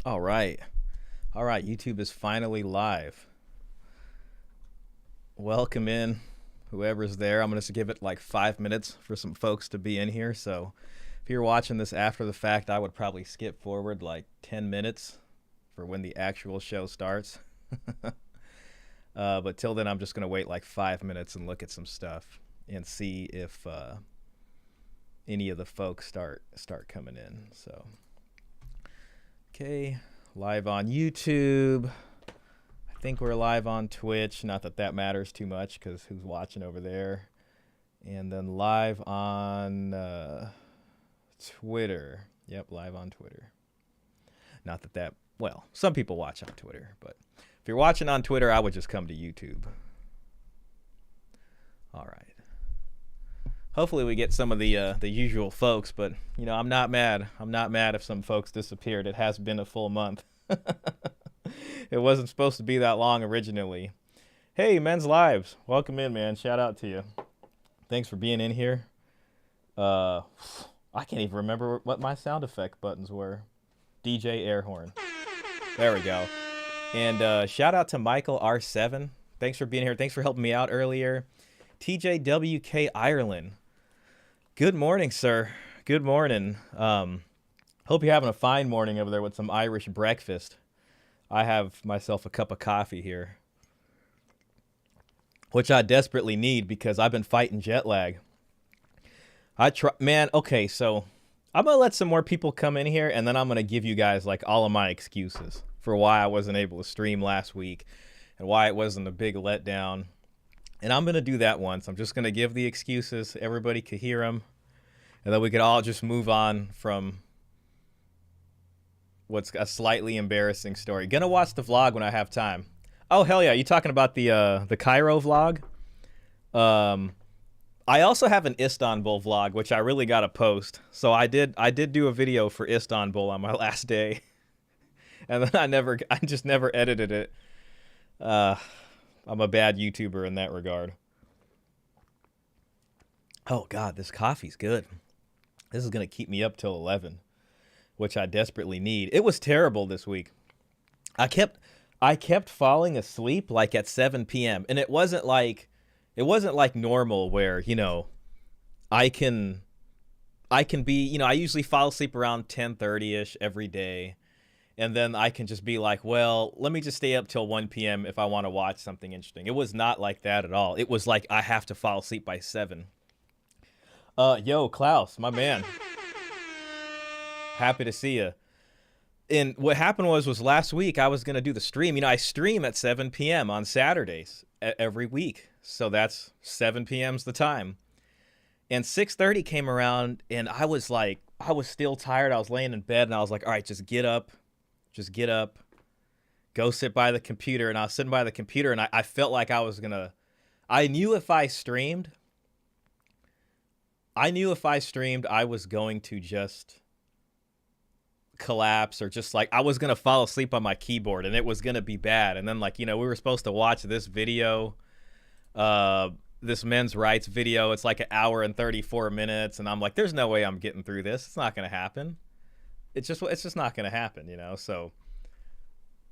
All right. All right. YouTube is finally live. Welcome in, whoever's there. I'm going to give it like 5 minutes for some folks to be in here. So if you're watching this after the fact, I would probably skip forward like 10 minutes for when the actual show starts. But till then, I'm just going to wait like 5 minutes and look at some stuff and see if any of the folks start coming in. So, okay. Live on YouTube. I think we're live on Twitch. Not that that matters too much because who's watching over there. And then live on Twitter. Yep, live on Twitter. Not that that, well, some people watch on Twitter. But if you're watching on Twitter, I would just come to YouTube. All right. Hopefully we get some of the usual folks, but you know, I'm not mad. I'm not mad if some folks disappeared. It has been a full month. It wasn't supposed to be that long originally. Hey, Men's Lives, welcome in, man. Shout out to you. Thanks for being in here. I can't even remember what my sound effect buttons were. DJ air horn. There we go. And shout out to Michael R7. Thanks for being here. Thanks for helping me out earlier. TJWK Ireland. Good morning, sir. Good morning. Hope you're having a fine morning over there with some Irish breakfast. I have myself a cup of coffee here, which I desperately need because I've been fighting jet lag. Okay, so I'm going to let some more people come in here, and then I'm going to give you guys like all of my excuses for why I wasn't able to stream last week and why it wasn't a big letdown. And I'm going to do that once. I'm just going to give the excuses. Everybody could hear them. And then we could all just move on from what's a slightly embarrassing story. Going to watch the vlog when I have time. Oh, hell yeah. You talking about the Cairo vlog? I also have an Istanbul vlog, which I really got to post. So I did do a video for Istanbul on my last day. And then I just never edited it. I'm a bad YouTuber in that regard. Oh, God, this coffee's good. This is going to keep me up till 11, which I desperately need. It was terrible this week. I kept falling asleep like at 7 p.m. And it wasn't like normal where, you know, I can be, you know, I usually fall asleep around 10:30ish every day. And then I can just be like, well, let me just stay up till 1 p.m. if I want to watch something interesting. It was not like that at all. It was like I have to fall asleep by 7. Yo, Klaus, my man. Happy to see you. And what happened was last week I was going to do the stream. You know, I stream at 7 p.m. on Saturdays every week. So that's 7 p.m.'s the time. And 6:30 came around and I was still tired. I was laying in bed and I was like, all right, just get up. Just get up, go sit by the computer. And I was sitting by the computer and I felt like I knew if I streamed, I was going to just collapse or just like, I was going to fall asleep on my keyboard and it was going to be bad. And then like, you know, we were supposed to watch this video, this men's rights video. It's like 1 hour and 34 minutes. And I'm like, there's no way I'm getting through this. It's not going to happen. It's just not going to happen, you know? So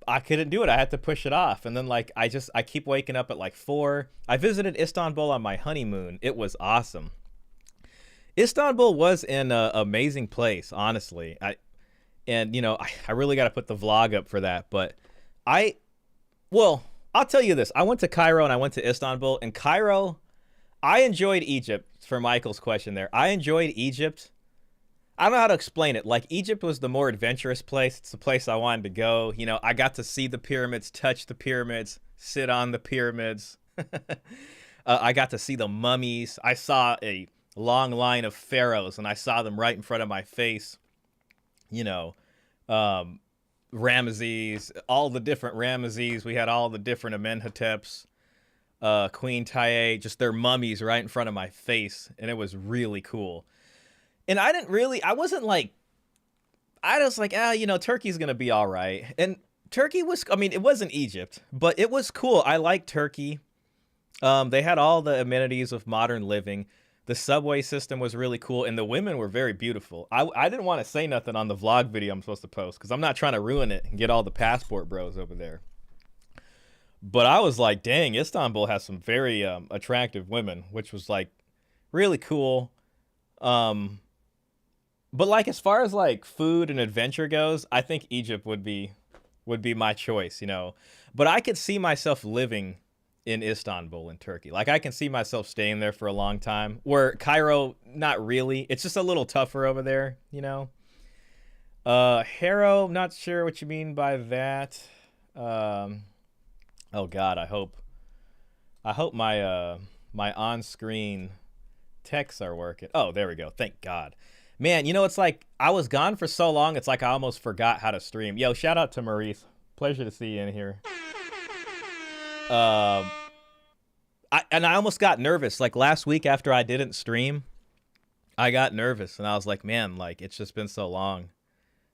I couldn't do it. I had to push it off. And then like, I keep waking up at like 4. I visited Istanbul on my honeymoon. It was awesome. Istanbul was an amazing place, honestly. You know, I really got to put the vlog up for that. But I'll tell you this. I went to Cairo and I went to Istanbul. And Cairo, I enjoyed Egypt, for Michael's question there. I enjoyed Egypt. I don't know how to explain it. Like, Egypt was the more adventurous place. It's the place I wanted to go. You know, I got to see the pyramids, touch the pyramids, sit on the pyramids. I got to see the mummies. I saw a long line of pharaohs, and I saw them right in front of my face. You know, Ramesses, all the different Ramesses. We had all the different Amenhoteps, Queen Taye, just their mummies right in front of my face. And it was really cool. And I was like, you know, Turkey's going to be all right. And Turkey was, I mean, it wasn't Egypt, but it was cool. I liked Turkey. They had all the amenities of modern living. The subway system was really cool, and the women were very beautiful. I didn't want to say nothing on the vlog video I'm supposed to post because I'm not trying to ruin it and get all the passport bros over there. But I was like, dang, Istanbul has some very attractive women, which was like really cool. But like as far as like food and adventure goes, I think Egypt would be my choice, you know. But I could see myself living in Istanbul in Turkey. Like I can see myself staying there for a long time. Where Cairo, not really. It's just a little tougher over there, you know. Harrow, not sure what you mean by that. Oh God, I hope my my on-screen texts are working. Oh, there we go. Thank God. Man, you know, it's like I was gone for so long, it's like I almost forgot how to stream. Yo, shout out to Maurice. Pleasure to see you in here. I almost got nervous. Like last week after I didn't stream, I got nervous and I was like, man, like it's just been so long.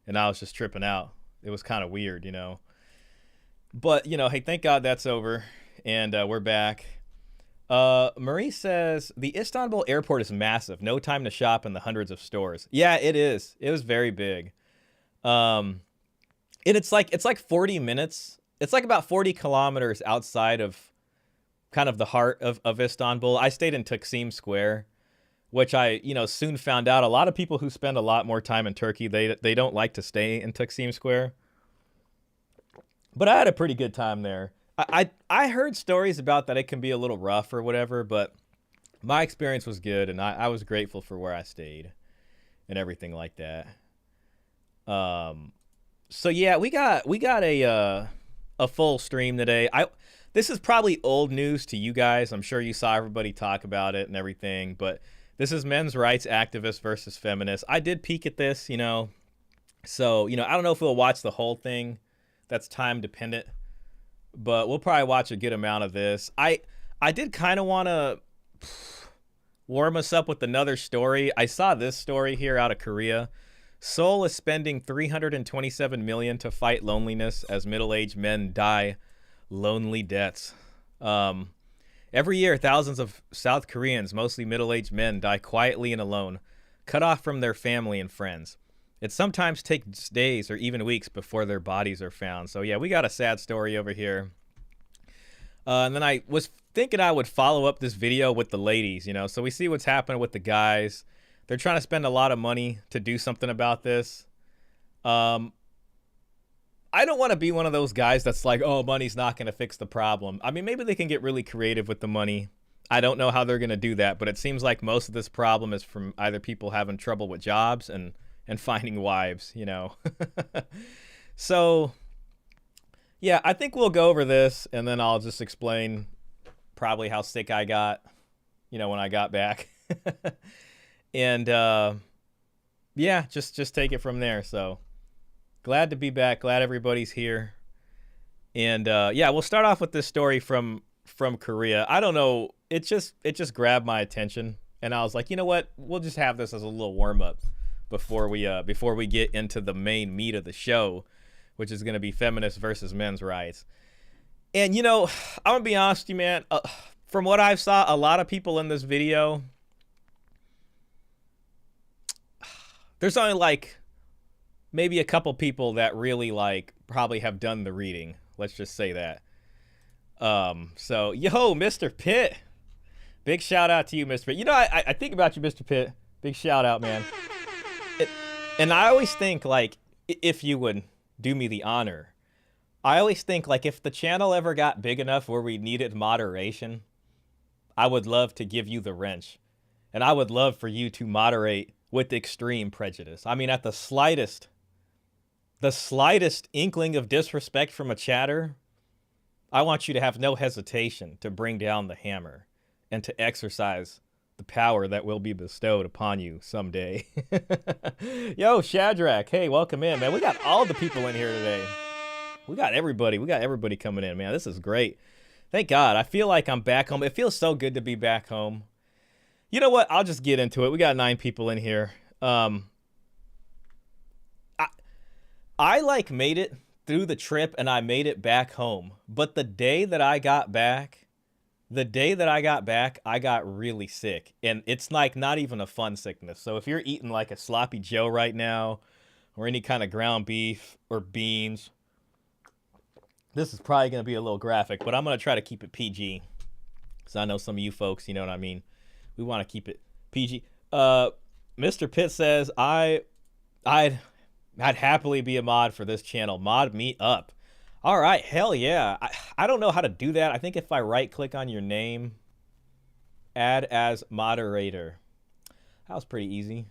And I was just tripping out. It was kind of weird, you know. But, you know, hey, thank God that's over. And we're back. Marie says, the Istanbul airport is massive. No time to shop in the hundreds of stores. Yeah, it is. It was very big. And it's like 40 minutes. It's like about 40 kilometers outside of kind of the heart of Istanbul. I stayed in Taksim Square, which I, you know, soon found out a lot of people who spend a lot more time in Turkey, they don't like to stay in Taksim Square. But I had a pretty good time there. I heard stories about that it can be a little rough or whatever, but my experience was good, and I was grateful for where I stayed and everything like that. So yeah, we got a full stream today. This is probably old news to you guys. I'm sure you saw everybody talk about it and everything, but this is men's rights activists versus feminists. I did peek at this, you know. So, you know, I don't know if we'll watch the whole thing. That's time dependent. But we'll probably watch a good amount of this. I did kind of want to warm us up with another story. I saw this story here out of Korea. Seoul is spending $327 million to fight loneliness as middle-aged men die lonely deaths. Every year, thousands of South Koreans, mostly middle-aged men, die quietly and alone, cut off from their family and friends. It sometimes takes days or even weeks before their bodies are found. So yeah, we got a sad story over here. And then I was thinking I would follow up this video with the ladies, you know. So we see what's happening with the guys. They're trying to spend a lot of money to do something about this. I don't want to be one of those guys that's like, oh, money's not going to fix the problem. I mean, maybe they can get really creative with the money. I don't know how they're going to do that, but it seems like most of this problem is from either people having trouble with jobs and finding wives, you know. So, yeah, I think we'll go over this, and then I'll just explain probably how sick I got, you know, when I got back. And, yeah, just take it from there. So, glad to be back. Glad everybody's here. And, yeah, we'll start off with this story from Korea. I don't know. It just grabbed my attention, and I was like, you know what? We'll just have this as a little warm-up before we get into the main meat of the show, which is going to be feminists versus men's rights. And, you know, I'm going to be honest with you, man. From what I've saw, a lot of people in this video, there's only like maybe a couple people that really like probably have done the reading. Let's just say that. So, yo, Mr. Pitt. Big shout out to you, Mr. Pitt. You know, I think about you, Mr. Pitt. Big shout out, man. And I always think, like, if you would do me the honor, I always think, like, if the channel ever got big enough where we needed moderation, I would love to give you the wrench. And I would love for you to moderate with extreme prejudice. I mean, at the slightest inkling of disrespect from a chatter, I want you to have no hesitation to bring down the hammer and to exercise the power that will be bestowed upon you someday. Yo, Shadrach, hey, welcome in, man. We got all the people in here today. We got everybody coming in, man. This is great. Thank God. I feel like I'm back home. It feels so good to be back home. You know what? I'll just get into it. We got 9 people in here. I like made it through the trip and I made it back home. But the day that I got back, The day that I got back, I got really sick. And it's like not even a fun sickness. So if you're eating like a sloppy Joe right now, or any kind of ground beef or beans, this is probably going to be a little graphic, but I'm going to try to keep it PG. Because I know some of you folks, you know what I mean? We want to keep it PG. Mr. Pitt says, I'd happily be a mod for this channel. Mod me up. All right, hell yeah. I don't know how to do that. I think if I right-click on your name, add as moderator. That was pretty easy.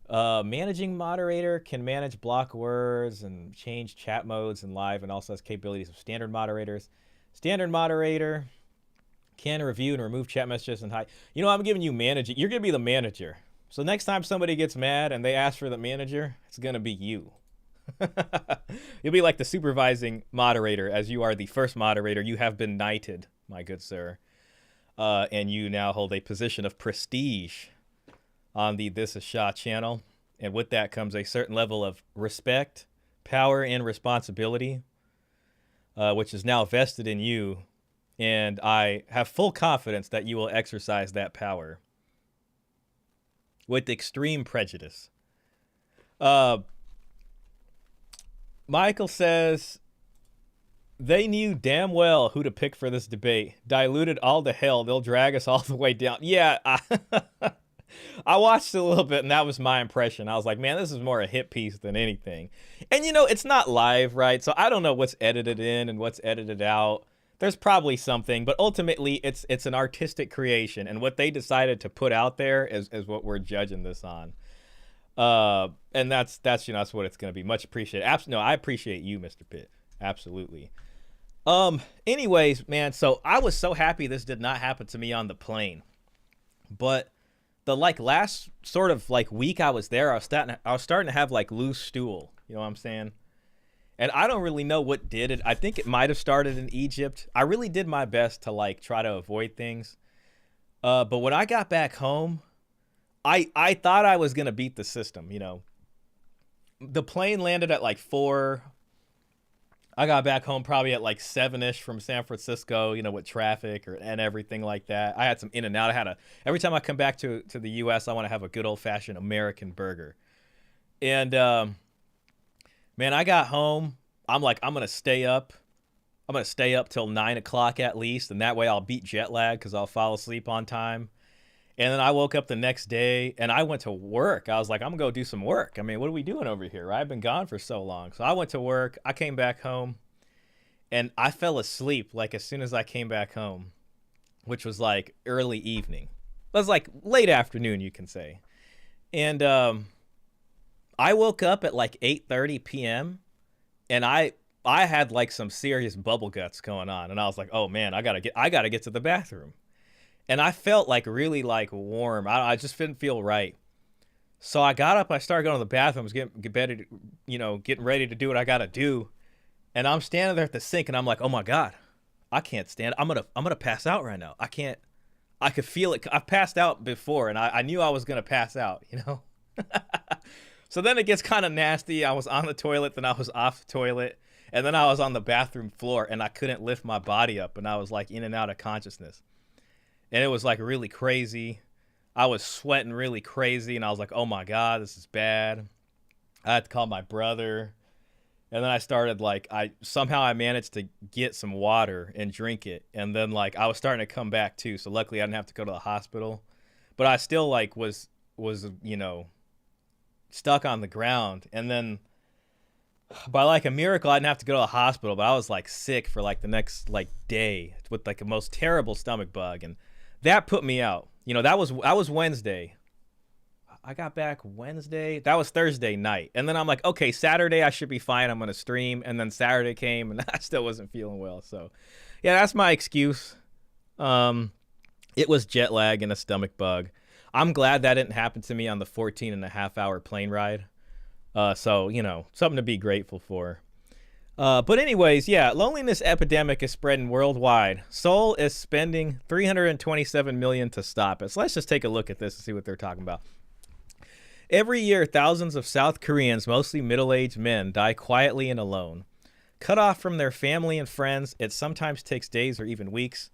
Managing moderator can manage block words and change chat modes in live, and also has capabilities of standard moderators. Standard moderator can review and remove chat messages and hide. You know, I'm giving you managing. You're going to be the manager. So next time somebody gets mad and they ask for the manager, it's going to be you. You'll be like the supervising moderator, as you are the first moderator. You have been knighted, my good sir. And you now hold a position of prestige on the This Is Shah channel. And with that comes a certain level of respect, power, and responsibility, which is now vested in you. And I have full confidence that you will exercise that power with extreme prejudice. Michael says, they knew damn well who to pick for this debate. Diluted all the hell. They'll drag us all the way down. Yeah, I watched it a little bit, and that was my impression. I was like, man, this is more a hit piece than anything. And, you know, it's not live, right? So I don't know what's edited in and what's edited out. There's probably something, but ultimately it's an artistic creation. And what they decided to put out there is what we're judging this on. And that's you know, that's what it's going to be. Much appreciated. No, I appreciate you, Mr. Pitt. Absolutely. Anyways, man, so I was so happy this did not happen to me on the plane. But the like last sort of like week I was there, I was starting to have like loose stool. You know what I'm saying? And I don't really know what did it. I think it might have started in Egypt. I really did my best to like try to avoid things. But when I got back home, I thought I was going to beat the system, you know. The plane landed at like 4. I got back home probably at like 7-ish from San Francisco, you know, with traffic and everything like that. I had some in and out. Every time I come back to the U.S., I want to have a good old-fashioned American burger. And, man, I got home. I'm like, I'm going to stay up. I'm going to stay up till 9 o'clock at least, and that way I'll beat jet lag because I'll fall asleep on time. And then I woke up the next day, and I went to work. I was like, I'm going to go do some work. I mean, what are we doing over here, right? I've been gone for so long. So I went to work. I came back home, and I fell asleep like as soon as I came back home, which was like early evening. It was like late afternoon, you can say. And I woke up at like 8:30 p.m., and I had like some serious bubble guts going on. And I was like, oh, man, I gotta get to the bathroom. And I felt like really like warm. I just didn't feel right. So I got up. I started going to the bathroom. I was getting ready to do what I got to do. And I'm standing there at the sink, and I'm like, oh my God, I can't stand. I'm gonna pass out right now. I can't. I could feel it. I've passed out before, and I knew I was gonna pass out. You know. So then it gets kind of nasty. I was on the toilet, then I was off the toilet, and then I was on the bathroom floor, and I couldn't lift my body up, and I was like in and out of consciousness. And it was like really crazy. I was sweating really crazy. And I was like, oh my God, this is bad. I had to call my brother. And then I started like, somehow I managed to get some water and drink it. And then like, I was starting to come back too. So luckily I didn't have to go to the hospital. But I still like was, you know, stuck on the ground. And then by like a miracle, I didn't have to go to the hospital. But I was like sick for like the next like day with like the most terrible stomach bug. And that put me out. You know, that was Wednesday. I got back Wednesday. That was Thursday night. And then I'm like, okay, Saturday I should be fine. I'm going to stream. And then Saturday came, and I still wasn't feeling well. So, yeah, that's my excuse. It was jet lag and a stomach bug. I'm glad that didn't happen to me on the 14-and-a-half-hour plane ride. So, you know, something to be grateful for. But anyways, yeah, loneliness epidemic is spreading worldwide. Seoul is spending $327 million to stop it. So let's just take a look at this and see what they're talking about. Every year, thousands of South Koreans, mostly middle-aged men, die quietly and alone. Cut off from their family and friends, it sometimes takes days or even weeks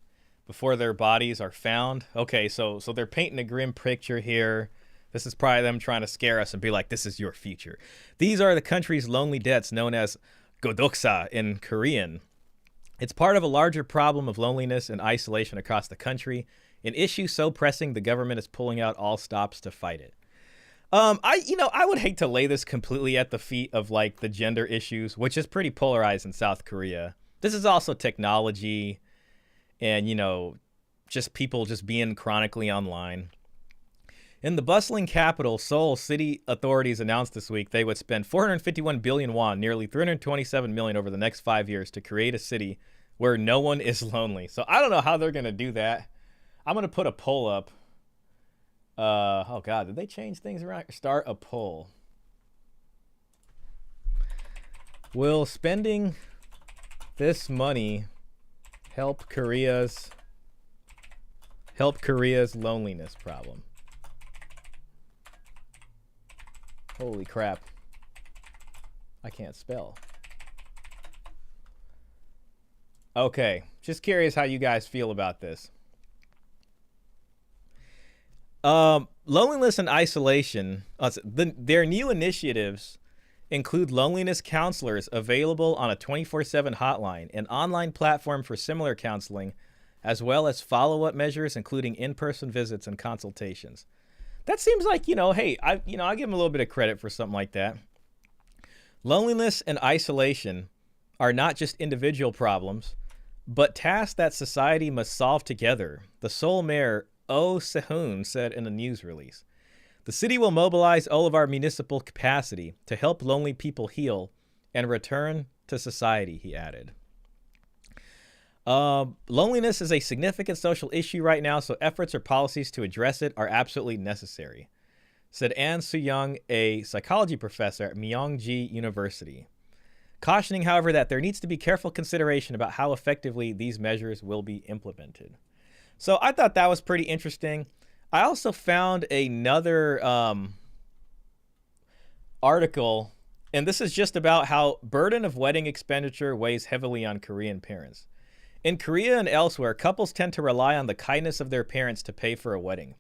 before their bodies are found. Okay, so they're painting a grim picture here. This is probably them trying to scare us and be like, this is your future. These are the country's lonely deaths, known as Godoksa in Korean. It's part of a larger problem of loneliness and isolation across the country, an issue so pressing the government is pulling out all stops to fight it. I would hate to lay this completely at the feet of like the gender issues, which is pretty polarized in South Korea. This is also technology and, just people just being chronically online. In the bustling capital, Seoul, city authorities announced this week they would spend 451 billion won, nearly 327 million over the next 5 years to create a city where no one is lonely. So I don't know how they're going to do that. I'm going to put a poll up. Oh God, did they change things around? Start a poll. Will spending this money help Korea's loneliness problem? Holy crap. I can't spell. Okay, just curious how you guys feel about this. Loneliness and isolation. Their new initiatives include loneliness counselors available on a 24/7 hotline, an online platform for similar counseling, as well as follow-up measures, including in-person visits and consultations. That seems like, hey, I give them a little bit of credit for something like that. Loneliness and isolation are not just individual problems, but tasks that society must solve together, the Seoul mayor, Oh Se-hoon, said in a news release. The city will mobilize all of our municipal capacity to help lonely people heal and return to society, he added. Loneliness is a significant social issue right now, so efforts or policies to address it are absolutely necessary, said An Soo-young, a psychology professor at Myeongji University, cautioning, however, that there needs to be careful consideration about how effectively these measures will be implemented. So I thought that was pretty interesting. I also found another article, and this is just about how burden of wedding expenditure weighs heavily on Korean parents. In Korea and elsewhere, couples tend to rely on the kindness of their parents to pay for a wedding.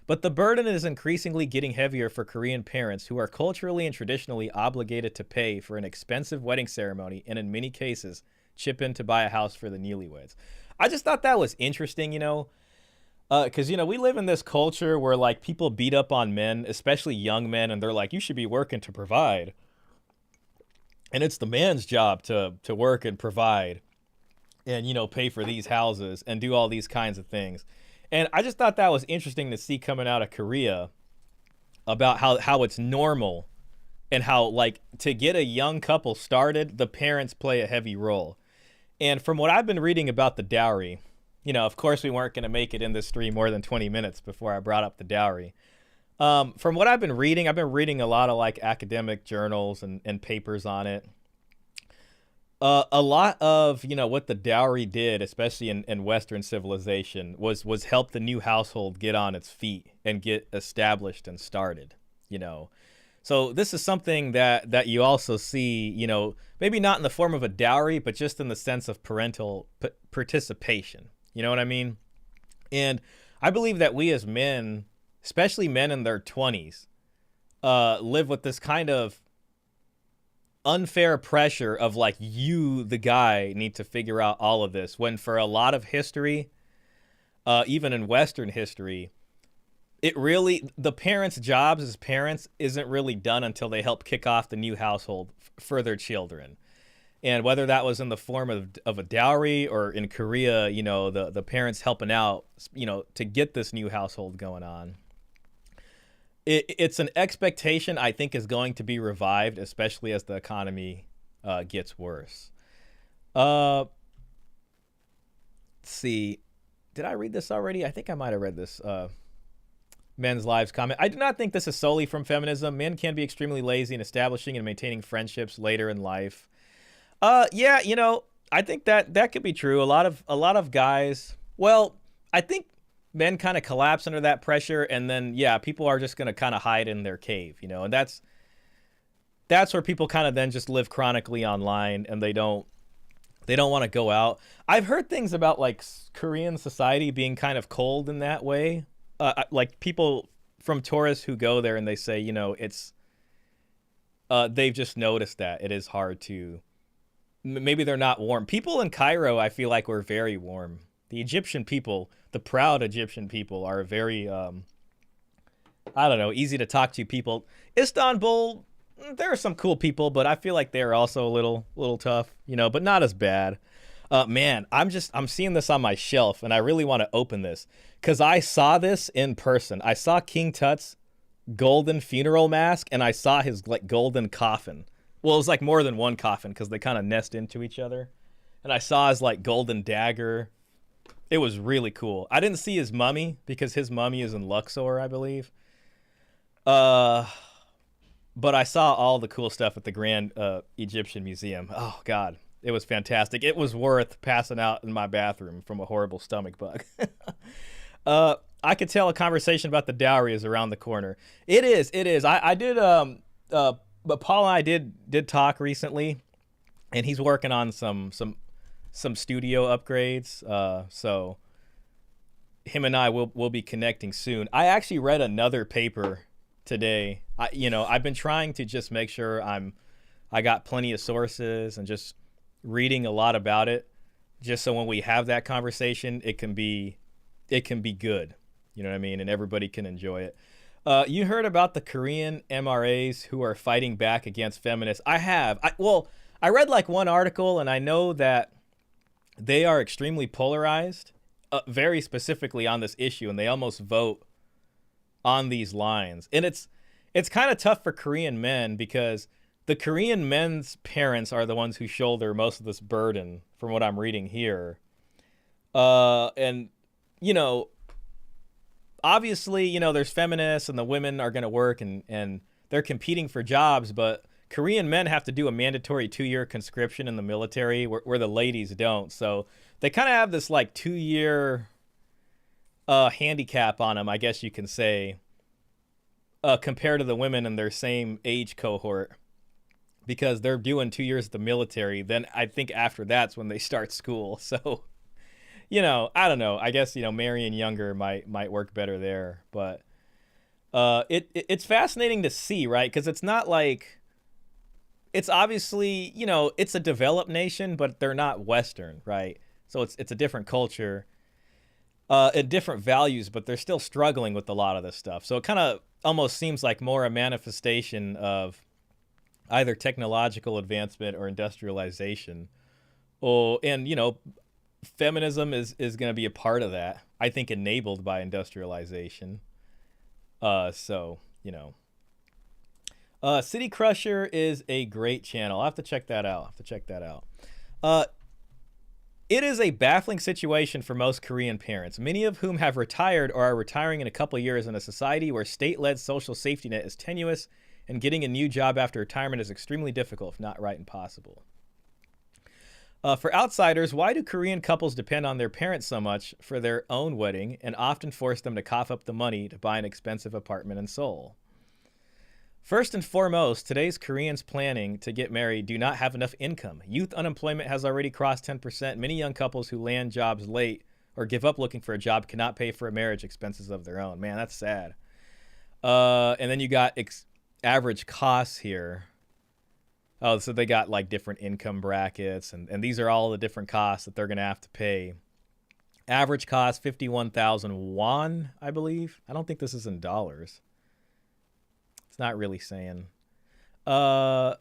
But the burden is increasingly getting heavier for Korean parents who are culturally and traditionally obligated to pay for an expensive wedding ceremony and in many cases chip in to buy a house for the newlyweds. I just thought that was interesting, because, we live in this culture where like people beat up on men, especially young men, and they're like, you should be working to provide. And it's the man's job to work and provide and, pay for these houses and do all these kinds of things. And I just thought that was interesting to see coming out of Korea about how it's normal and how, like, to get a young couple started, the parents play a heavy role. And from what I've been reading about the dowry, of course we weren't going to make it in this stream more than 20 minutes before I brought up the dowry. From what I've been reading a lot of like academic journals and papers on it. A lot of, what the dowry did, especially in Western civilization, was help the new household get on its feet and get established and started, So this is something that you also see, maybe not in the form of a dowry, but just in the sense of parental participation. You know what I mean? And I believe that we as men, especially men in their 20s, live with this kind of unfair pressure of like, you, the guy, need to figure out all of this, when for a lot of history, even in Western history, the parents' jobs as parents isn't really done until they help kick off the new household for their children. And whether that was in the form of a dowry or in Korea, the parents helping out, to get this new household going on. It's an expectation I think is going to be revived, especially as the economy gets worse. Let's see. Did I read this already? I think I might have read this. Men's Lives comment. I do not think this is solely from feminism. Men can be extremely lazy in establishing and maintaining friendships later in life. Yeah, I think that could be true. A lot of guys. Well, I think men kind of collapse under that pressure, and then people are just gonna kind of hide in their cave, and that's where people kind of then just live chronically online, and they don't They don't want to go out. I've heard things about like Korean society being kind of cold in that way. Like people from tourists who go there and they say, you know, it's they've just noticed that it is hard to. Maybe they're not warm. People in Cairo, I feel like, were very warm. The Egyptian people, the proud Egyptian people, are very, I don't know, easy to talk to people. Istanbul, there are some cool people, but I feel like they're also a little tough, you know, but not as bad. Man, I'm seeing this on my shelf, and I really want to open this because I saw this in person. I saw King Tut's golden funeral mask, and I saw his like golden coffin. Well, it was like more than one coffin because they kind of nest into each other. And I saw his like golden dagger. It was really cool. I didn't see his mummy because his mummy is in Luxor, I believe. But I saw all the cool stuff at the Grand Egyptian Museum. Oh, God. It was fantastic. It was worth passing out in my bathroom from a horrible stomach bug. I could tell a conversation about the dowry is around the corner. It is. I did... But Paul and I did talk recently, and he's working on some studio upgrades. So him and I will be connecting soon. I actually read another paper today. I've been trying to just make sure I got plenty of sources and just reading a lot about it, just so when we have that conversation, it can be good. You know what I mean? And everybody can enjoy it. You heard about the Korean MRAs who are fighting back against feminists. I have. I read like one article, and I know that they are extremely polarized, very specifically on this issue, and they almost vote on these lines. And it's kind of tough for Korean men because the Korean men's parents are the ones who shoulder most of this burden, from what I'm reading here. And, you know, obviously, you know, there's feminists and the women are going to work and they're competing for jobs, but Korean men have to do a mandatory 2-year conscription in the military where the ladies don't. So they kind of have this like 2-year handicap on them, I guess you can say, compared to the women in their same age cohort, because they're doing 2 years at the military. Then I think after that's when they start school. So, you know, I don't know. I guess, you know, marrying younger might work better there. But it's fascinating to see, right? Because it's not like, it's obviously, you know, it's a developed nation, but they're not Western, right? So it's a different culture, and different values, but they're still struggling with a lot of this stuff. So it kind of almost seems like more a manifestation of either technological advancement or industrialization. And, you know, feminism is going to be a part of that, I think, enabled by industrialization. So, you know. City Crusher is a great channel. I'll have to check that out. It is a baffling situation for most Korean parents, many of whom have retired or are retiring in a couple years in a society where state-led social safety net is tenuous and getting a new job after retirement is extremely difficult, if not right impossible. For outsiders, why do Korean couples depend on their parents so much for their own wedding and often force them to cough up the money to buy an expensive apartment in Seoul? First and foremost, today's Koreans planning to get married do not have enough income. Youth unemployment has already crossed 10%. Many young couples who land jobs late or give up looking for a job cannot pay for a marriage expenses of their own. Man, that's sad. And then you got average costs here. Oh, so they got like different income brackets, and these are all the different costs that they're going to have to pay. Average cost, 51,000 won, I believe. I don't think this is in dollars. It's not really saying. Less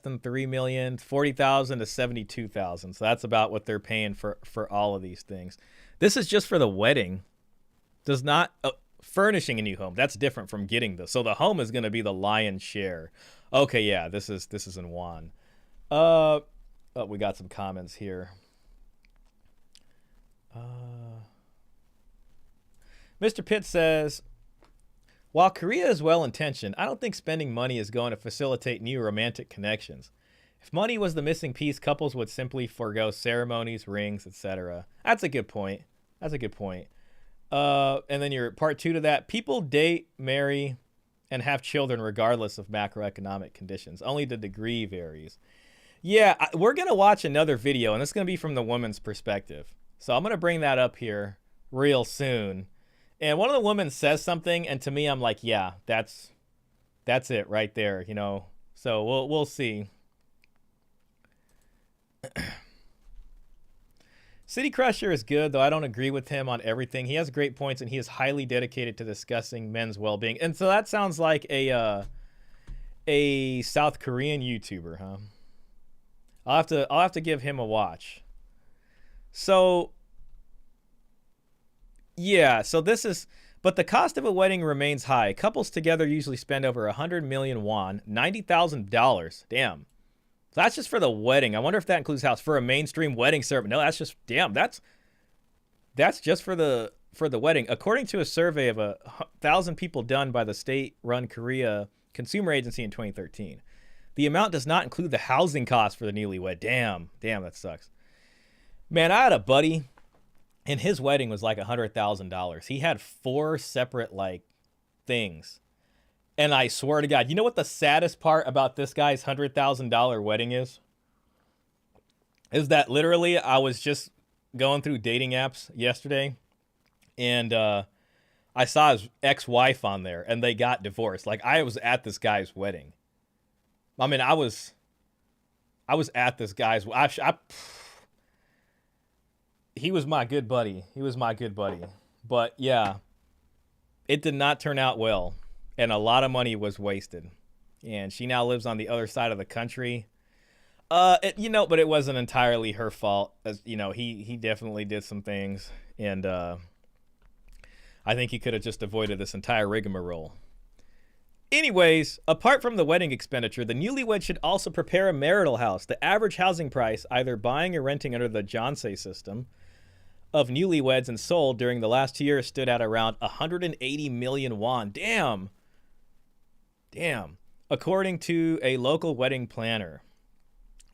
than 3 million, 40,000 to 72,000. So that's about what they're paying for all of these things. This is just for the wedding. Does not furnishing a new home. That's different from getting this. So the home is going to be the lion's share. Okay, yeah, this is in won. Oh, we got some comments here. Mr. Pitt says, while Korea is well-intentioned, I don't think spending money is going to facilitate new romantic connections. If money was the missing piece, couples would simply forego ceremonies, rings, etc. That's a good point. And then your part 2 to that, people date, marry, and have children regardless of macroeconomic conditions. Only the degree varies. Yeah, we're going to watch another video, and it's going to be from the woman's perspective. So I'm going to bring that up here real soon. And one of the women says something, and to me, I'm like, yeah, that's it right there, you know. So we'll see. City Crusher is good, though I don't agree with him on everything. He has great points, and he is highly dedicated to discussing men's well-being. And so that sounds like a South Korean YouTuber, huh? I'll have to give him a watch. So yeah, so this is, but the cost of a wedding remains high. Couples together usually spend over 100 million won, $90,000. Damn. That's just for the wedding. I wonder if that includes house for a mainstream wedding ceremony. No, that's just damn. That's just for the wedding. According to a survey of 1,000 people done by the state-run Korea Consumer Agency in 2013, the amount does not include the housing costs for the newlywed. Damn, that sucks. Man, I had a buddy, and his wedding was like $100,000. He had 4 separate like things. And I swear to God, you know what the saddest part about this guy's $100,000 wedding is? Is that literally I was just going through dating apps yesterday, and I saw his ex-wife on there, and they got divorced. Like, I was at this guy's wedding. I mean, I was at this guy's. He was my good buddy. But yeah, it did not turn out well. And a lot of money was wasted. And she now lives on the other side of the country. But it wasn't entirely her fault. As you know, he definitely did some things. And I think he could have just avoided this entire rigmarole. Anyways, apart from the wedding expenditure, the newlywed should also prepare a marital house. The average housing price, either buying or renting under the Jeonse system, of newlyweds and sold during the last 2 years stood at around 180 million won. Damn. According to a local wedding planner.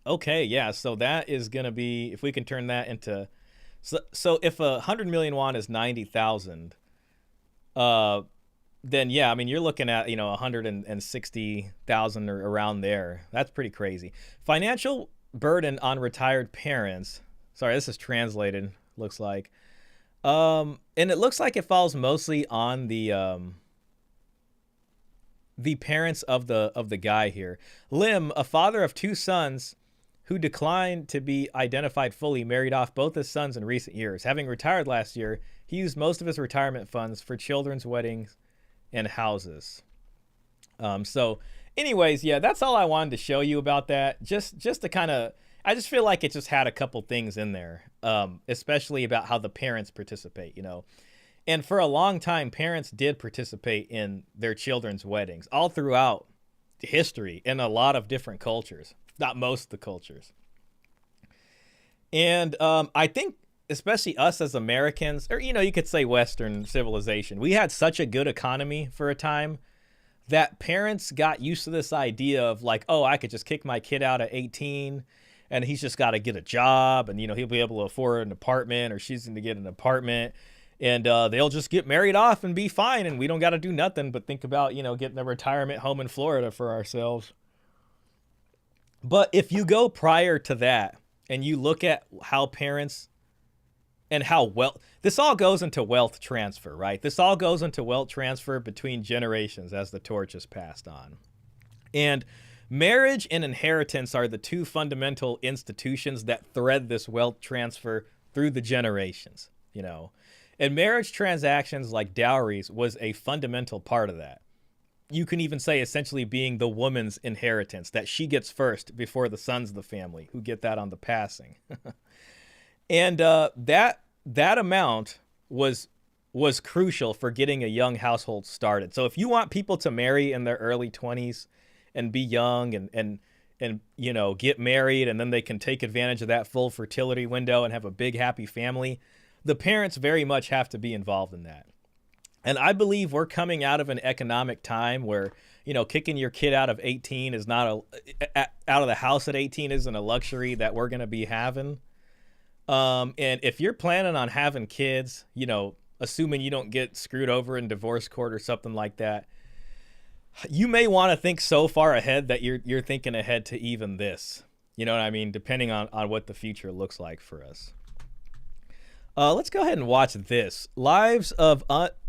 Okay, yeah, so that is going to be, if we can turn that into, so if 100 million won is 90,000, then yeah, I mean, you're looking at, 160,000 or around there. That's pretty crazy. Financial burden on retired parents. Sorry, this is translated, looks like. And it looks like it falls mostly on the parents of the guy here. Lim, a father of 2 sons who declined to be identified fully, married off both his sons in recent years. Having retired last year, he used most of his retirement funds for children's weddings and houses. So anyways, yeah, that's all I wanted to show you about that. Just to kind of, I just feel like it just had a couple things in there, especially about how the parents participate, And for a long time, parents did participate in their children's weddings all throughout history in a lot of different cultures, not most of the cultures. And I think especially us as Americans, or, you could say Western civilization, we had such a good economy for a time that parents got used to this idea of like, oh, I could just kick my kid out at 18 and he's just got to get a job and, he'll be able to afford an apartment, or she's going to get an apartment. And they'll just get married off and be fine. And we don't got to do nothing but think about, getting a retirement home in Florida for ourselves. But if you go prior to that and you look at how parents and how this all goes into wealth transfer, right? This all goes into wealth transfer between generations as the torch is passed on. And marriage and inheritance are the 2 fundamental institutions that thread this wealth transfer through the generations, And marriage transactions like dowries was a fundamental part of that. You can even say essentially being the woman's inheritance, that she gets first before the sons of the family who get that on the passing. And that amount was crucial for getting a young household started. So if you want people to marry in their early 20s and be young and get married, and then they can take advantage of that full fertility window and have a big happy family, the parents very much have to be involved in that. And I believe we're coming out of an economic time where, kicking your kid out of 18 is not out of the house at 18 isn't a luxury that we're going to be having. And if you're planning on having kids, assuming you don't get screwed over in divorce court or something like that, you may want to think so far ahead that you're thinking ahead to even this. You know what I mean? Depending on what the future looks like for us. Let's go ahead and watch this. Lives of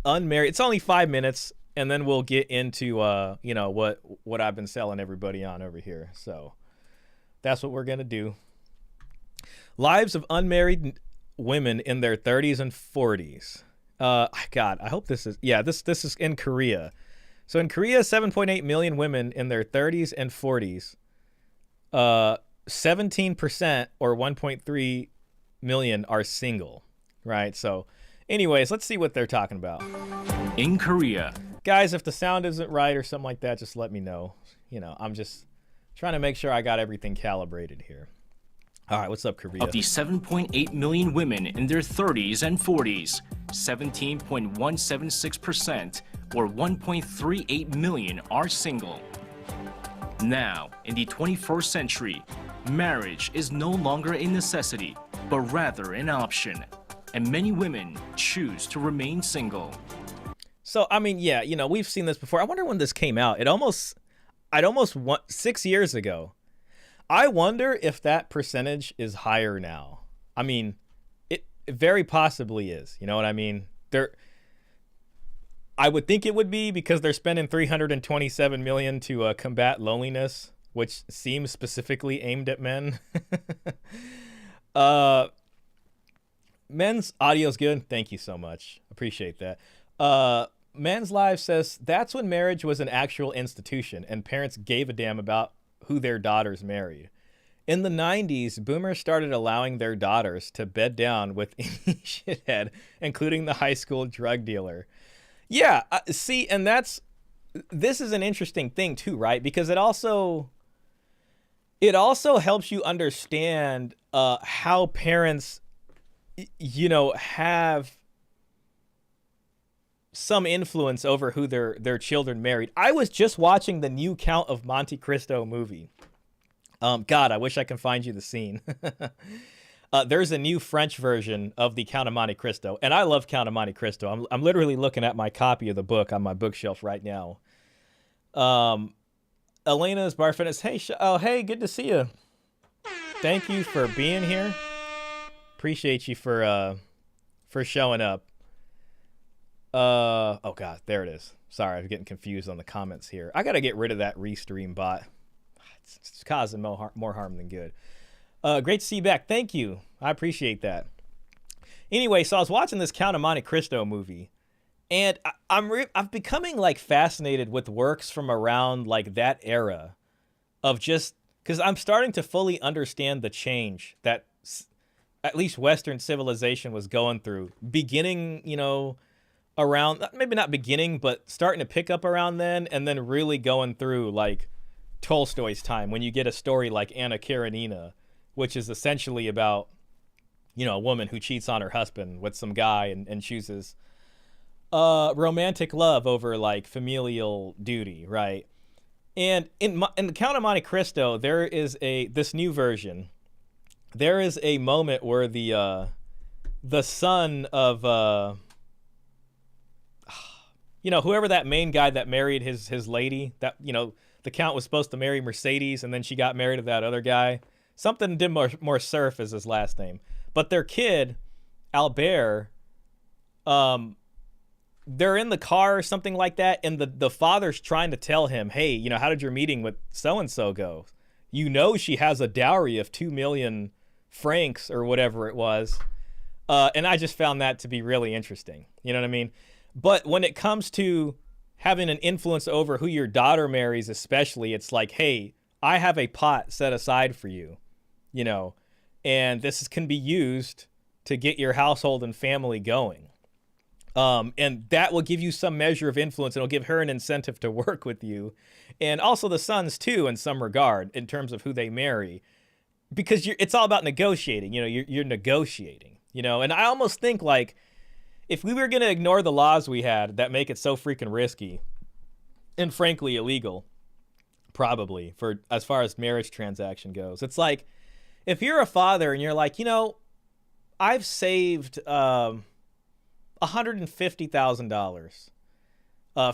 Unmarried. It's only 5 minutes, and then we'll get into what I've been selling everybody on over here. So that's what we're gonna do. Lives of unmarried women in their 30s and 40s. God, I hope this is this is in Korea. So in Korea, 7.8 million women in their 30s and 40s. 17% or 1.3 million are single. Right. So anyways, let's see what they're talking about. In Korea. Guys, if the sound isn't right or something like that, just let me know. I'm just trying to make sure I got everything calibrated here. All right, what's up, Korea? Of the 7.8 million women in their 30s and 40s, 17.176% or 1.38 million are single. Now, in the 21st century, marriage is no longer a necessity, but rather an option. And many women choose to remain single. So, I mean, yeah, we've seen this before. I wonder when this came out. I'd almost 6 years ago. I wonder if that percentage is higher now. I mean, it very possibly is. You know what I mean? I would think it would be because they're spending $327 million to combat loneliness, which seems specifically aimed at men. Men's audio's good. Thank you so much. Appreciate that. Men's Live says that's when marriage was an actual institution and parents gave a damn about who their daughters married. In the 90s, boomers started allowing their daughters to bed down with any shithead, including the high school drug dealer. Yeah, see, and this is an interesting thing too, right? Because it also helps you understand how parents have some influence over who their children married. I was just watching the new Count of Monte Cristo movie. God, I wish I can find you the scene. There's a new French version of the Count of Monte Cristo, and I love Count of Monte Cristo. I'm literally looking at my copy of the book on my bookshelf right now. Elena's Bar Fitness. Hey, hey, good to see you. Thank you for being here. Appreciate you for showing up. Oh God, there it is. Sorry, I'm getting confused on the comments here. I gotta get rid of that restream bot. It's causing more harm than good. Great to see you back. Thank you. I appreciate that. Anyway, so I was watching this Count of Monte Cristo movie, and I'm becoming like fascinated with works from around like that era, of just because I'm starting to fully understand the change that at least Western civilization was going through, beginning, around, maybe not beginning, but starting to pick up around then, and then really going through like Tolstoy's time, when you get a story like Anna Karenina, which is essentially about, a woman who cheats on her husband with some guy and chooses romantic love over like familial duty, right? And in the Count of Monte Cristo, there is this new version. There is a moment where the son of whoever that main guy that married his lady, that the Count was supposed to marry Mercedes, and then she got married to that other guy. Something more Surf is his last name. But their kid, Albert, they're in the car or something like that, and the father's trying to tell him, hey, how did your meeting with so-and-so go? She has a dowry of 2 million francs or whatever it was. And I just found that to be really interesting. You know what I mean? But when it comes to having an influence over who your daughter marries, especially, it's like, hey, I have a pot set aside for you, and this can be used to get your household and family going. And that will give you some measure of influence. It'll give her an incentive to work with you. And also the sons, too, in some regard, in terms of who they marry. Because it's all about negotiating. You're negotiating, And I almost think, like, if we were going to ignore the laws we had that make it so freaking risky and frankly illegal, probably, for as far as marriage transaction goes, it's like, if you're a father and you're like, I've saved $150,000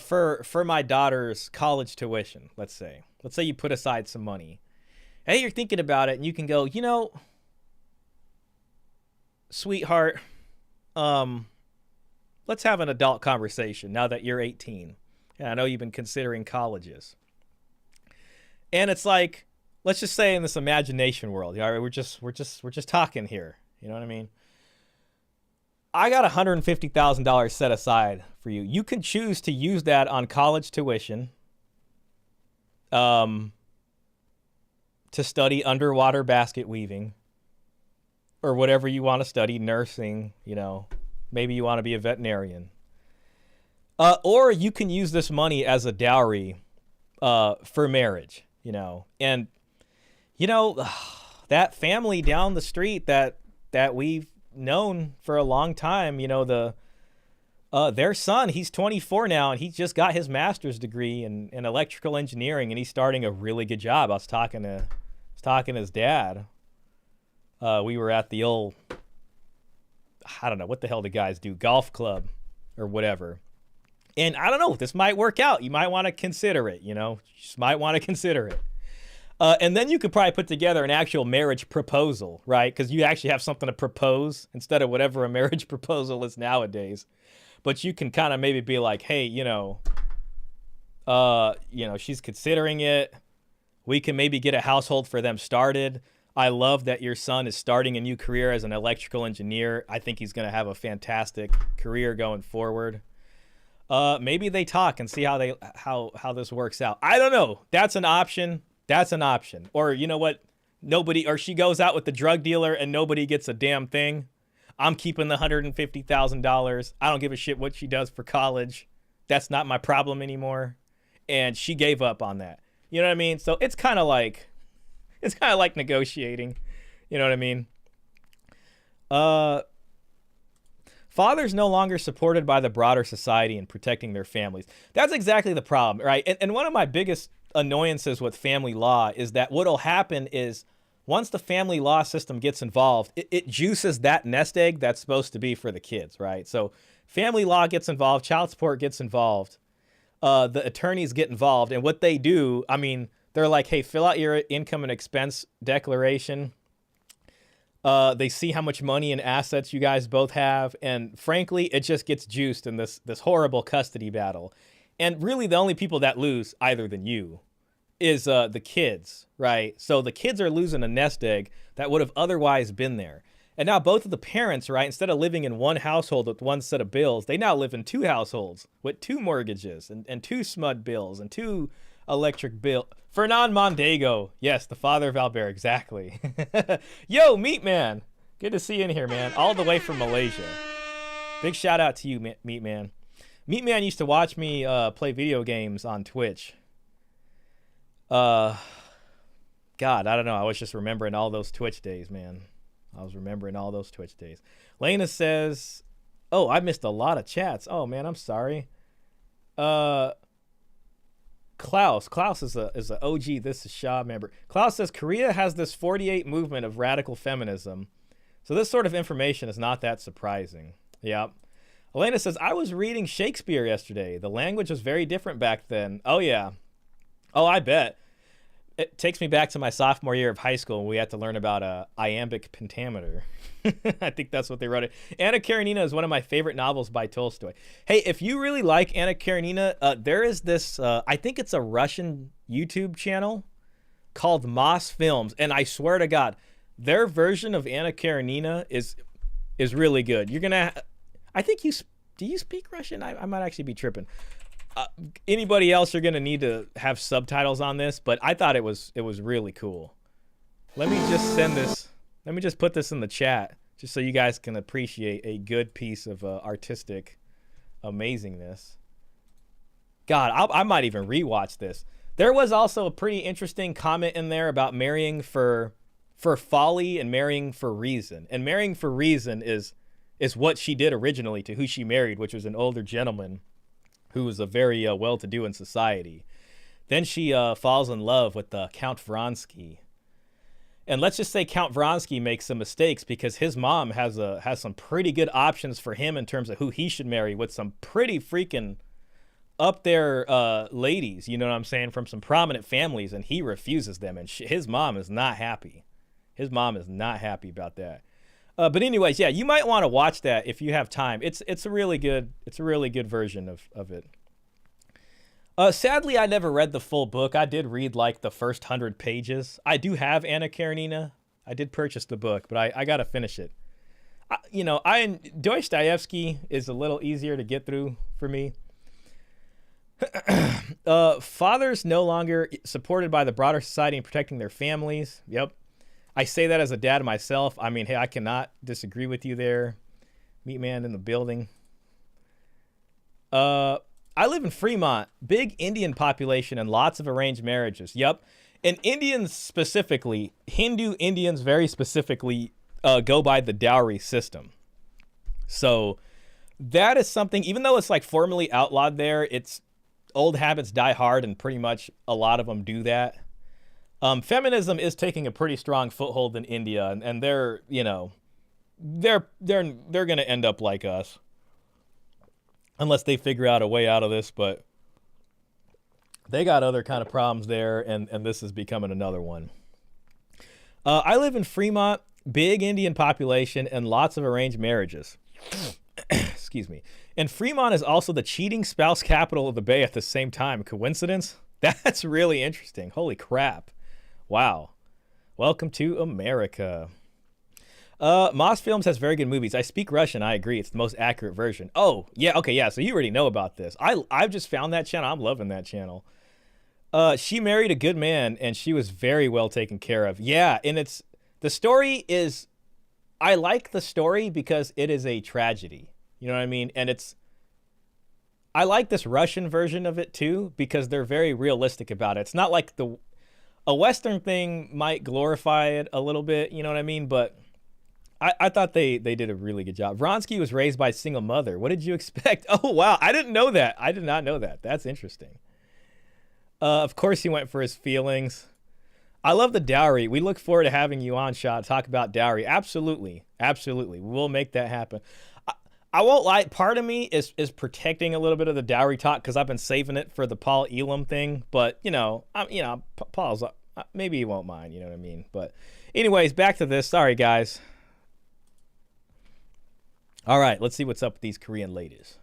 for my daughter's college tuition, let's say you put aside some money, Hey, you're thinking about it, and you can go, sweetheart, let's have an adult conversation now that you're 18. And I know you've been considering colleges. And it's like, let's just say in this imagination world, we're just talking here. You know what I mean? I got $150,000 set aside for you. You can choose to use that on college tuition, to study underwater basket weaving, or whatever you want to study, nursing, maybe you want to be a veterinarian. Or you can use this money as a dowry for marriage, and, that family down the street that we've known for a long time, their son, he's 24 now, and he just got his master's degree in electrical engineering, and he's starting a really good job. I was talking to his dad. We were at the old, I don't know what the hell the guys do, golf club or whatever. And I don't know, this might work out. You might want to consider it, you just might want to consider it. And then you could probably put together an actual marriage proposal, right? Because you actually have something to propose instead of whatever a marriage proposal is nowadays. But you can kind of maybe be like, hey, she's considering it. We can maybe get a household for them started. I love that your son is starting a new career as an electrical engineer. I think he's going to have a fantastic career going forward. Maybe they talk and see how this works out. I don't know. That's an option. Or you know what? Or she goes out with the drug dealer and nobody gets a damn thing. I'm keeping the $150,000. I don't give a shit what she does for college. That's not my problem anymore. And she gave up on that. You know what I mean? So it's kind of like negotiating. You know what I mean? Fathers no longer supported by the broader society in protecting their families. That's exactly the problem, right? And one of my biggest annoyances with family law is that what'll happen is once the family law system gets involved, it juices that nest egg that's supposed to be for the kids, right? So family law gets involved, child support gets involved, the attorneys get involved, and what they do, they're like, hey, fill out your income and expense declaration. They see how much money and assets you guys both have, and frankly, it just gets juiced in this horrible custody battle. And really, the only people that lose, either than you, is the kids, right? So the kids are losing a nest egg that would have otherwise been there. And now both of the parents, right, instead of living in one household with one set of bills, they now live in two households with two mortgages and two SMUD bills and two electric bill. Fernan Mondego. Yes, the father of Albert, exactly. Yo, Meat Man. Good to see you in here, man. All the way from Malaysia. Big shout out to you, Meat Man. Meat Man used to watch me play video games on Twitch. God, I don't know. I was just remembering all those Twitch days, man. Lena says, oh, I missed a lot of chats. Oh, man, I'm sorry. Klaus is a OG This Is Shah member. Klaus says Korea has this 48 movement of radical feminism. So this sort of information is not that surprising. Yep. Elena says, I was reading Shakespeare yesterday. The language was very different back then. Oh, yeah. Oh, I bet. It takes me back to my sophomore year of high school when we had to learn about iambic pentameter. I think that's what they wrote it. Anna Karenina is one of my favorite novels by Tolstoy. Hey, if you really like Anna Karenina, there is this, I think it's a Russian YouTube channel called Moss Films. And I swear to God, their version of Anna Karenina is really good. You're going to, I think do you speak Russian? I might actually be tripping. Anybody else, you're going to need to have subtitles on this, but I thought it was really cool. Let me just put this in the chat just so you guys can appreciate a good piece of artistic amazingness. God, I might even rewatch this. There was also a pretty interesting comment in there about marrying for folly and marrying for reason. And marrying for reason is what she did originally to who she married, which was an older gentleman who was a very well-to-do in society. Then she falls in love with Count Vronsky. And let's just say Count Vronsky makes some mistakes because his mom has some pretty good options for him in terms of who he should marry with some pretty freaking up there ladies, you know what I'm saying, from some prominent families, and he refuses them, and his mom is not happy. His mom is not happy about that. But anyways, yeah, you might want to watch that if you have time. It's a really good version of it. Sadly, I never read the full book. I did read like the first 100 pages. I do have Anna Karenina. I did purchase the book, but I got to finish it. Dostoevsky is a little easier to get through for me. Fathers no longer supported by the broader society in protecting their families. Yep. I say that as a dad myself. I mean, hey, I cannot disagree with you there. Meat man in the building. I live in Fremont, big Indian population and lots of arranged marriages. Yep. And Indians specifically, Hindu Indians very specifically, go by the dowry system. So that is something, even though it's like formally outlawed there, it's old habits die hard, and pretty much a lot of them do that. Feminism is taking a pretty strong foothold in India, and they're, you know, they're going to end up like us. Unless they figure out a way out of this, but they got other kind of problems there, and this is becoming another one. I live in Fremont, big Indian population, and lots of arranged marriages. Excuse me. And Fremont is also the cheating spouse capital of the Bay at the same time. Coincidence? That's really interesting. Holy crap. Wow. Welcome to America. Moss Films has very good movies. I speak Russian. I agree. It's the most accurate version. Oh, yeah. Okay, yeah. So you already know about this. I've just found that channel. I'm loving that channel. She married a good man, and she was very well taken care of. Yeah, and the story is, I like the story because it is a tragedy. You know what I mean? And I like this Russian version of it too, because they're very realistic about it. It's not like a Western thing might glorify it a little bit. You know what I mean? But I thought they did a really good job. Vronsky was raised by a single mother. What did you expect? Oh, wow. I didn't know that. I did not know that. That's interesting. Of course he went for his feelings. I love the dowry. We look forward to having you on, Shah, to talk about dowry. Absolutely. Absolutely. We'll make that happen. I won't lie. Part of me is protecting a little bit of the dowry talk because I've been saving it for the Paul Elam thing. But, Paul's, maybe he won't mind. You know what I mean? But anyways, back to this. Sorry, guys. All right, let's see what's up with these Korean ladies.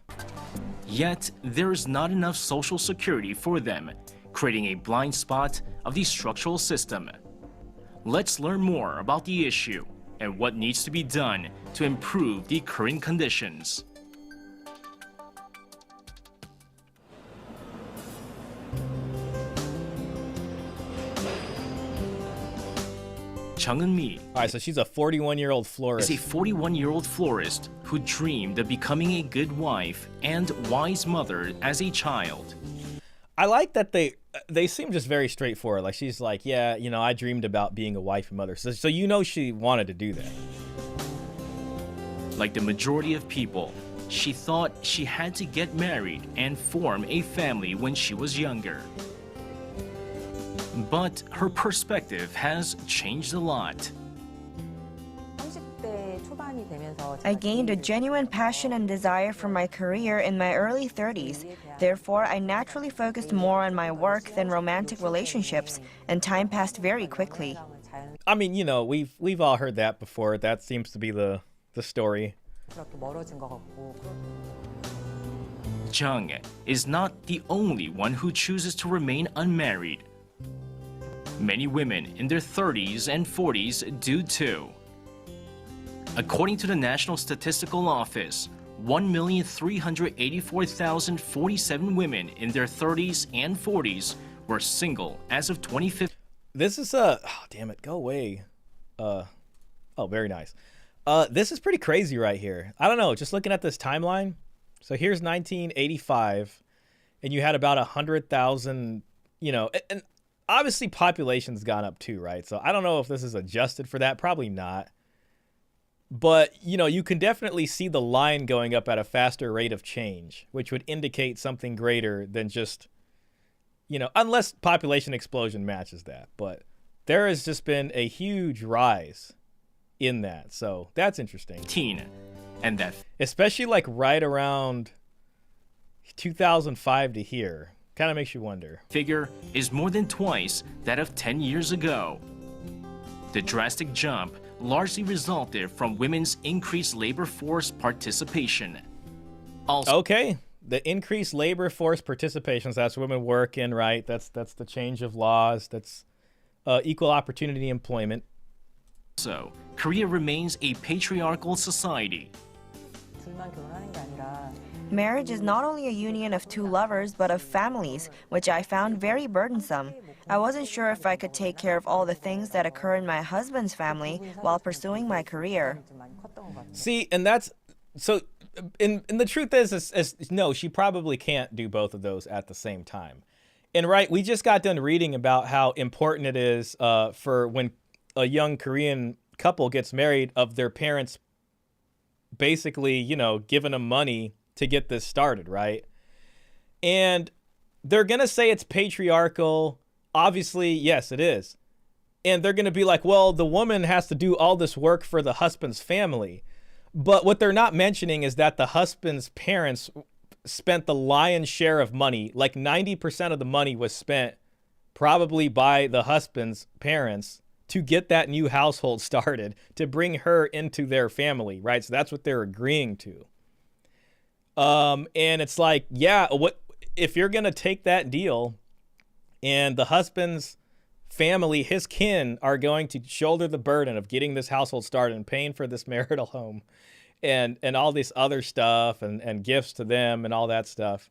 Yet, there is not enough social security for them, creating a blind spot of the structural system. Let's learn more about the issue and what needs to be done to improve the current conditions. Chung Eun-mi. All right, so she's a 41-year-old florist. Is a 41-year-old florist who dreamed of becoming a good wife and wise mother as a child. I like that they seem just very straightforward. Like, she's like, yeah, I dreamed about being a wife and mother. So she wanted to do that. Like the majority of people, she thought she had to get married and form a family when she was younger. But her perspective has changed a lot. I gained a genuine passion and desire for my career in my early 30s. Therefore, I naturally focused more on my work than romantic relationships, and time passed very quickly. I mean, we've all heard that before. That seems to be the story. Chung is not the only one who chooses to remain unmarried. Many women in their 30s and 40s do too. According to the National Statistical Office, 1,384,047 women in their 30s and 40s were single as of 2015. This is damn it, go away. Very nice. This is pretty crazy right here. I don't know, just looking at this timeline. So here's 1985, and you had about 100,000, and obviously population's gone up too, right? So I don't know if this is adjusted for that, probably not. But, you can definitely see the line going up at a faster rate of change, which would indicate something greater than just, unless population explosion matches that. But there has just been a huge rise in that. So that's interesting. And that, especially like right around 2005 to here. Kind of makes you wonder. Figure is more than twice that of 10 years ago. The drastic jump largely resulted from women's increased labor force participation. Also, okay, the increased labor force participation, so that's women working, right? That's the change of laws. That's equal opportunity employment. So, Korea remains a patriarchal society. Marriage is not only a union of two lovers, but of families, which I found very burdensome. I wasn't sure if I could take care of all the things that occur in my husband's family while pursuing my career. See, and that's so. And the truth is no, she probably can't do both of those at the same time. And right, we just got done reading about how important it is for when a young Korean couple gets married of their parents basically, you know, giving them money to get this started, right? And they're going to say it's patriarchal. Obviously, yes, it is. And they're going to be like, well, the woman has to do all this work for the husband's family. But what they're not mentioning is that the husband's parents spent the lion's share of money. Like 90% of the money was spent probably by the husband's parents to get that new household started, to bring her into their family, right? So that's what they're agreeing to. And it's like, yeah, what if you're going to take that deal and the husband's family, his kin, are going to shoulder the burden of getting this household started and paying for this marital home and all this other stuff and gifts to them and all that stuff.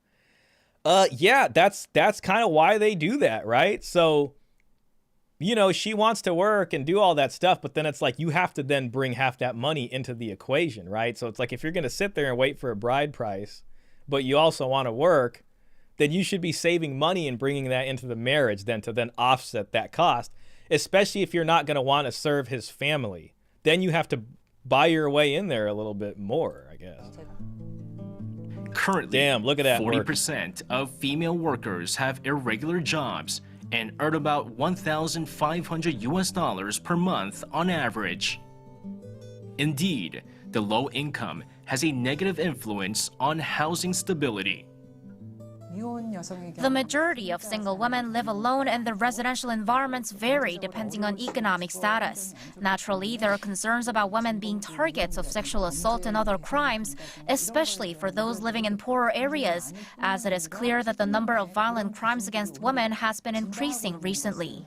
Yeah, that's kind of why they do that, right? So, you know, she wants to work and do all that stuff, but then it's like you have to then bring half that money into the equation, right? So it's like if you're going to sit there and wait for a bride price, but you also want to work, then you should be saving money and bringing that into the marriage then to then offset that cost, especially if you're not going to want to serve his family. Then you have to buy your way in there a little bit more, I guess. Currently, damn, look at that 40% of female workers have irregular jobs and earn about $1,500 per month on average. Indeed, the low income has a negative influence on housing stability. The majority of single women live alone and the residential environments vary depending on economic status. Naturally, there are concerns about women being targets of sexual assault and other crimes, especially for those living in poorer areas, as it is clear that the number of violent crimes against women has been increasing recently.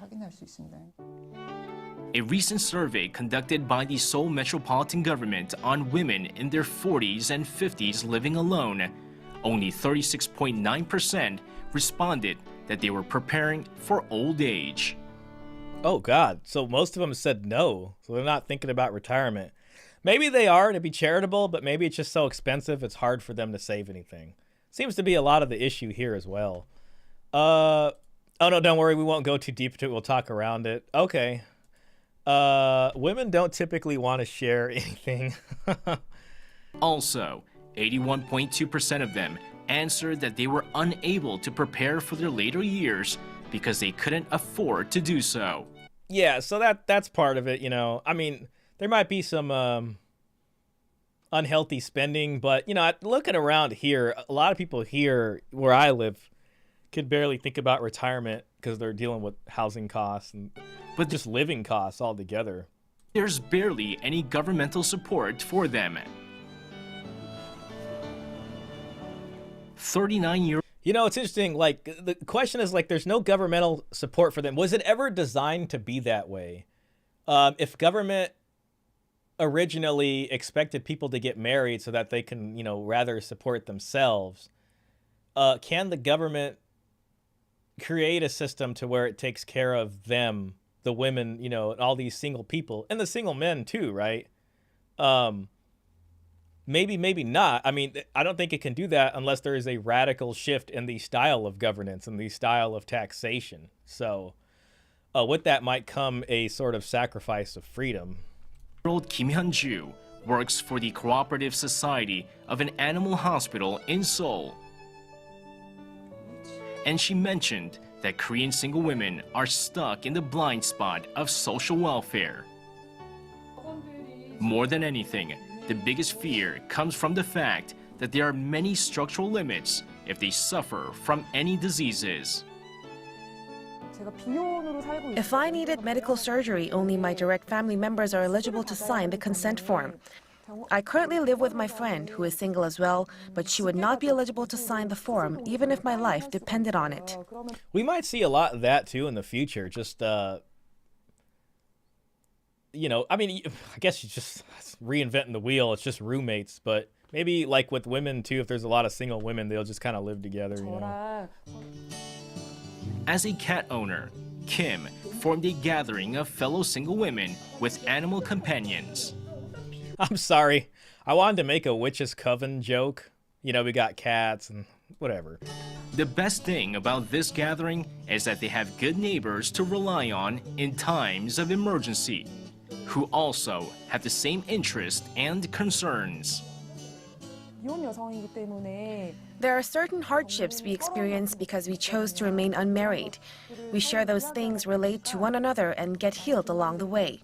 A recent survey conducted by the Seoul Metropolitan Government on women in their 40s and 50s living alone, only 36.9% responded that they were preparing for old age. Oh, God. So most of them said no. So they're not thinking about retirement. Maybe they are to be charitable, but maybe it's just so expensive it's hard for them to save anything. Seems to be a lot of the issue here as well. Oh, no, don't worry. We won't go too deep into it. We'll talk around it. Okay. Women don't typically want to share anything. Also, 81.2% of them answered that they were unable to prepare for their later years because they couldn't afford to do so. Yeah, so that's part of it, you know. I mean, there might be some unhealthy spending, but, you know, looking around here, a lot of people here where I live could barely think about retirement because they're dealing with housing costs and just living costs altogether. There's barely any governmental support for them. 39-year-old. You know, it's interesting, like, the question is, like, there's no governmental support for them. Was it ever designed to be that way? If government originally expected people to get married so that they can, you know, rather support themselves, can the government create a system to where it takes care of them, the women, you know, all these single people, and the single men too, right? Maybe, maybe not. I mean, I don't think it can do that unless there is a radical shift in the style of governance and the style of taxation. So with that might come a sort of sacrifice of freedom. Kim Hyun-ju works for the Cooperative Society of an Animal Hospital in Seoul. And she mentioned that Korean single women are stuck in the blind spot of social welfare. More than anything, the biggest fear comes from the fact that there are many structural limits if they suffer from any diseases. If I needed medical surgery, only my direct family members are eligible to sign the consent form. I currently live with my friend, who is single as well, but she would not be eligible to sign the form, even if my life depended on it. We might see a lot of that, too, in the future. Just, you know, I mean, I guess you just reinventing the wheel. It's just roommates, but maybe, like, with women, too, if there's a lot of single women, they'll just kind of live together, you know. As a cat owner, Kim formed a gathering of fellow single women with animal companions. I'm sorry. I wanted to make a witch's coven joke. You know, we got cats and whatever. The best thing about this gathering is that they have good neighbors to rely on in times of emergency, who also have the same interests and concerns. There are certain hardships we experience because we chose to remain unmarried. We share those things, relate to one another, and get healed along the way.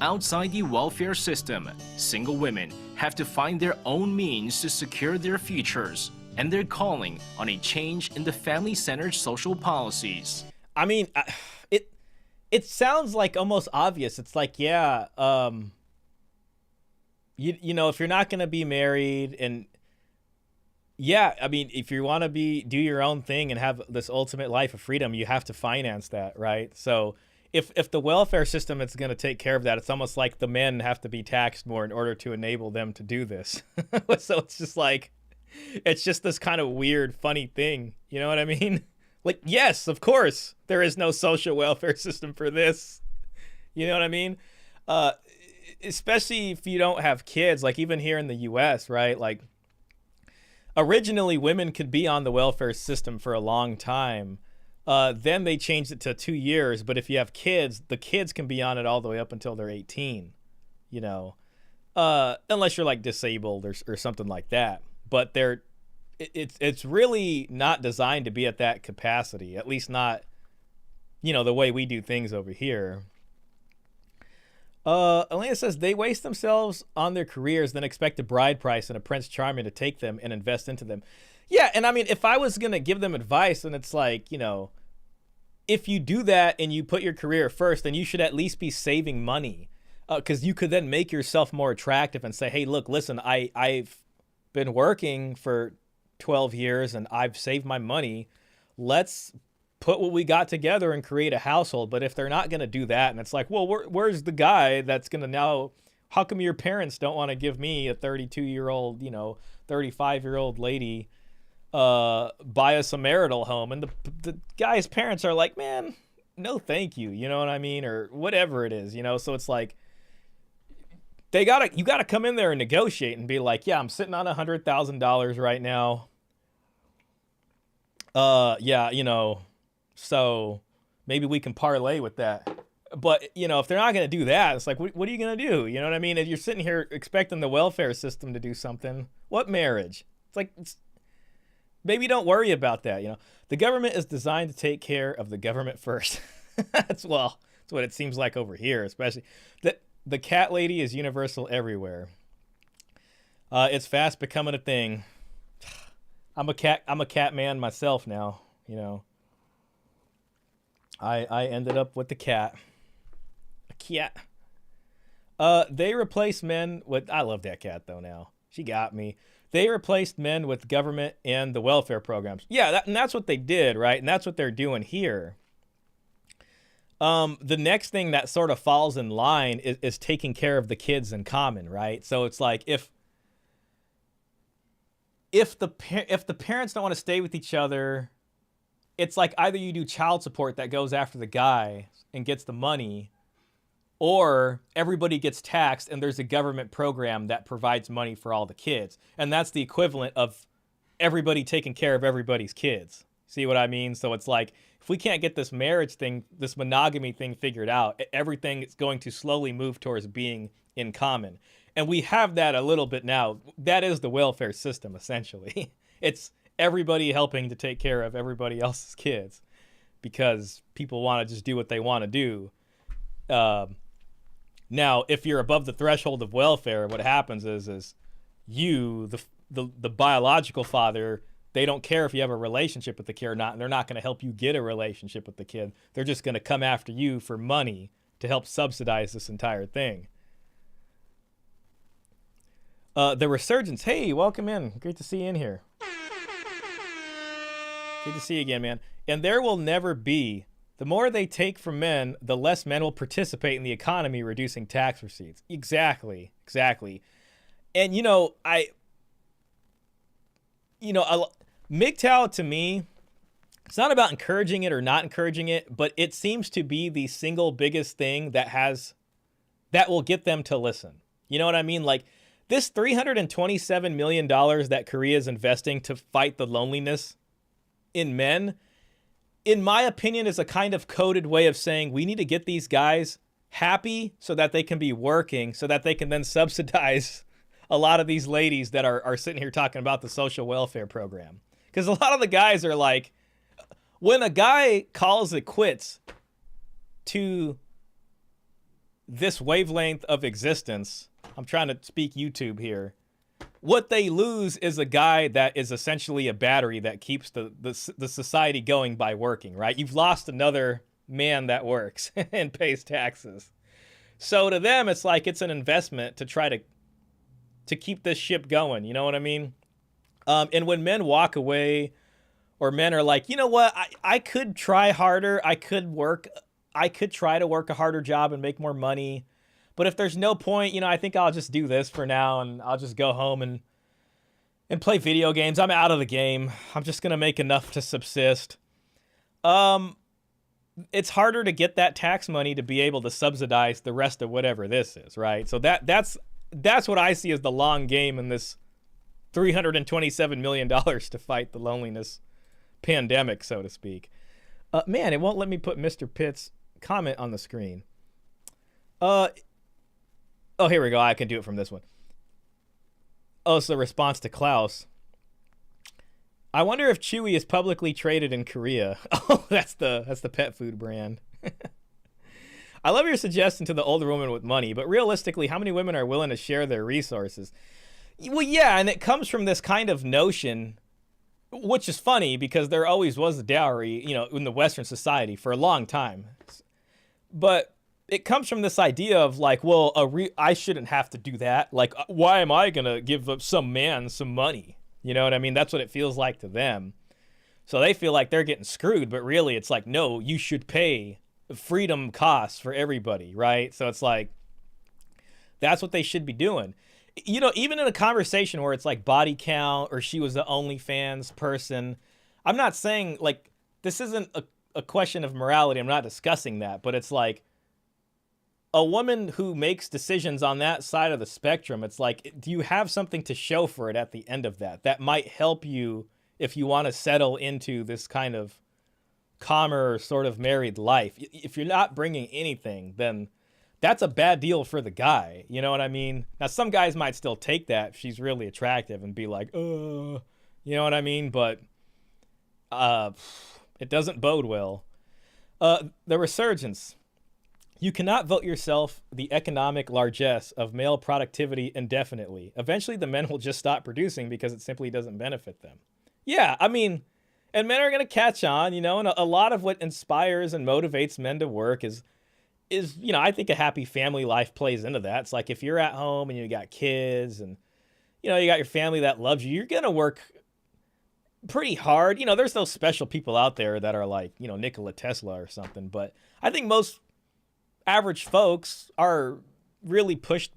Outside the welfare system, single women have to find their own means to secure their futures, and they're calling on a change in the family-centered social policies. I mean, it sounds like almost obvious. It's like, yeah, you know, if you're not going to be married, and yeah, I mean, if you want to do your own thing and have this ultimate life of freedom, you have to finance that, right? So if the welfare system is going to take care of that, it's almost like the men have to be taxed more in order to enable them to do this. So it's just like, it's just this kind of weird, funny thing. You know what I mean? Like, yes, of course, there is no social welfare system for this. You know what I mean? Especially if you don't have kids, like even here in the US, right? Like, originally women could be on the welfare system for a long time. Then they changed it to 2 years, but if you have kids, the kids can be on it all the way up until they're 18, you know, unless you're like disabled or something like that. But it's really not designed to be at that capacity, at least not, you know, the way we do things over here. Elena says they waste themselves on their careers, then expect a bride price and a Prince Charming to take them and invest into them. Yeah, and I mean, if I was going to give them advice, and it's like, you know, if you do that and you put your career first, then you should at least be saving money, because you could then make yourself more attractive and say, hey, look, listen, I've been working for 12 years and I've saved my money. Let's put what we got together and create a household. But if they're not going to do that, and it's like, well, where's the guy that's going to now, how come your parents don't want to give me a 32-year-old, you know, 35-year-old lady buy us a marital home? And the guy's parents are like, man, no thank you, you know what I mean, or whatever it is, you know. So it's like, you gotta come in there and negotiate and be like, yeah, I'm sitting on $100,000 right now, yeah, you know, so maybe we can parlay with that. But, you know, if they're not going to do that, it's like, what are you going to do? You know what I mean? If you're sitting here expecting the welfare system to do something, what marriage? It's like, maybe don't worry about that. You know, the government is designed to take care of the government first. That's what it seems like over here, especially. The cat lady is universal everywhere. It's fast becoming a thing. I'm a cat man myself now, you know. I ended up with the cat. A cat. They replaced men with, I love that cat though now. She got me. They replaced men with government and the welfare programs. Yeah, and that's what they did, right? And that's what they're doing here. The next thing that sort of falls in line is taking care of the kids in common, right? So it's like if the parents don't want to stay with each other, it's like either you do child support that goes after the guy and gets the money, or everybody gets taxed and there's a government program that provides money for all the kids. And that's the equivalent of everybody taking care of everybody's kids. See what I mean? So it's like, if we can't get this marriage thing, this monogamy thing figured out, everything is going to slowly move towards being in common. And we have that a little bit now. That is the welfare system, essentially. It's everybody helping to take care of everybody else's kids because people want to just do what they want to do. Now, if you're above the threshold of welfare, what happens is you, the biological father, they don't care if you have a relationship with the kid or not, and they're not going to help you get a relationship with the kid. They're just going to come after you for money to help subsidize this entire thing. The Resurgence. Hey, welcome in. Great to see you in here. Good to see you again, man. And there will never be, the more they take from men, the less men will participate in the economy, reducing tax receipts. Exactly. And, MGTOW to me, it's not about encouraging it or not encouraging it, but it seems to be the single biggest thing that will get them to listen. You know what I mean? Like this $327 million that Korea is investing to fight the loneliness in men, in my opinion, is a kind of coded way of saying we need to get these guys happy so that they can be working, so that they can then subsidize a lot of these ladies that are sitting here talking about the social welfare program. Because a lot of the guys are like, when a guy calls it quits to this wavelength of existence, I'm trying to speak YouTube here, what they lose is a guy that is essentially a battery that keeps the society going by working, right? You've lost another man that works and pays taxes. So to them, it's like it's an investment to try to keep this ship going. You know what I mean? And when men walk away, or men are like, you know what, I could try harder. I could try to work a harder job and make more money. But if there's no point, I think I'll just do this for now, and I'll just go home and play video games. I'm out of the game. I'm just going to make enough to subsist. It's harder to get that tax money to be able to subsidize the rest of whatever this is, right? So that's what I see as the long game in this $327 million to fight the loneliness pandemic, so to speak. Man, it won't let me put Mr. Pitt's comment on the screen. Oh, here we go. I can do it from this one. Oh, it's the response to Klaus. I wonder if Chewy is publicly traded in Korea. Oh, that's the pet food brand. I love your suggestion to the older woman with money, but realistically, how many women are willing to share their resources? Well, yeah, and it comes from this kind of notion, which is funny because there always was a dowry, in the Western society for a long time. But it comes from this idea of like, well, I shouldn't have to do that. Like, why am I going to give up some man some money? You know what I mean? That's what it feels like to them. So they feel like they're getting screwed, but really it's like, no, you should pay freedom costs for everybody, right? So it's like, that's what they should be doing. Even in a conversation where it's like body count or she was the OnlyFans person, I'm not saying like, this isn't a question of morality. I'm not discussing that, but it's like, a woman who makes decisions on that side of the spectrum, it's like, do you have something to show for it at the end of that? That might help you if you want to settle into this kind of calmer sort of married life. If you're not bringing anything, then that's a bad deal for the guy. You know what I mean? Now, some guys might still take that if she's really attractive and be like, you know what I mean? But it doesn't bode well. The Resurgence. You cannot vote yourself the economic largesse of male productivity indefinitely. Eventually, the men will just stop producing because it simply doesn't benefit them. Yeah, I mean, and men are going to catch on, and a lot of what inspires and motivates men to work is, I think a happy family life plays into that. It's like if you're at home and you got kids and, you got your family that loves you, you're going to work pretty hard. There's those special people out there that are like, Nikola Tesla or something, but I think most average folks are really pushed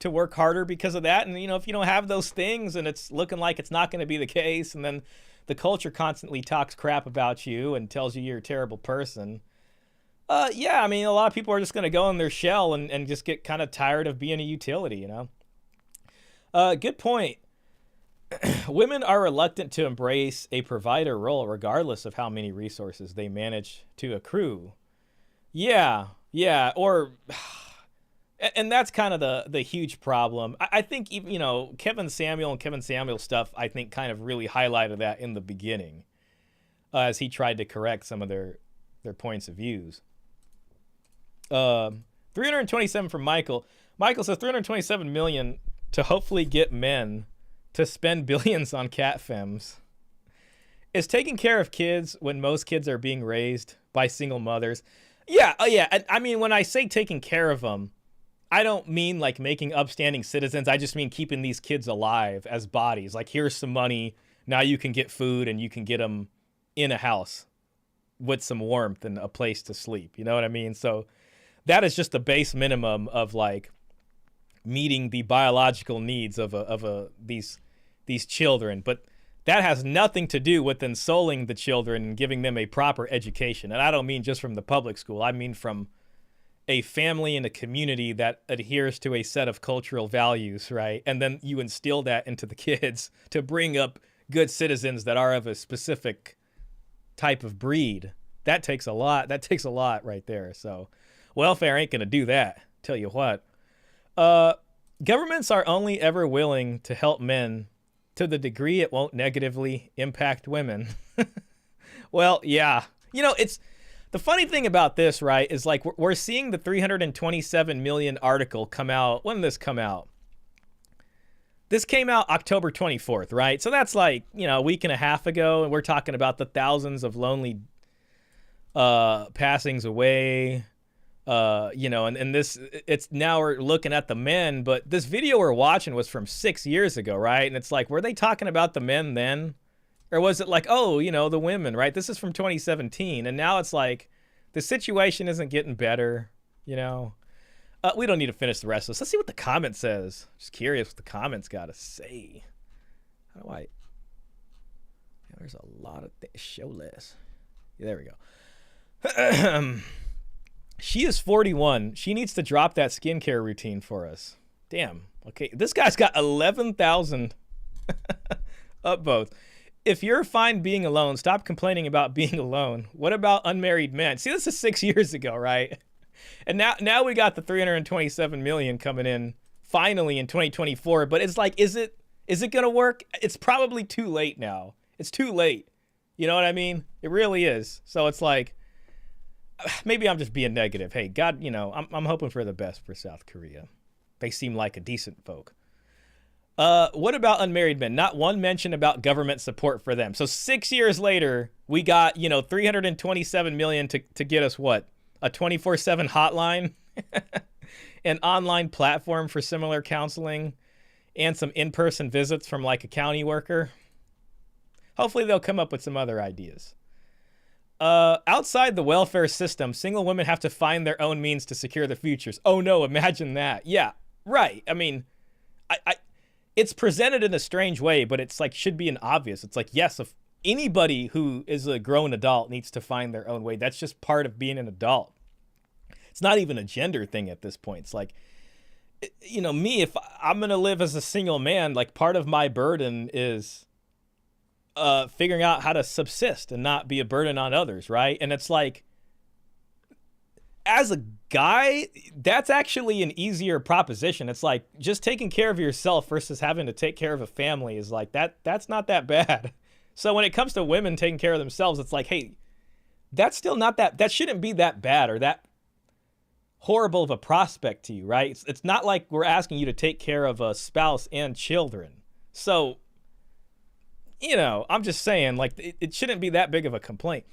to work harder because of that. And, if you don't have those things and it's looking like it's not going to be the case, and then the culture constantly talks crap about you and tells you you're a terrible person. Yeah, I mean, a lot of people are just going to go in their shell and just get kind of tired of being a utility, Good point. Women are reluctant to embrace a provider role regardless of how many resources they manage to accrue. Yeah, or, and that's kind of the huge problem. I think, even, Kevin Samuel stuff, I think kind of really highlighted that in the beginning as he tried to correct some of their points of views. 327 from Michael. Michael says 327 million to hopefully get men to spend billions on cat fems. Is taking care of kids when most kids are being raised by single mothers. Yeah, I mean, when I say taking care of them, I don't mean like making upstanding citizens. I just mean keeping these kids alive as bodies. Like, here's some money. Now you can get food and you can get them in a house with some warmth and a place to sleep. You know what I mean? So that is just the base minimum of like meeting the biological needs of these children. But that has nothing to do with ensoling the children and giving them a proper education. And I don't mean just from the public school. I mean from a family and a community that adheres to a set of cultural values, right? And then you instill that into the kids to bring up good citizens that are of a specific type of breed. That takes a lot. That takes a lot right there. So welfare ain't going to do that. Tell you what. Governments are only ever willing to help men to the degree it won't negatively impact women. Well, yeah. You know, it's the funny thing about this, right, is like we're seeing the 327 million article come out. When did this come out? This came out October 24th, right? So that's like, you know, a week and a half ago, and we're talking about the thousands of lonely passings away. You know, and this, it's now we're looking at the men, but this video we're watching was from 6 years ago, right? And it's like, were they talking about the men then? Or was it like, oh, you know, the women, right? This is from 2017. And now it's like, the situation isn't getting better, you know? We don't need to finish the rest of this. Let's see what the comment says. Just curious what the comments got to say. How do I? Yeah, there's a lot of things. Show less. Yeah, there we go. She is 41. She needs to drop that skincare routine for us. Damn. Okay. This guy's got 11,000 upvotes. If you're fine being alone, stop complaining about being alone. What about unmarried men? See, this is 6 years ago, right? And now we got the 327 million coming in finally in 2024. But it's like, is it going to work? It's probably too late now. It's too late. You know what I mean? It really is. So it's like, maybe I'm just being negative. Hey, God, you know, I'm hoping for the best for South Korea. They seem like a decent folk. What about unmarried men? Not one mention about government support for them. So 6 years later, we got, you know, 327 million to get us what? A 24/7 hotline, an online platform for similar counseling, and some in-person visits from like a county worker. Hopefully they'll come up with some other ideas. Outside the welfare system, single women have to find their own means to secure their futures. Oh no, imagine that. Yeah, right. I mean, it's presented in a strange way, but it's like, should be an obvious. It's like, yes, if anybody who is a grown adult needs to find their own way. That's just part of being an adult. It's not even a gender thing at this point. It's like, you know, me, if I'm going to live as a single man, like part of my burden is figuring out how to subsist and not be a burden on others, right? And it's like, as a guy, that's actually an easier proposition. It's like just taking care of yourself versus having to take care of a family is like that's not that bad. So when it comes to women taking care of themselves, it's like, hey, that's still not that shouldn't be that bad or that horrible of a prospect to you, right? It's not like we're asking you to take care of a spouse and children. So, you know, I'm just saying, like, it shouldn't be that big of a complaint.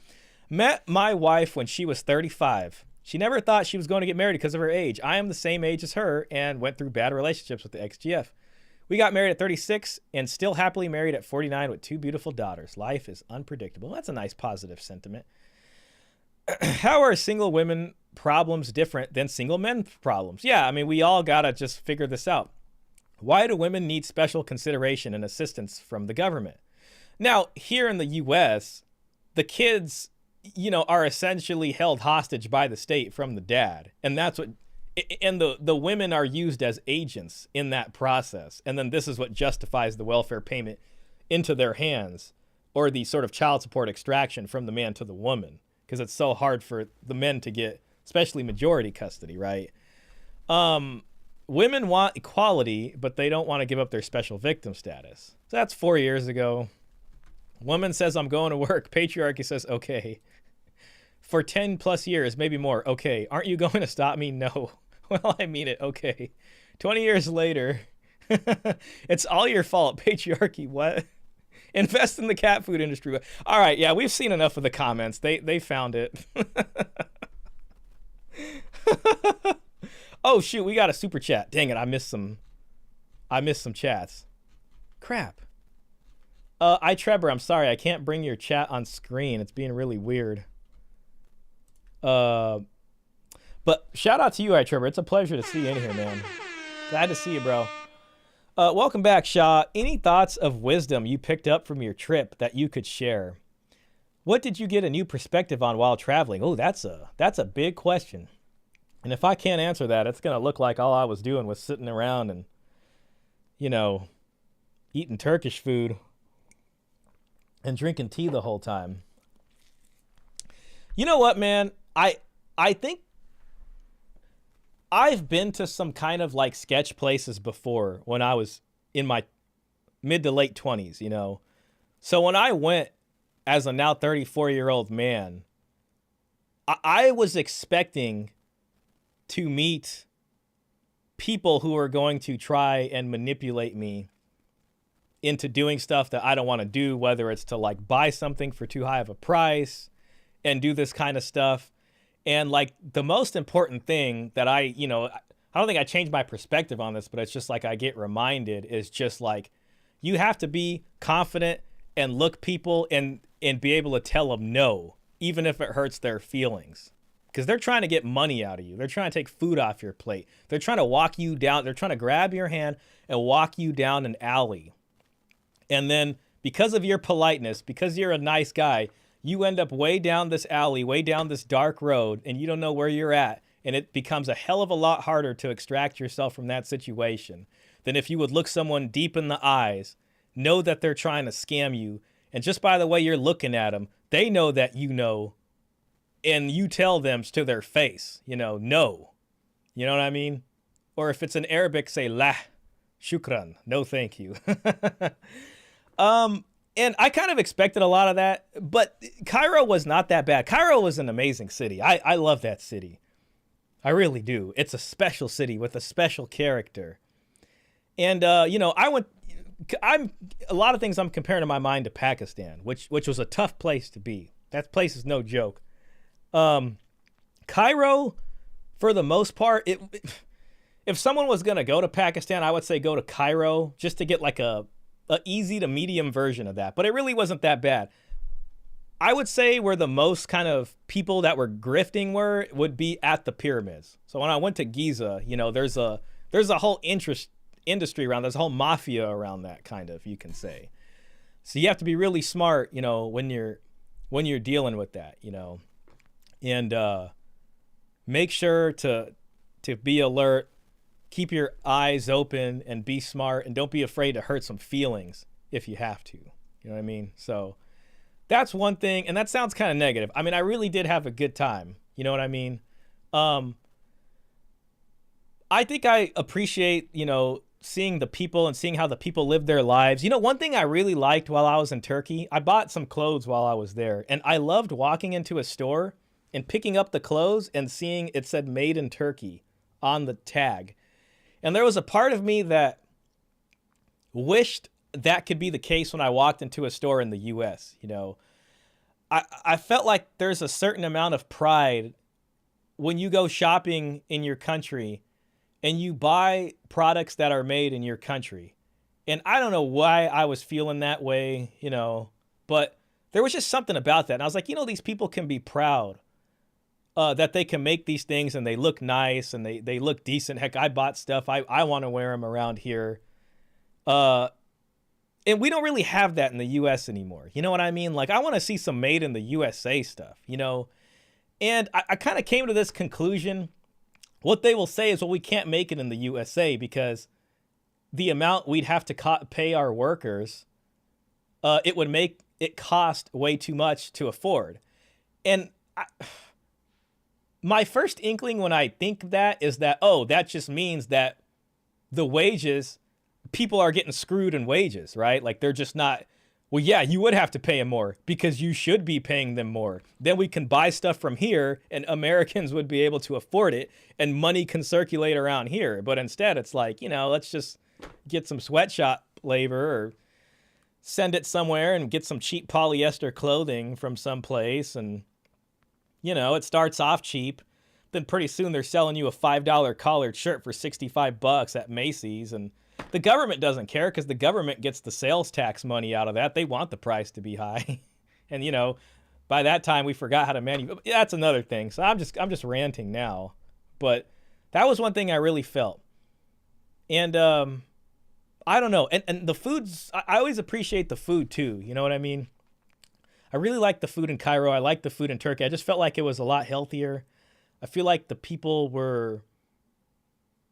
Met my wife when she was 35. She never thought she was going to get married because of her age. I am the same age as her and went through bad relationships with the ex-GF. We got married at 36 and still happily married at 49 with 2 beautiful daughters. Life is unpredictable. That's a nice positive sentiment. How are single women problems different than single men problems? Yeah, I mean, we all got to just figure this out. Why do women need special consideration and assistance from the government? Now, here in the U.S., the kids, you know, are essentially held hostage by the state from the dad. And that's what, and the women are used as agents in that process. And then this is what justifies the welfare payment into their hands, or the sort of child support extraction from the man to the woman, because it's so hard for the men to get, especially majority custody, right? Women want equality, but they don't want to give up their special victim status. So that's 4 years ago. Woman says, I'm going to work. Patriarchy says, okay. For 10 plus years, maybe more. Okay. Aren't you going to stop me? No. Well, I mean it. Okay. 20 years later, It's all your fault. Patriarchy. What? Invest in the cat food industry. All right. Yeah, we've seen enough of the comments. They found it. Oh shoot, we got a super chat. Dang it, I missed some chats. Crap. Trevor, I'm sorry, I can't bring your chat on screen. It's being really weird. But shout out to you, Trevor. It's a pleasure to see you in here, man. Glad to see you, bro. Welcome back, Shah. Any thoughts of wisdom you picked up from your trip that you could share? What did you get a new perspective on while traveling? Oh, that's a big question. And if I can't answer that, it's going to look like all I was doing was sitting around and, eating Turkish food and drinking tea the whole time. You know what, man? I think I've been to some kind of like sketch places before when I was in my mid to late 20s, So when I went as a now 34-year-old man, I was expecting to meet people who are going to try and manipulate me into doing stuff that I don't want to do, whether it's to like buy something for too high of a price and do this kind of stuff. And like the most important thing that I don't think I changed my perspective on this, but it's just like I get reminded is just like you have to be confident and look people and be able to tell them no, even if it hurts their feelings. Because they're trying to get money out of you. They're trying to take food off your plate. They're trying to walk you down. They're trying to grab your hand and walk you down an alley. And then because of your politeness, because you're a nice guy, you end up way down this alley, way down this dark road, and you don't know where you're at. And it becomes a hell of a lot harder to extract yourself from that situation than if you would look someone deep in the eyes, know that they're trying to scam you. And just by the way you're looking at them, they know that you know. And you tell them to their face, no. You know what I mean? Or if it's in Arabic, say la, shukran, no thank you. And I kind of expected a lot of that, but Cairo was not that bad. Cairo was an amazing city. I love that city. I really do. It's a special city with a special character. And, I'm a lot of things I'm comparing in my mind to Pakistan, which was a tough place to be. That place is no joke. Cairo, for the most part, if someone was going to go to Pakistan, I would say go to Cairo just to get like a easy to medium version of that. But it really wasn't that bad. I would say where the most kind of people that were grifting would be at the pyramids. So when I went to Giza, there's a whole industry around, there's a whole mafia around that kind of, you can say. So you have to be really smart, when you're dealing with that, and make sure to be alert, keep your eyes open and be smart, and don't be afraid to hurt some feelings if you have to. You know what I mean? So that's one thing, and that sounds kind of negative. I mean, I really did have a good time. You know what I mean? I think I appreciate, seeing the people and seeing how the people live their lives. One thing I really liked while I was in Turkey, I bought some clothes while I was there, and I loved walking into a store and picking up the clothes and seeing it said made in Turkey on the tag. And there was a part of me that wished that could be the case when I walked into a store in the US. I felt like there's a certain amount of pride when you go shopping in your country and you buy products that are made in your country. And I don't know why I was feeling that way, but there was just something about that. And I was like, these people can be proud that they can make these things and they look nice and they look decent. Heck, I bought stuff. I want to wear them around here. And we don't really have that in the US anymore. You know what I mean? Like, I want to see some made in the USA stuff, And I kind of came to this conclusion. What they will say is, well, we can't make it in the USA because the amount we'd have to pay our workers, it would make it cost way too much to afford. And my first inkling when I think that is that, that just means that the wages, people are getting screwed in wages, right? Like they're just not, well, yeah, you would have to pay them more because you should be paying them more. Then we can buy stuff from here and Americans would be able to afford it and money can circulate around here. But instead it's like, let's just get some sweatshop labor or send it somewhere and get some cheap polyester clothing from someplace. And, you know, it starts off cheap. Then pretty soon they're selling you a $5 collared shirt for $65 at Macy's. And the government doesn't care because the government gets the sales tax money out of that. They want the price to be high. And, you know, by that time we forgot how to manufacture. That's another thing. So I'm just ranting now. But that was one thing I really felt. And I don't know. And the foods, I always appreciate the food too. You know what I mean? I really like the food in Cairo. I like the food in Turkey. I just felt like it was a lot healthier. I feel like the people were,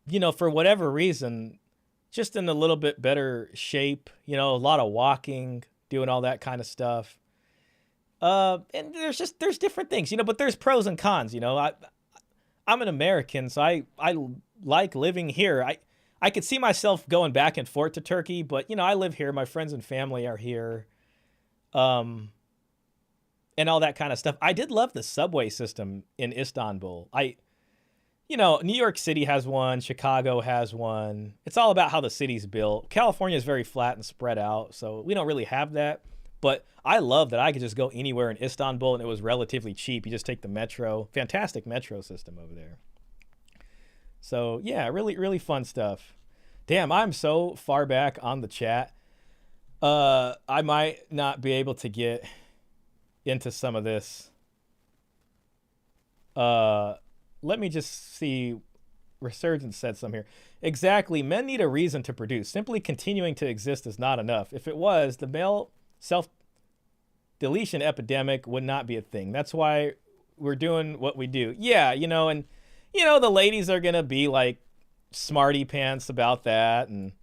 you know, for whatever reason, just in a little bit better shape. You know, a lot of walking, doing all that kind of stuff. And there's different things, you know, but there's pros and cons. You know, I'm an American, so I like living here. I could see myself going back and forth to Turkey, but, you know, I live here. My friends and family are here. And all that kind of stuff. I did love the subway system in Istanbul. You know, New York City has one. Chicago has one. It's all about how the city's built. California is very flat and spread out, so we don't really have that. But I love that I could just go anywhere in Istanbul, and it was relatively cheap. You just take the metro. Fantastic metro system over there. So, yeah, really, really fun stuff. Damn, I'm so far back on the chat. I might not be able to get into some of this. Let me just see. Resurgence said some here. Exactly. Men need a reason to produce. Simply continuing to exist is not enough. If it was, the male self-deletion epidemic would not be a thing. That's why we're doing what we do. Yeah, you know, and, you know, the ladies are going to be like smarty pants about that and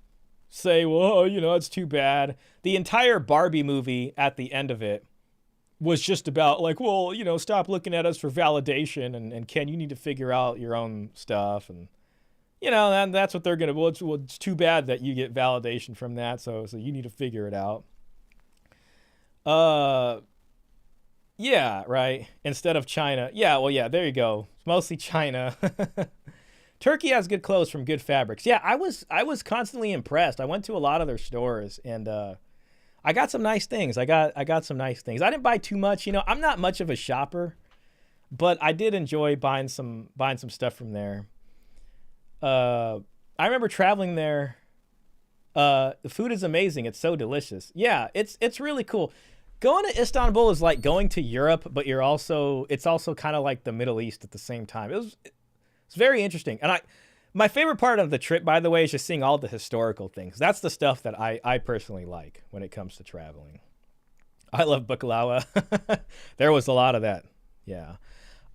say, well, you know, it's too bad. The entire Barbie movie at the end of it was just about like, well, you know, stop looking at us for validation and Ken, you need to figure out your own stuff. And, you know, and that's what they're going to, well, it's too bad that you get validation from that. So you need to figure it out. Yeah, right. Instead of China. Yeah, well, yeah, there you go. It's mostly China. Turkey has good clothes from good fabrics. Yeah, I was constantly impressed. I went to a lot of their stores and I got some nice things. I got some nice things. I didn't buy too much, you know. I'm not much of a shopper, but I did enjoy buying some stuff from there. I remember traveling there. The food is amazing. It's so delicious. Yeah, it's really cool. Going to Istanbul is like going to Europe, but it's also kind of like the Middle East at the same time. It's very interesting. And my favorite part of the trip, by the way, is just seeing all the historical things. That's the stuff that I personally like when it comes to traveling. I love baklava. There was a lot of that. Yeah.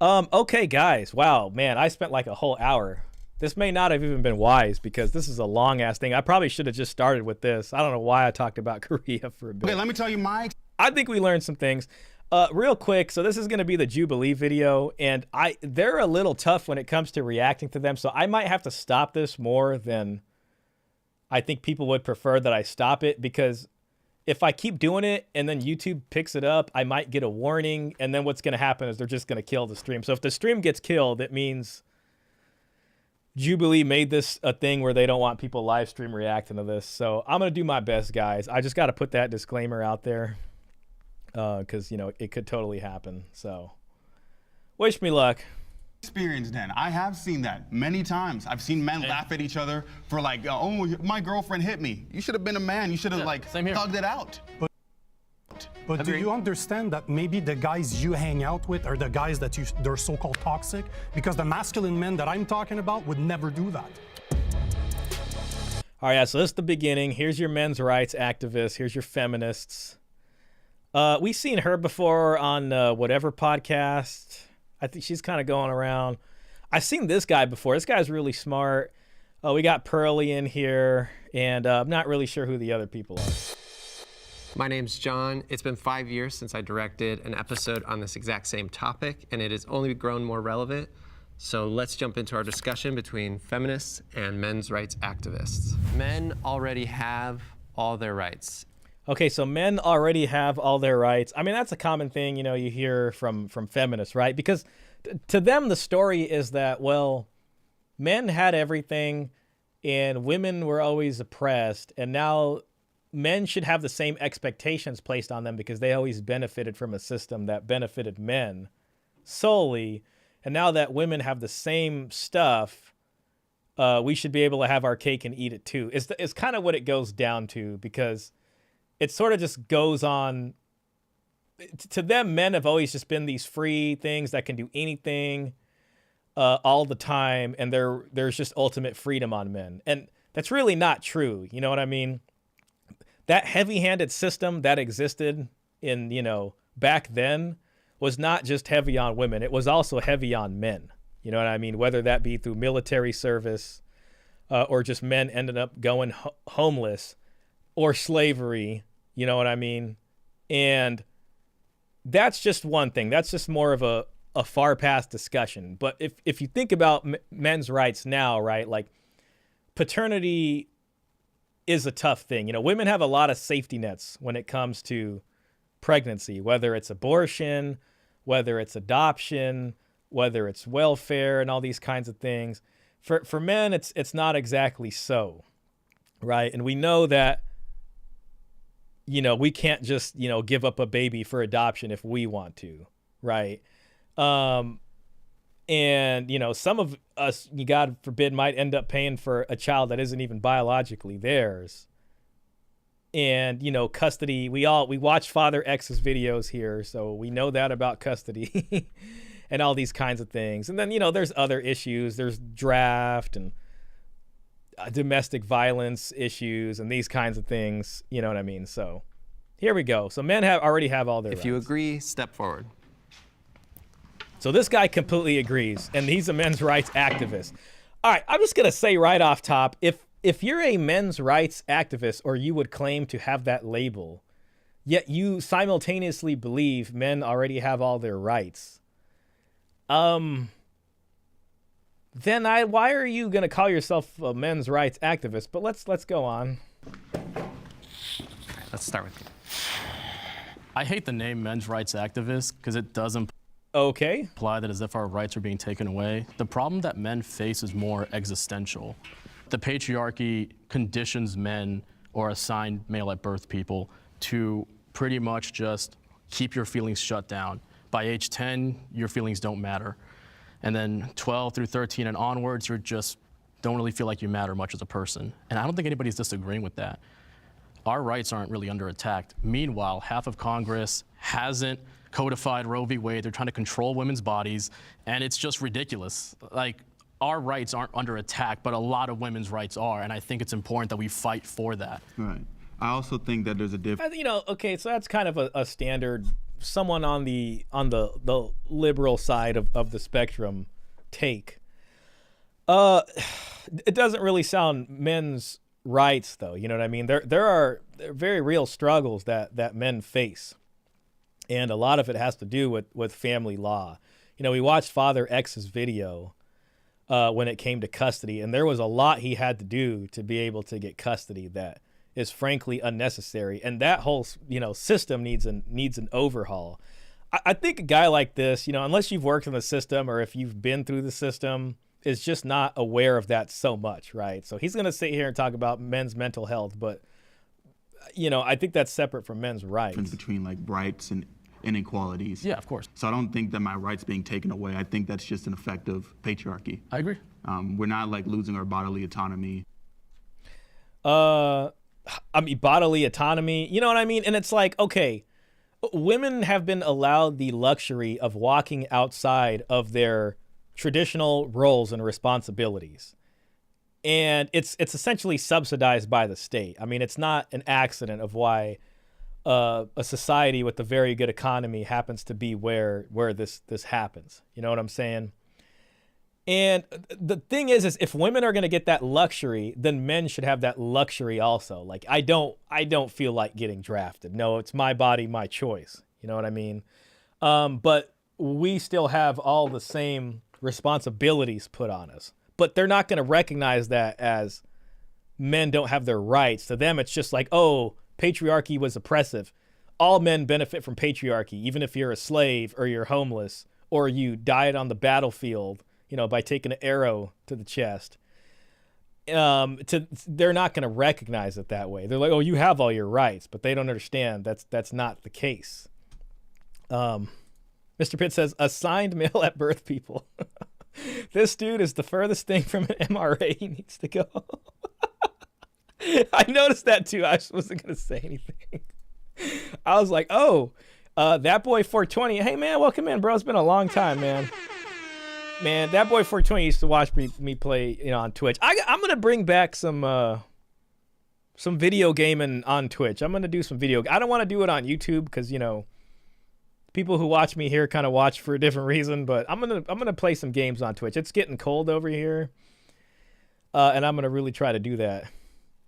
Okay, guys. Wow, man, I spent like a whole hour. This may not have even been wise because this is a long ass thing. I probably should have just started with this. I don't know why I talked about Korea for a bit. Okay, let me tell you I think we learned some things. Real quick, so this is going to be the Jubilee video, and they're a little tough when it comes to reacting to them, so I might have to stop this more than I think people would prefer that I stop it, because if I keep doing it and then YouTube picks it up, I might get a warning, and then what's going to happen is they're just going to kill the stream. So if the stream gets killed, it means Jubilee made this a thing where they don't want people live stream reacting to this. So I'm going to do my best, guys. I just got to put that disclaimer out there. Because, you know, it could totally happen. So, wish me luck. Experience, Dan. I have seen that many times. I've seen men laugh at each other for like, oh, my girlfriend hit me. You should have been a man. You should have thugged it out. But do you understand that maybe the guys you hang out with are the guys that they're so-called toxic? Because the masculine men that I'm talking about would never do that. All right, yeah, so this is the beginning. Here's your men's rights activists. Here's your feminists. We've seen her before on whatever podcast. I think she's kind of going around. I've seen this guy before. This guy's really smart. We got Pearly in here, and I'm not really sure who the other people are. My name's John. It's been 5 years since I directed an episode on this exact same topic, and it has only grown more relevant. So let's jump into our discussion between feminists and men's rights activists. Men already have all their rights. Okay, so men already have all their rights. I mean, that's a common thing, you know, you hear from feminists, right? Because to them, the story is that, well, men had everything and women were always oppressed, and now men should have the same expectations placed on them because they always benefited from a system that benefited men solely. And now that women have the same stuff, we should be able to have our cake and eat it too. It's kind of what it goes down to, because it sort of just goes on. To them, men have always just been these free things that can do anything all the time, and there's just ultimate freedom on men. And that's really not true. You know what I mean? That heavy-handed system that existed in, back then was not just heavy on women. It was also heavy on men. You know what I mean? Whether that be through military service or just men ended up going homeless or slavery. You know what I mean? And that's just one thing. That's just more of a far past discussion. But if you think about men's rights now, right, like paternity is a tough thing. Women have a lot of safety nets when it comes to pregnancy, whether it's abortion, whether it's adoption, whether it's welfare and all these kinds of things. For men, it's not exactly so, right? And we know that, we can't just, give up a baby for adoption if we want to, right? And, some of us, God forbid, might end up paying for a child that isn't even biologically theirs. And, custody, we watch Father X's videos here, so we know that about custody and all these kinds of things. And then, there's other issues. There's draft and domestic violence issues and these kinds of things. You know what I mean? So here we go. So men already have all their rights. If you agree, step forward. So this guy completely agrees, and he's a men's rights activist. All right, I'm just going to say right off top, if you're a men's rights activist, or you would claim to have that label, yet you simultaneously believe men already have all their rights, then why are you going to call yourself a men's rights activist? But let's go on. Let's start with you. I hate the name men's rights activist because it doesn't imply that as if our rights are being taken away. The problem that men face is more existential. The patriarchy conditions men, or assigned male at birth people, to pretty much just keep your feelings shut down. By age 10, your feelings don't matter. And then 12 through 13 and onwards, you just don't really feel like you matter much as a person. And I don't think anybody's disagreeing with that. Our rights aren't really under attack. Meanwhile, half of Congress hasn't codified Roe v. Wade. They're trying to control women's bodies, and it's just ridiculous. Like, our rights aren't under attack, but a lot of women's rights are, and I think it's important that we fight for that. Right. I also think that there's a difference. Okay, so that's kind of a standard, someone on the liberal side of the spectrum take. It doesn't really sound men's rights, though. You know what I mean? There are very real struggles that men face. And a lot of it has to do with family law. We watched Father X's video when it came to custody, and there was a lot he had to do to be able to get custody that is frankly unnecessary. And that whole, system needs an overhaul. I think a guy like this, unless you've worked in the system or if you've been through the system, is just not aware of that so much, right? So he's going to sit here and talk about men's mental health, but I think that's separate from men's rights. Between like rights and inequalities. Yeah, of course. So I don't think that my rights being taken away. I think that's just an effect of patriarchy. I agree. We're not like losing our bodily autonomy. Bodily autonomy, you know what I mean? And it's like, okay, women have been allowed the luxury of walking outside of their traditional roles and responsibilities. And it's essentially subsidized by the state. I mean, it's not an accident of why a society with a very good economy happens to be where this happens. You know what I'm saying? And the thing is if women are going to get that luxury, then men should have that luxury also. Like, I don't feel like getting drafted. No, it's my body, my choice. You know what I mean? But we still have all the same responsibilities put on us. But they're not going to recognize that as men don't have their rights. To them, it's just like, oh, patriarchy was oppressive. All men benefit from patriarchy, even if you're a slave or you're homeless or you died on the battlefield, by taking an arrow to the chest. they're not going to recognize it that way. They're like, oh, you have all your rights, but they don't understand that's not the case. Mr. Pitt says, assigned male at birth people. This dude is the furthest thing from an MRA. He needs to go. I noticed that too. I wasn't going to say anything. I was like, oh, that boy 420. Hey, man, welcome in, bro. It's been a long time, man. Man, that boy 420 used to watch me play, on Twitch. I'm going to bring back some video gaming on Twitch. I'm going to do some video. I don't want to do it on YouTube because, people who watch me here kind of watch for a different reason, but I'm gonna play some games on Twitch. It's getting cold over here, and I'm gonna really try to do that.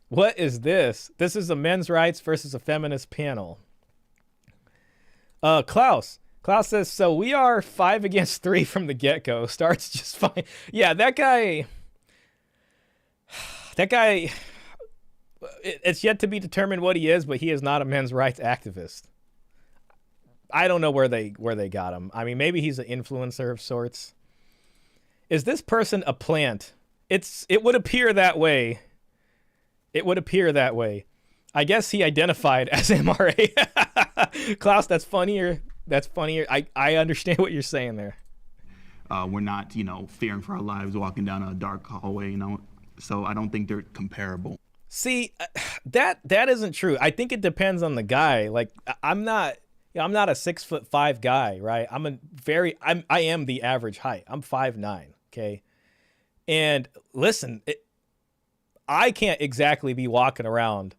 What is this? This is a men's rights versus a feminist panel. Klaus says, so we are 5 against 3 from the get-go. Starts just fine. Yeah, that guy. It's yet to be determined what he is, but he is not a men's rights activist. I don't know where they got him. I mean, maybe he's an influencer of sorts. Is this person a plant? It would appear that way. It would appear that way. I guess he identified as MRA. Klaus, that's funnier. That's funnier. I understand what you're saying there. We're not, fearing for our lives walking down a dark hallway, So I don't think they're comparable. See, that isn't true. I think it depends on the guy. Like, I'm not a 6'5" guy, right? I am the average height. I'm 5'9", okay? And listen, I can't exactly be walking around,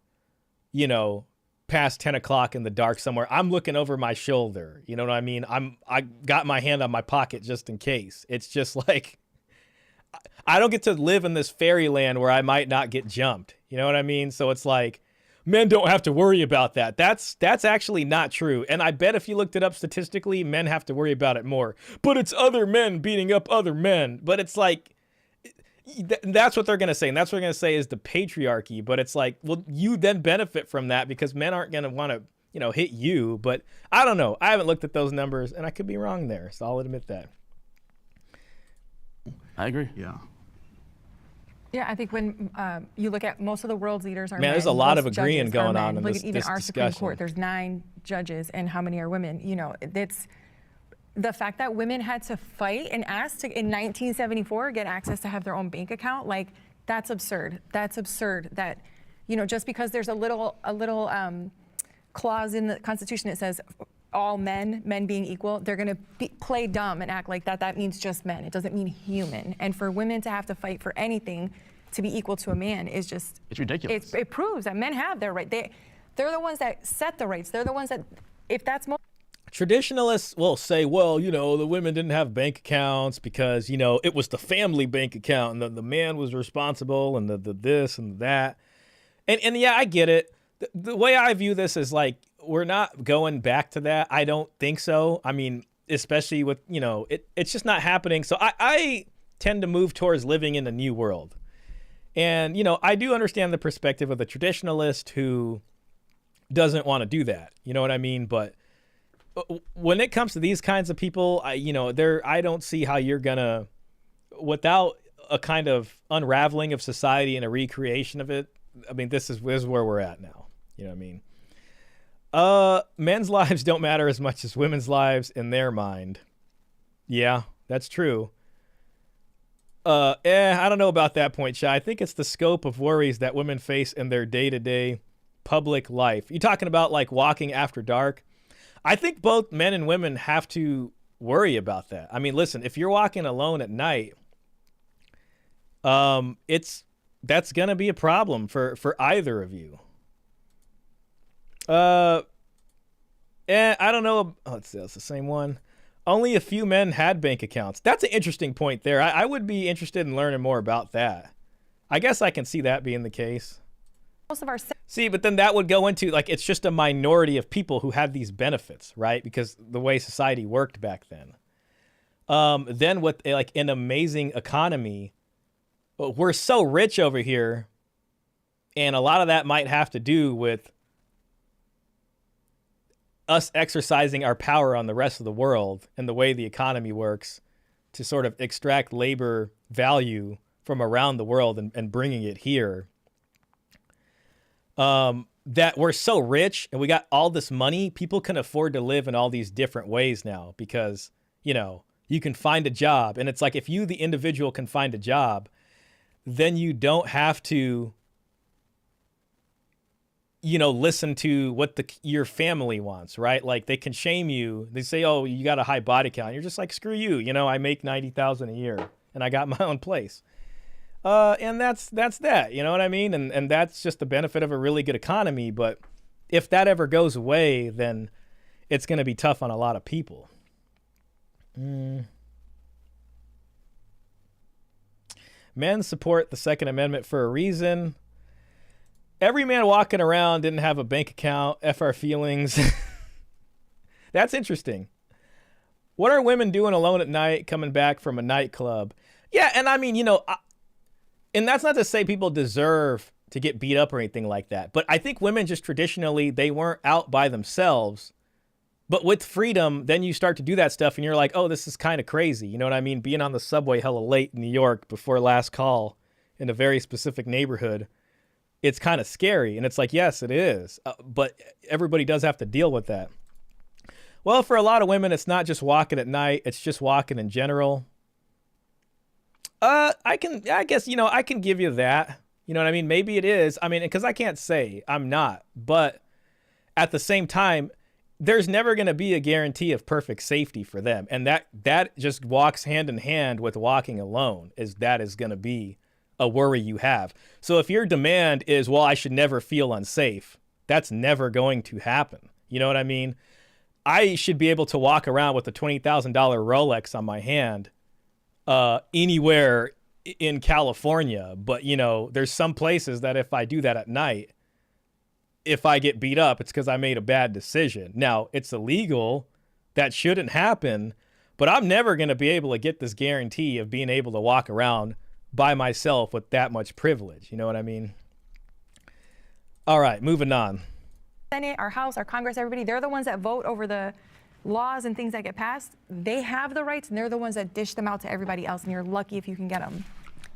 past 10 o'clock in the dark somewhere. I'm looking over my shoulder. You know what I mean? I got my hand on my pocket just in case. It's just like, I don't get to live in this fairyland where I might not get jumped. You know what I mean? So it's like, men don't have to worry about that. That's actually not true. And I bet if you looked it up statistically, men have to worry about it more. But it's other men beating up other men. But it's like, that's what they're going to say. And that's what they're going to say is the patriarchy. But it's like, well, you then benefit from that because men aren't going to want to, hit you. But I don't know. I haven't looked at those numbers and I could be wrong there. So I'll admit that. I agree. Yeah. Yeah, I think when you look at most of the world's leaders are men. There's a lot of agreeing going on in this even our discussion. Supreme Court, there's 9 judges, and how many are women? It's the fact that women had to fight and ask to, in 1974, get access to have their own bank account. Like, that's absurd. That's absurd. That, just because there's a little clause in the Constitution that says all men being equal, they're going to play dumb and act like that means just men. It doesn't mean human. And for women to have to fight for anything to be equal to a man is just... It's ridiculous. It proves that men have their right. They're the ones that set the rights. They're the ones that, if that's... Traditionalists will say, well, the women didn't have bank accounts because, it was the family bank account and the man was responsible and the this and that. And yeah, I get it. The way I view this is like, we're not going back to that. I don't think so. I mean, especially with, it's just not happening. So I tend to move towards living in a new world. And, I do understand the perspective of the traditionalist who doesn't want to do that. You know what I mean? But when it comes to these kinds of people, I don't see how you're going to, without a kind of unraveling of society and a recreation of it. I mean, this is where we're at now. You know what I mean? Men's lives don't matter as much as women's lives in their mind. Yeah, that's true. I don't know about that point, Shah. I think it's the scope of worries that women face in their day-to-day public life. You talking about like walking after dark? I think both men and women have to worry about that. I mean, listen, if you're walking alone at night, that's gonna be a problem for either of you. I don't know. Oh, that's the same one. Only a few men had bank accounts. That's an interesting point there. I would be interested in learning more about that. I guess I can see that being the case. Most of our... See, but then that would go into, like, it's just a minority of people who had these benefits, right? Because the way society worked back then. Then with, like, an amazing economy, we're so rich over here, and a lot of that might have to do with us exercising our power on the rest of the world and the way the economy works to sort of extract labor value from around the world and bringing it here. That we're so rich and we got all this money, people can afford to live in all these different ways now because, you know, you can find a job. And it's like, if you, the individual, can find a job, then you don't have to, you know, listen to what your family wants, right? Like, they can shame you. They say, oh, you got a high body count. You're just like, screw you. You know, I make $90,000 a year and I got my own place. And that's that, you know what I mean? And that's just the benefit of a really good economy. But if that ever goes away, then it's going to be tough on a lot of people. Men support the Second Amendment for a reason. Every man walking around didn't have a bank account. F our feelings. That's interesting. What are women doing alone at night coming back from a nightclub? Yeah, and I mean, you know, and that's not to say people deserve to get beat up or anything like that. But I think women just traditionally, they weren't out by themselves. But with freedom, then you start to do that stuff and you're like, oh, this is kind of crazy. You know what I mean? Being on the subway hella late in New York before last call in a very specific neighborhood, it's kind of scary. And it's like, yes, it is. But everybody does have to deal with that. Well, for a lot of women, it's not just walking at night. It's just walking in general. I guess, you know, I can give you that. You know what I mean? Maybe it is. I mean, because I can't say I'm not. But at the same time, there's never going to be a guarantee of perfect safety for them. And that just walks hand in hand with walking alone, is going to be a worry you have. So if your demand is, well, I should never feel unsafe, that's never going to happen. You know what I mean? I should be able to walk around with a $20,000 Rolex on my hand anywhere in California. But, you know, there's some places that if I do that at night, if I get beat up, it's because I made a bad decision. Now, it's illegal. That shouldn't happen. But I'm never going to be able to get this guarantee of being able to walk around by myself with that much privilege. You know what I mean? All right, moving on. Senate, our House, our Congress, everybody, they're the ones that vote over the laws and things that get passed. They have the rights, and they're the ones that dish them out to everybody else, and you're lucky if you can get them.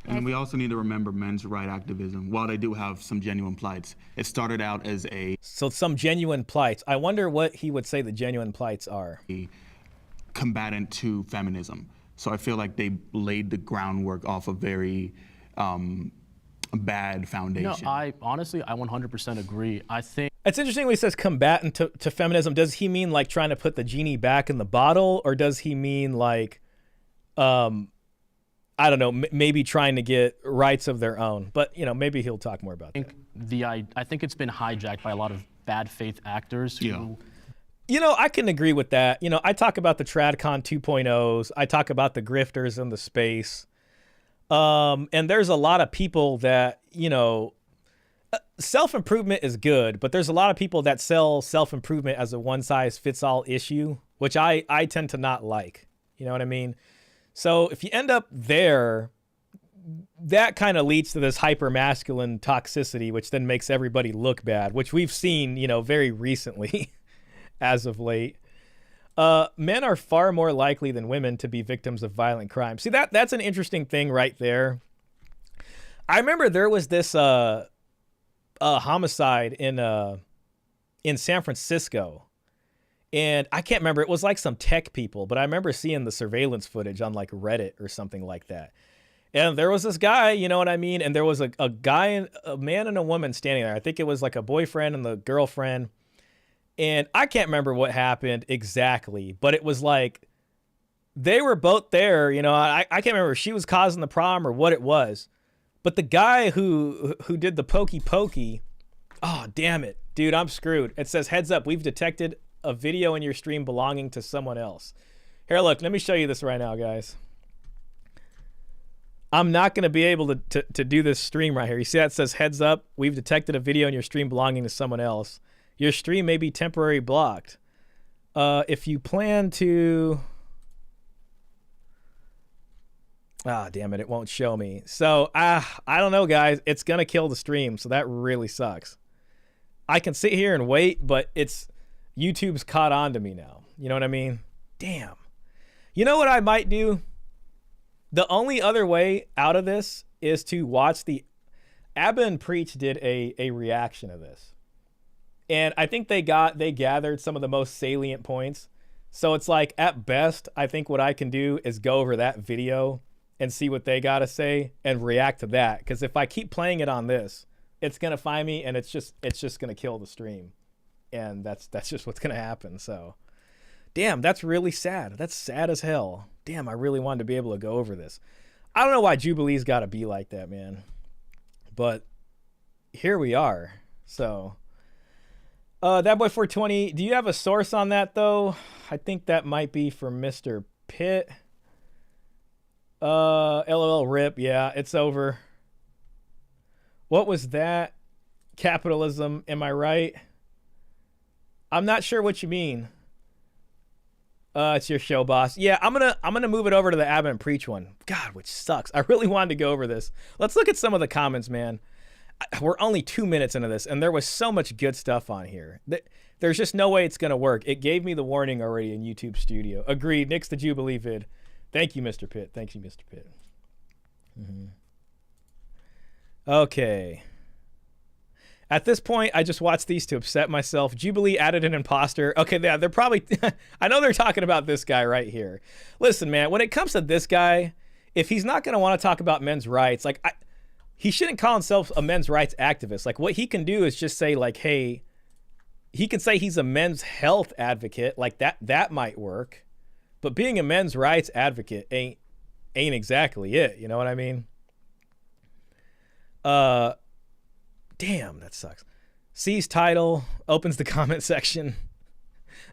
And we also need to remember men's right activism. While they do have some genuine plights, it started out as some genuine plights. I wonder what he would say the genuine plights are. A combatant to feminism. So I feel like they laid the groundwork off a very bad foundation. No, I 100% agree. I think it's interesting when he says combatant to feminism. Does he mean like trying to put the genie back in the bottle, or does he mean like, I don't know, maybe trying to get rights of their own? But, you know, maybe he'll talk more about that. I think it's been hijacked by a lot of bad faith actors who... You know, I can agree with that. You know, I talk about the TradCon 2.0s. I talk about the grifters in the space. And there's a lot of people that, you know, self-improvement is good, but there's a lot of people that sell self-improvement as a one-size-fits-all issue, which I tend to not like. You know what I mean? So if you end up there, that kind of leads to this hyper-masculine toxicity, which then makes everybody look bad, which we've seen, you know, very recently as of late. Men are far more likely than women to be victims of violent crime. See, that's an interesting thing right there. I remember there was this homicide in San Francisco. And I can't remember. It was like some tech people, but I remember seeing the surveillance footage on like Reddit or something like that. And there was this guy, you know what I mean? And there was a guy, a man and a woman standing there. I think it was like a boyfriend and the girlfriend. And I can't remember what happened exactly, but it was like they were both there. You know, I can't remember if she was causing the problem or what it was. But the guy who did the pokey, oh, damn it, dude, I'm screwed. It says, heads up, we've detected a video in your stream belonging to someone else. Here, look, let me show you this right now, guys. I'm not going to be able to do this stream right here. You see that it says, heads up, we've detected a video in your stream belonging to someone else. Your stream may be temporarily blocked. If you plan to... Ah, damn it, it won't show me. So, I don't know, guys. It's going to kill the stream, so that really sucks. I can sit here and wait, but YouTube's caught on to me now. You know what I mean? Damn. You know what I might do? The only other way out of this is to watch the Abba and Preach did a reaction of this. And I think they gathered some of the most salient points. So it's like, at best, I think what I can do is go over that video and see what they got to say and react to that. Because if I keep playing it on this, it's going to find me and it's just going to kill the stream. And that's just what's going to happen. So, damn, that's really sad. That's sad as hell. Damn, I really wanted to be able to go over this. I don't know why Jubilee's got to be like that, man. But here we are. So, that boy 420, do you have a source on that, though? I think that might be for Mr. Pitt. LOL rip. Yeah, it's over. What was that? Capitalism. Am I right? I'm not sure what you mean. It's your show, boss. Yeah, I'm gonna move it over to the Abba and Preach one. God, which sucks. I really wanted to go over this. Let's look at some of the comments, man. We're only 2 minutes into this, and there was so much good stuff on here. There's just no way it's gonna work. It gave me the warning already in YouTube Studio. Agreed. Nix the Jubilee vid. Thank you, Mr. Pitt. Thank you, Mr. Pitt. Okay. At this point, I just watched these to upset myself. Jubilee added an imposter. Okay, yeah, they're probably... I know they're talking about this guy right here. Listen, man, when it comes to this guy, if he's not going to want to talk about men's rights, like, he shouldn't call himself a men's rights activist. Like, what he can do is just say, like, hey, he can say he's a men's health advocate. Like, that might work. But being a men's rights advocate ain't exactly it. You know what I mean? Damn, that sucks. C's title opens the comment section.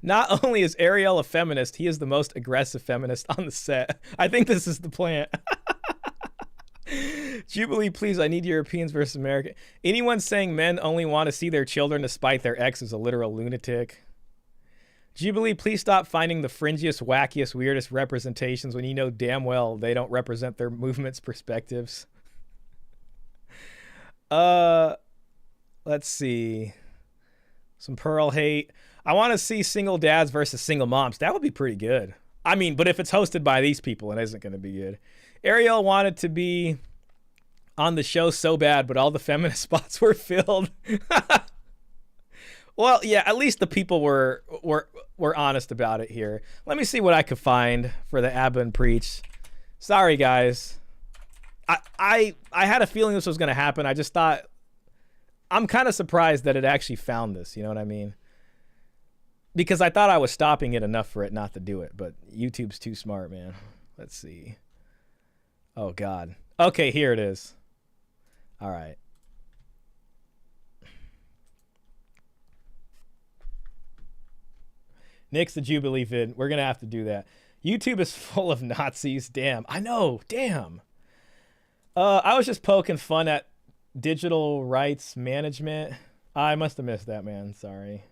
Not only is Ariel a feminist, he is the most aggressive feminist on the set. I think this is the plan. Jubilee, please, I need Europeans versus America. Anyone saying men only want to see their children despite their ex is a literal lunatic. Jubilee, please stop finding the fringiest, wackiest, weirdest representations when you know damn well they don't represent their movement's perspectives. Let's see. Some Pearl hate. I want to see single dads versus single moms. That would be pretty good. I mean, but if it's hosted by these people, it isn't going to be good. Ariel wanted to be on the show so bad, but all the feminist spots were filled. Well, yeah, at least the people were honest about it here. Let me see what I could find for the Abba and Preach. Sorry, guys. I had a feeling this was going to happen. I just thought... I'm kind of surprised that it actually found this. You know what I mean? Because I thought I was stopping it enough for it not to do it. But YouTube's too smart, man. Let's see. Oh, God. Okay, here it is. All right. Nix the Jubilee vid. We're going to have to do that. YouTube is full of Nazis. Damn. I know. Damn. I was just poking fun at digital rights management. I must have missed that, man. Sorry.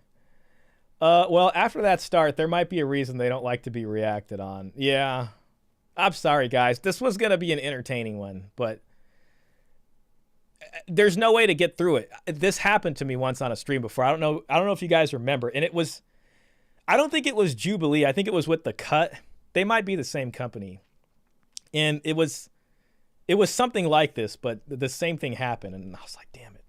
Well, after that start, there might be a reason they don't like to be reacted on. Yeah. I'm sorry, guys. This was going to be an entertaining one, but there's no way to get through it. This happened to me once on a stream before. I don't know if you guys remember. And it was... I don't think it was Jubilee. I think it was with The Cut. They might be the same company. And it was something like this, but the same thing happened. And I was like, damn it.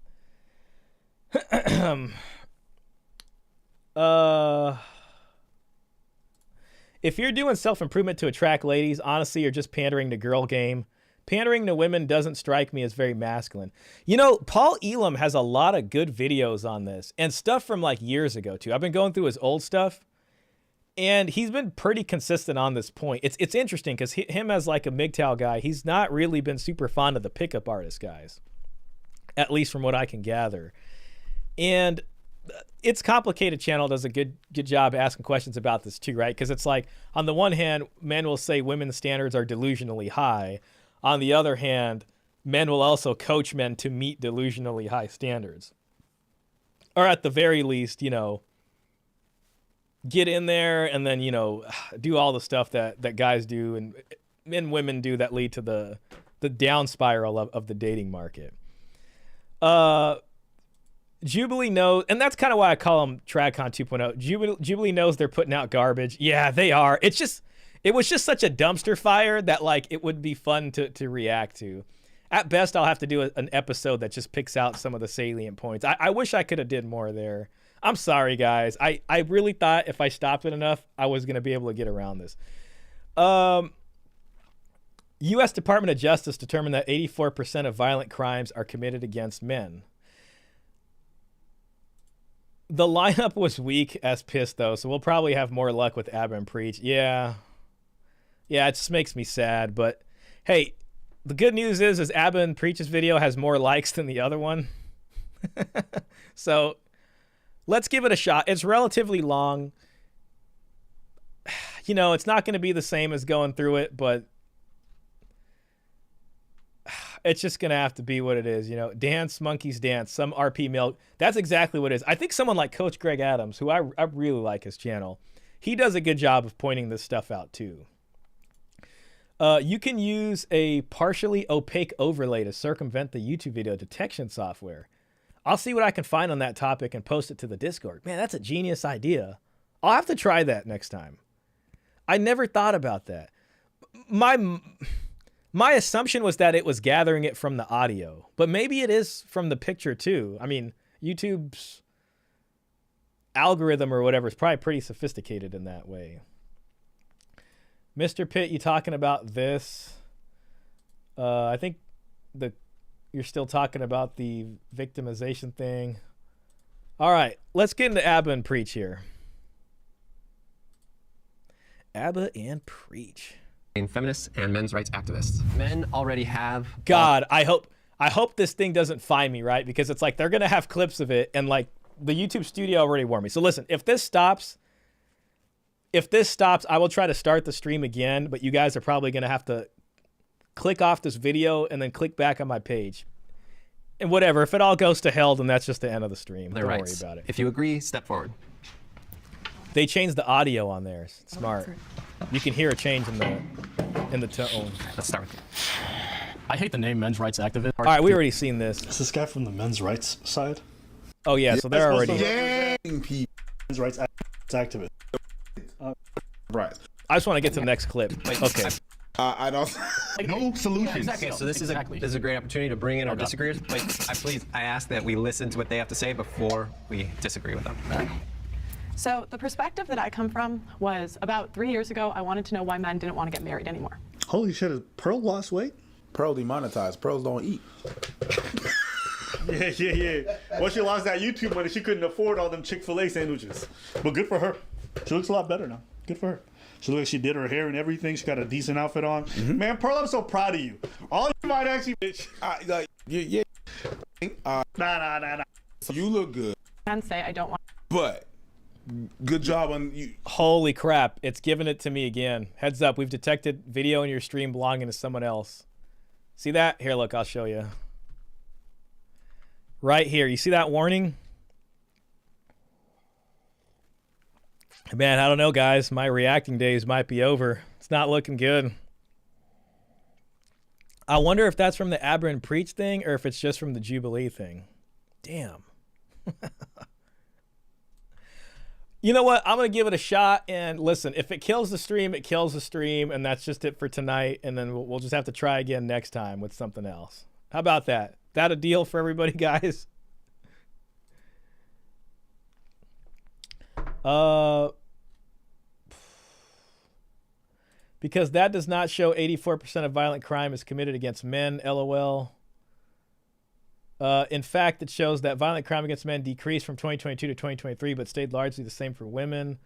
If you're doing self-improvement to attract ladies, honestly, you're just pandering to girl game. Pandering to women doesn't strike me as very masculine. You know, Paul Elam has a lot of good videos on this and stuff from like years ago, too. I've been going through his old stuff. And he's been pretty consistent on this point. It's interesting because him as like a MGTOW guy, he's not really been super fond of the pickup artist guys, at least from what I can gather. And It's Complicated channel does a good job asking questions about this too, right? Because it's like, on the one hand, men will say women's standards are delusionally high. On the other hand, men will also coach men to meet delusionally high standards. Or at the very least, you know, get in there and then, you know, do all the stuff that guys do and women do that lead to the down spiral of the dating market. Jubilee knows, and that's kind of why I call them TradCon 2.0. Jubilee knows they're putting out garbage. Yeah, they are. It's It was just such a dumpster fire that like it would be fun to react to. At best, I'll have to do an episode that just picks out some of the salient points. I wish I could have did more there. I'm sorry, guys. I really thought if I stopped it enough, I was going to be able to get around this. U.S. Department of Justice determined that 84% of violent crimes are committed against men. The lineup was weak as piss, though, so we'll probably have more luck with Abba and Preach. Yeah, it just makes me sad. But, hey, the good news is Abba and Preach's video has more likes than the other one. So let's give it a shot. It's relatively long. You know, it's not going to be the same as going through it, but it's just going to have to be what it is. You know, dance, monkeys dance, some RP milk. That's exactly what it is. I think someone like Coach Greg Adams, who I really like his channel, he does a good job of pointing this stuff out too. You can use a partially opaque overlay to circumvent the YouTube video detection software. I'll see what I can find on that topic and post it to the Discord. Man, that's a genius idea. I'll have to try that next time. I never thought about that. My assumption was that it was gathering it from the audio, but maybe it is from the picture too. I mean, YouTube's algorithm or whatever is probably pretty sophisticated in that way. Mr. Pitt, you talking about this? I think you're still talking about the victimization thing. All right, let's get into Abba and Preach here. Abba and Preach. Feminists and men's rights activists. Men already have. God, I hope this thing doesn't find me, right? Because it's like they're gonna have clips of it, and like the YouTube studio already warned me. So listen, if this stops, I will try to start the stream again. But you guys are probably gonna have to click off this video and then click back on my page. And whatever, if it all goes to hell, then that's just the end of the stream. Don't worry about it. If you agree, step forward. They changed the audio on there. Smart. You can hear a change in the tone. Let's start with you. I hate the name men's rights activist. All right, we already seen this. Is this guy from the men's rights side? Oh yeah, so they're already men's rights activist. Right. I just want to get to the next clip. Okay. I don't. No solutions. Exactly. So this is a great opportunity to bring in our disagreeers. I ask that we listen to what they have to say before we disagree with them. So the perspective that I come from was about 3 years ago, I wanted to know why men didn't want to get married anymore. Holy shit, has Pearl lost weight? Pearl demonetized. Pearls don't eat. Yeah. Once she lost that YouTube money, she couldn't afford all them Chick-fil-A sandwiches. But good for her. She looks a lot better now. Good for her. She looks like she did her hair and everything. She got a decent outfit on. Mm-hmm. Man, Pearl, I'm so proud of you. All you might actually, bitch. Nah. You look good. And say I don't want. But good job on you. Holy crap, it's giving it to me again. Heads up, we've detected video in your stream belonging to someone else. See that? Here, look, I'll show you. Right here, you see that warning? Man, I don't know, guys. My reacting days might be over. It's not looking good. I wonder if that's from the Abba and Preach thing or if it's just from the Jubilee thing. Damn. You know what? I'm going to give it a shot. And listen, if it kills the stream, it kills the stream. And that's just it for tonight. And then we'll just have to try again next time with something else. How about that? That a deal for everybody, guys? Because that does not show 84% of violent crime is committed against men, LOL. In fact, it shows that violent crime against men decreased from 2022 to 2023, but stayed largely the same for women,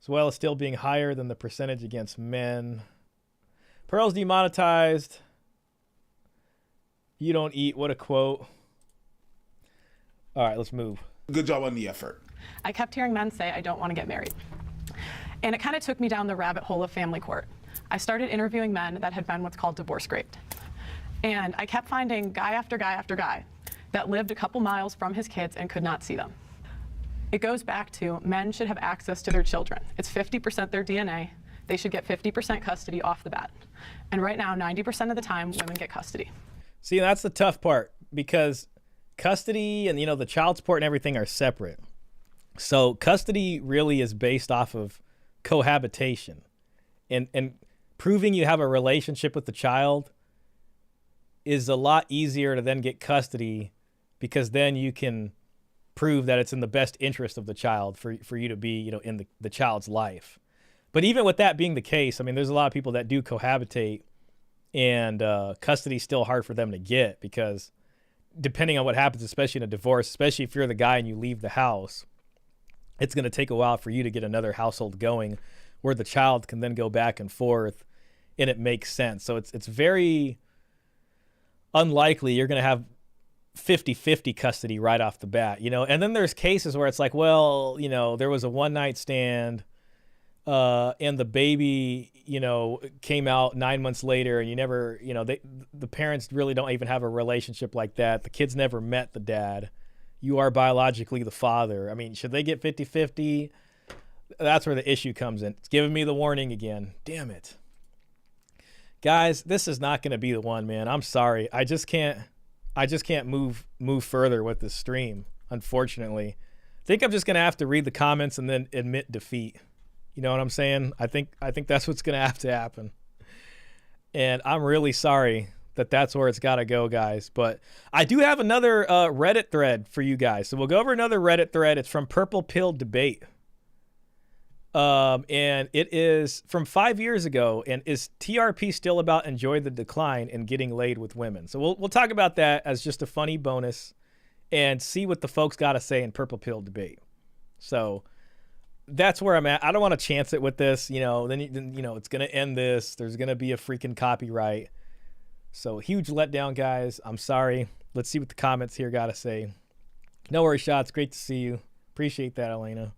as well as still being higher than the percentage against men. Pearl's demonetized. You don't eat. What a quote. All right, let's move. Good job on the effort. I kept hearing men say I don't want to get married. And it kind of took me down the rabbit hole of family court. I started interviewing men that had been what's called divorce raped. And I kept finding guy after guy after guy that lived a couple miles from his kids and could not see them. It goes back to men should have access to their children. It's 50% their DNA. They should get 50% custody off the bat. And right now, 90% of the time, women get custody. See, that's the tough part because custody and, the child support and everything are separate. So custody really is based off of cohabitation. and proving you have a relationship with the child is a lot easier to then get custody, because then you can prove that it's in the best interest of the child for you to be, you know, in the child's life. But even with that being the case, I mean, there's a lot of people that do cohabitate, and custody's still hard for them to get, because depending on what happens, especially in a divorce, especially if you're the guy and you leave the house, it's going to take a while for you to get another household going where the child can then go back and forth and it makes sense. So it's very unlikely you're going to have 50-50 custody right off the bat, you know? And then there's cases where it's like, well, you know, there was a one night stand and the baby, you know, came out 9 months later, and you never, you know, the parents really don't even have a relationship like that. The kids never met the dad. You are biologically the father. I mean, should they get 50-50? That's where the issue comes in. It's giving me the warning again. Damn it. Guys, this is not going to be the one, man. I'm sorry. I just can't move further with this stream, unfortunately. I think I'm just going to have to read the comments and then admit defeat. You know what I'm saying? I think that's what's going to have to happen. And I'm really sorry that that's where it's got to go, guys. But I do have another Reddit thread for you guys. So we'll go over another Reddit thread. It's from Purple Pill Debate. And it is from 5 years ago. And is TRP still about enjoy the decline and getting laid with women? So we'll talk about that as just a funny bonus and see what the folks got to say in Purple Pill Debate. So that's where I'm at. I don't want to chance it with this, you know, then you know, it's going to end this. There's going to be a freaking copyright. So huge letdown, guys. I'm sorry. Let's see what the comments here got to say. No worries, Shah. It's great to see you. Appreciate that, Elena.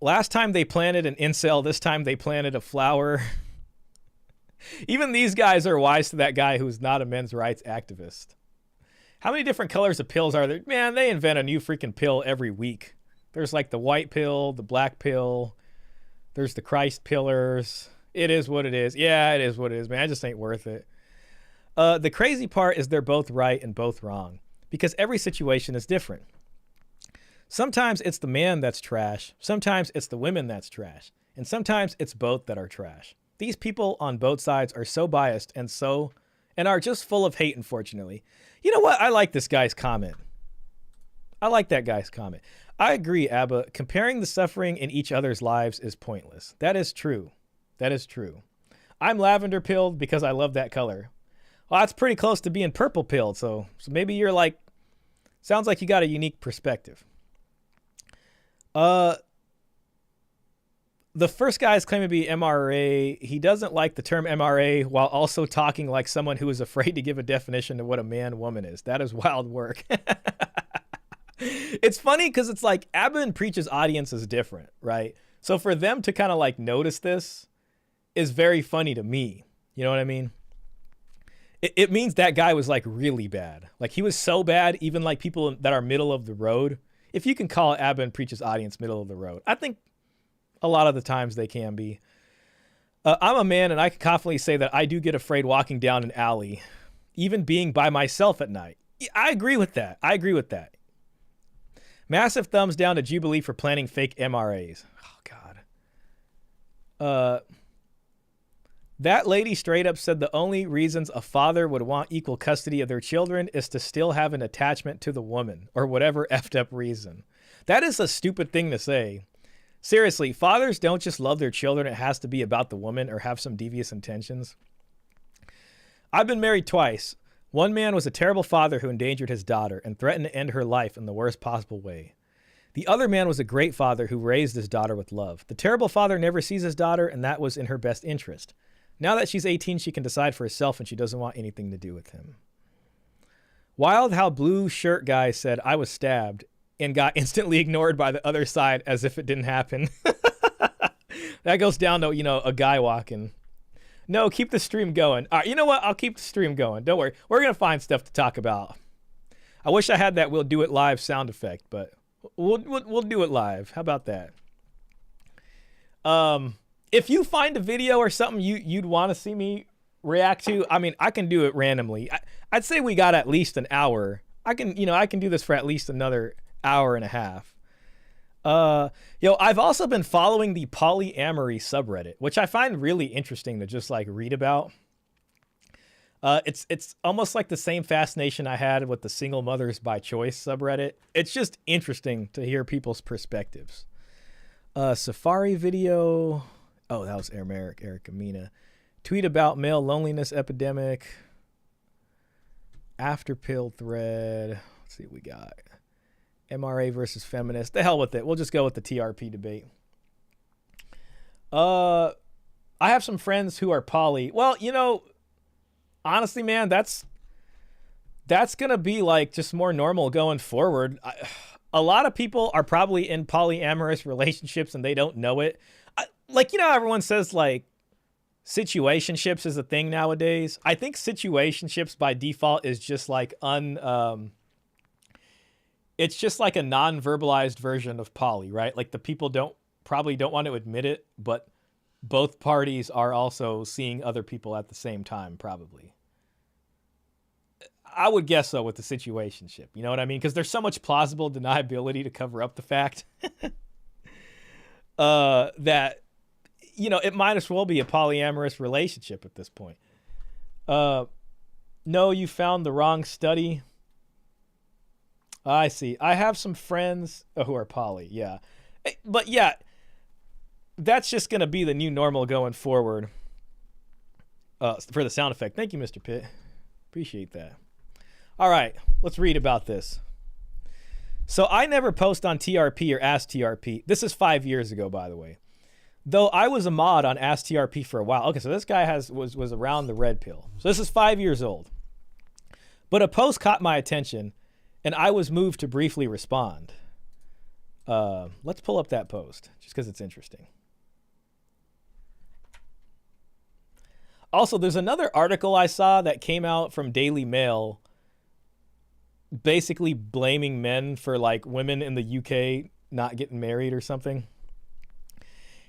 Last time they planted an incel, this time they planted a flower. Even these guys are wise to that guy who's not a men's rights activist. How many different colors of pills are there? Man, they invent a new freaking pill every week. There's like the white pill, the black pill. There's the Christ pillars. It is what it is. Yeah, it is what it is, man. I just ain't worth it. The crazy part is they're both right and both wrong, because every situation is different. Sometimes it's the man that's trash. Sometimes it's the women that's trash. And sometimes it's both that are trash. These people on both sides are so biased and are just full of hate, unfortunately. You know what? I like this guy's comment. I like that guy's comment. I agree, Abba. Comparing the suffering in each other's lives is pointless. That is true. That is true. I'm lavender pilled because I love that color. Well, that's pretty close to being purple pilled. So maybe you're like, sounds like you got a unique perspective. The first guy is claiming to be MRA. He doesn't like the term MRA while also talking like someone who is afraid to give a definition of what a man-woman is. That is wild work. It's funny because it's like Abba and Preach's audience is different, right? So for them to kind of like notice this is very funny to me. You know what I mean? It means that guy was like really bad. Like he was so bad, even like people that are middle of the road. If you can call Abba and Preach's audience middle of the road, I think a lot of the times they can be. I'm a man and I can confidently say that I do get afraid walking down an alley, even being by myself at night. I agree with that. I agree with that. Massive thumbs down to Jubilee for planning fake MRAs. Oh, God. That lady straight up said the only reasons a father would want equal custody of their children is to still have an attachment to the woman, or whatever effed up reason. That is a stupid thing to say. Seriously, fathers don't just love their children. It has to be about the woman or have some devious intentions. I've been married twice. One man was a terrible father who endangered his daughter and threatened to end her life in the worst possible way. The other man was a great father who raised his daughter with love. The terrible father never sees his daughter, and that was in her best interest. Now that she's 18, she can decide for herself, and she doesn't want anything to do with him. Wild how blue shirt guy said, I was stabbed, and got instantly ignored by the other side as if it didn't happen. That goes down to, you know, a guy walking. No, keep the stream going. All right, you know what? I'll keep the stream going. Don't worry. We're going to find stuff to talk about. I wish I had that we'll do it live sound effect, but we'll do it live. How about that? If you find a video or something you'd want to see me react to, I mean, I can do it randomly. I'd say we got at least an hour. I can do this for at least another hour and a half. I've also been following the polyamory subreddit, which I find really interesting to just like read about. It's almost like the same fascination I had with the single mothers by choice subreddit. It's just interesting to hear people's perspectives. Safari video. Oh, that was Eric Amina. Tweet about male loneliness epidemic. After pill thread. Let's see what we got. MRA versus feminist. The hell with it. We'll just go with the TRP debate. I have some friends who are poly. Well, honestly, man, that's going to be like just more normal going forward. A lot of people are probably in polyamorous relationships and they don't know it. Everyone says like situationships is a thing nowadays. I think situationships by default is just like it's just like a non-verbalized version of poly, right? Like the people probably don't want to admit it, but both parties are also seeing other people at the same time, probably. I would guess so with the situationship. You know what I mean? Because there's so much plausible deniability to cover up the fact that, it might as well be a polyamorous relationship at this point. No, you found the wrong study. I see. I have some friends who are poly. Yeah. But yeah, that's just going to be the new normal going forward for the sound effect. Thank you, Mr. Pitt. Appreciate that. All right, let's read about this. So I never post on TRP or Ask TRP. This is 5 years ago, by the way. Though I was a mod on Ask TRP for a while. Okay, so this guy was around the red pill. So this is 5 years old. But a post caught my attention, and I was moved to briefly respond. Let's pull up that post, just because it's interesting. Also, there's another article I saw that came out from Daily Mail basically blaming men for like women in the UK not getting married or something.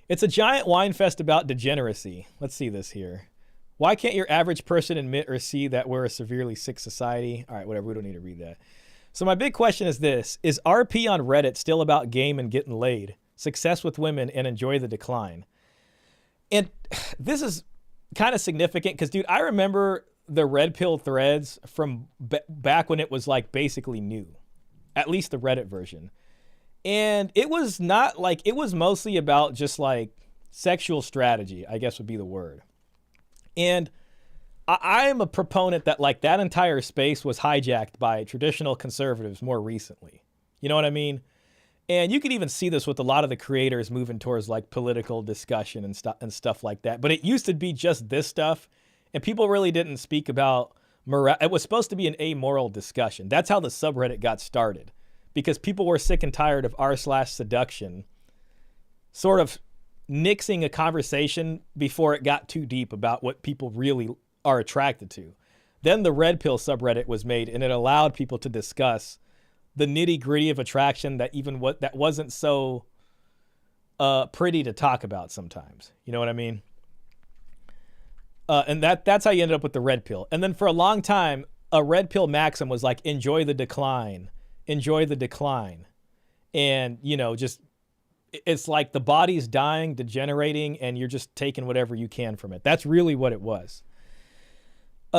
It's a giant wine fest about degeneracy. Let's see this here. Why can't your average person admit or see that we're a severely sick society? All right, whatever. We don't need to read that. So my big question is this. Is RP on Reddit still about game and getting laid, success with women, and enjoy the decline? And this is kind of significant because, dude, I remember the red pill threads from back when it was like basically new, at least the Reddit version. And it was not like, it was mostly about just like sexual strategy, I guess would be the word. And I am a proponent that like that entire space was hijacked by traditional conservatives more recently. You know what I mean? And you can even see this with a lot of the creators moving towards like political discussion and stuff like that. But it used to be just this stuff. And people really didn't speak about morale. It was supposed to be an amoral discussion. That's how the subreddit got started, because people were sick and tired of r/seduction sort of nixing a conversation before it got too deep about what people really are attracted to. Then the red pill subreddit was made, and it allowed people to discuss the nitty gritty of attraction that that wasn't so pretty to talk about sometimes. You know what I mean? And that's how you ended up with the red pill. And then for a long time, a red pill maxim was like, enjoy the decline. Enjoy the decline. And, just, it's like the body's dying, degenerating, and you're just taking whatever you can from it. That's really what it was.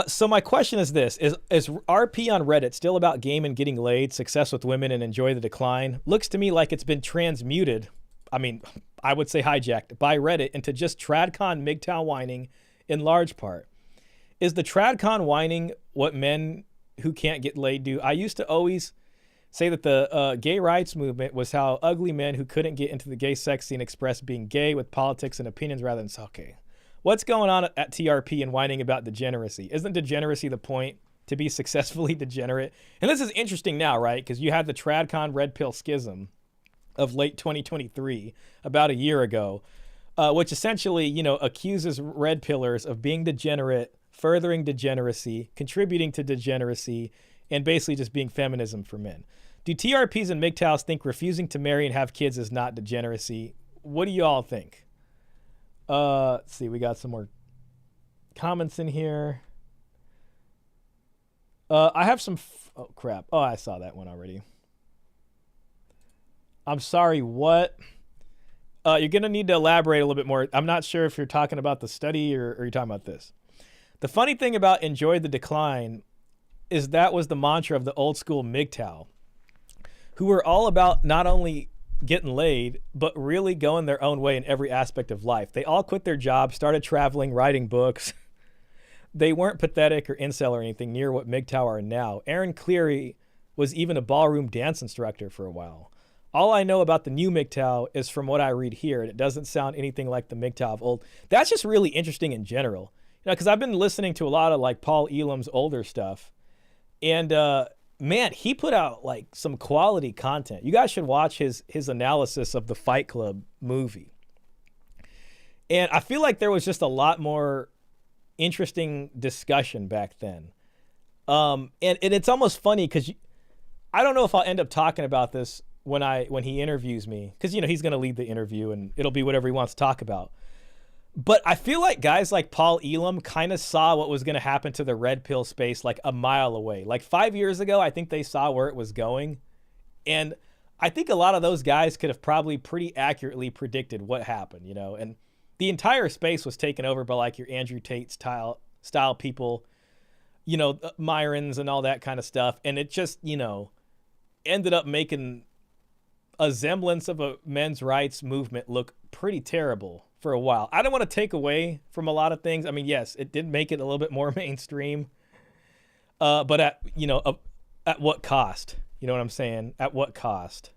So my question is this. Is RP on Reddit still about game and getting laid, success with women, and enjoy the decline? Looks to me like it's been transmuted, I would say hijacked, by Reddit into just TradCon MGTOW whining in large part. Is the TradCon whining what men who can't get laid do? I used to always say that the gay rights movement was how ugly men who couldn't get into the gay sex scene expressed being gay with politics and opinions rather than okay. What's going on at TRP and whining about degeneracy? Isn't degeneracy the point, to be successfully degenerate? And this is interesting now, right? Because you had the TradCon red pill schism of late 2023, about a year ago, which essentially, accuses red pillars of being degenerate, furthering degeneracy, contributing to degeneracy, and basically just being feminism for men. Do TRPs and MGTOWs think refusing to marry and have kids is not degeneracy? What do you all think? Let's see, we got some more comments in here. I have some, oh crap. Oh, I saw that one already. I'm sorry, what? You're going to need to elaborate a little bit more. I'm not sure if you're talking about the study or you're talking about this. The funny thing about enjoy the decline is that was the mantra of the old school MGTOW, who were all about not only getting laid, but really going their own way in every aspect of life. They all quit their jobs, started traveling, writing books. They weren't pathetic or incel or anything near what MGTOW are now. Aaron Cleary was even a ballroom dance instructor for a while. All I know about the new MGTOW is from what I read here, and it doesn't sound anything like the MGTOW of old. That's just really interesting in general. Because I've been listening to a lot of like Paul Elam's older stuff, and man, he put out like some quality content. You guys should watch his analysis of the Fight Club movie. And I feel like there was just a lot more interesting discussion back then. And it's almost funny because I don't know if I'll end up talking about this when he interviews me, because he's going to lead the interview and it'll be whatever he wants to talk about. But I feel like guys like Paul Elam kind of saw what was going to happen to the red pill space like a mile away. Like 5 years ago, I think they saw where it was going. And I think a lot of those guys could have probably pretty accurately predicted what happened, and the entire space was taken over by like your Andrew Tate style people, Myrons and all that kind of stuff. And it just, ended up making a semblance of a men's rights movement look pretty terrible for a while. I don't want to take away from a lot of things. I mean, yes, it did make it a little bit more mainstream, but at what cost? You know what I'm saying? At what cost?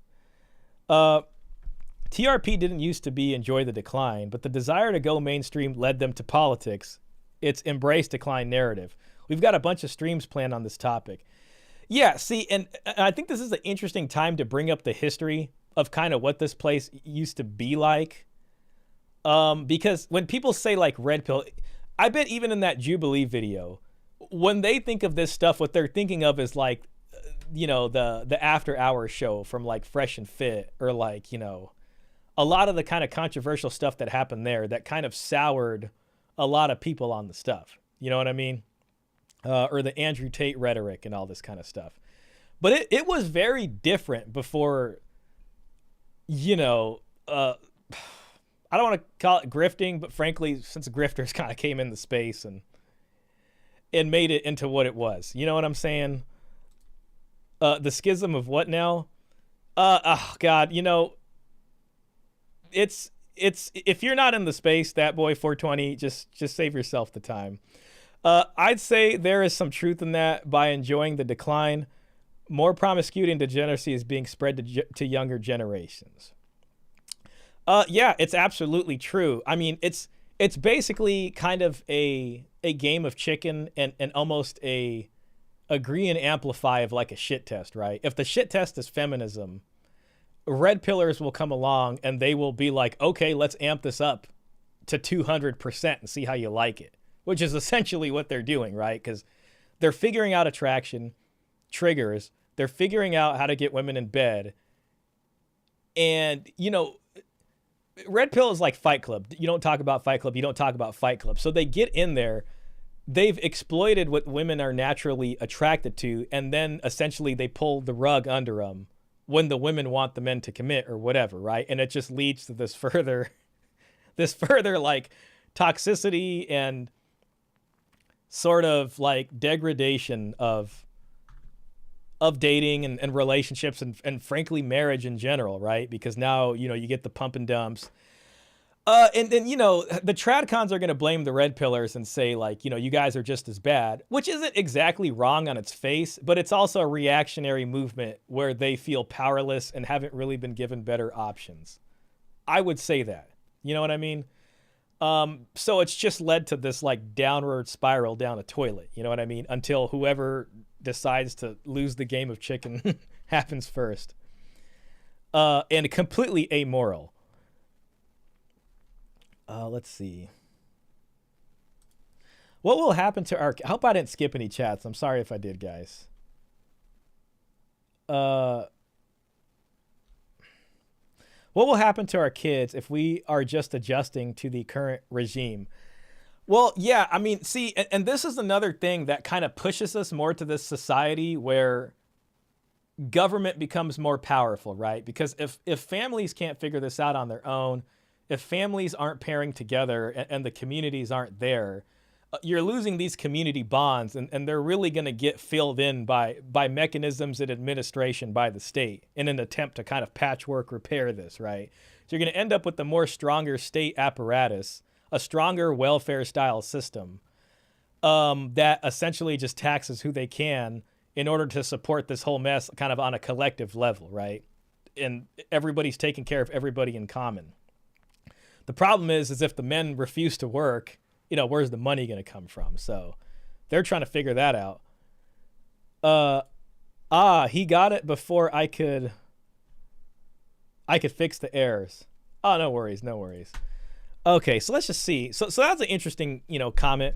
TRP didn't used to be enjoy the decline, but the desire to go mainstream led them to politics. It's embrace decline narrative. We've got a bunch of streams planned on this topic. Yeah, see, and I think this is an interesting time to bring up the history of kind of what this place used to be like. Because when people say like red pill, I bet even in that Jubilee video, when they think of this stuff, what they're thinking of is like, the after hours show from like Fresh and Fit, or like, a lot of the kind of controversial stuff that happened there that kind of soured a lot of people on the stuff. You know what I mean? Or the Andrew Tate rhetoric and all this kind of stuff. But it was very different before, I don't want to call it grifting, but frankly, since grifters kind of came in the space and made it into what it was. You know what I'm saying? The schism of what now? Oh God, it's if you're not in the space, that boy 420, just save yourself the time. I'd say there is some truth in that. By enjoying the decline, more promiscuity and degeneracy is being spread to younger generations. Yeah, it's absolutely true. I mean, it's basically kind of a game of chicken and almost a agree and amplify of like a shit test, right? If the shit test is feminism, red pillars will come along and they will be like, okay, let's amp this up to 200% and see how you like it, which is essentially what they're doing, right? Because they're figuring out attraction triggers. They're figuring out how to get women in bed. And, red pill is like Fight Club. You don't talk about Fight Club. You don't talk about Fight Club. So they get in there. They've exploited what women are naturally attracted to. And then essentially they pull the rug under them when the women want the men to commit or whatever, right? And it just leads to this further like toxicity and sort of like degradation of dating and relationships and frankly marriage in general, right? Because now you get the pump and dumps, and then the tradcons are going to blame the red pillars and say like you guys are just as bad, which isn't exactly wrong on its face, but it's also a reactionary movement where they feel powerless and haven't really been given better options. I would say that, you know what I mean? So it's just led to this like downward spiral down a toilet, you know what I mean? Until whoever decides to lose the game of chicken happens first. And completely amoral. Let's see. What will happen to our... I hope I didn't skip any chats. I'm sorry if I did, guys. What will happen to our kids if we are just adjusting to the current regime? Well, yeah, I mean, see, and this is another thing that kind of pushes us more to this society where government becomes more powerful, right? Because if families can't figure this out on their own, if families aren't pairing together and the communities aren't there, you're losing these community bonds, and they're really going to get filled in by mechanisms and administration by the state in an attempt to kind of patchwork repair this, right? So you're going to end up with a more stronger state apparatus, a stronger welfare style system that essentially just taxes who they can in order to support this whole mess kind of on a collective level, right? And everybody's taking care of everybody in common. The problem is if the men refuse to work, you know, where's the money going to come from? So they're trying to figure that out. He got it before I could fix the errors. Oh, no worries. Okay, so let's just see. So that's an interesting, comment.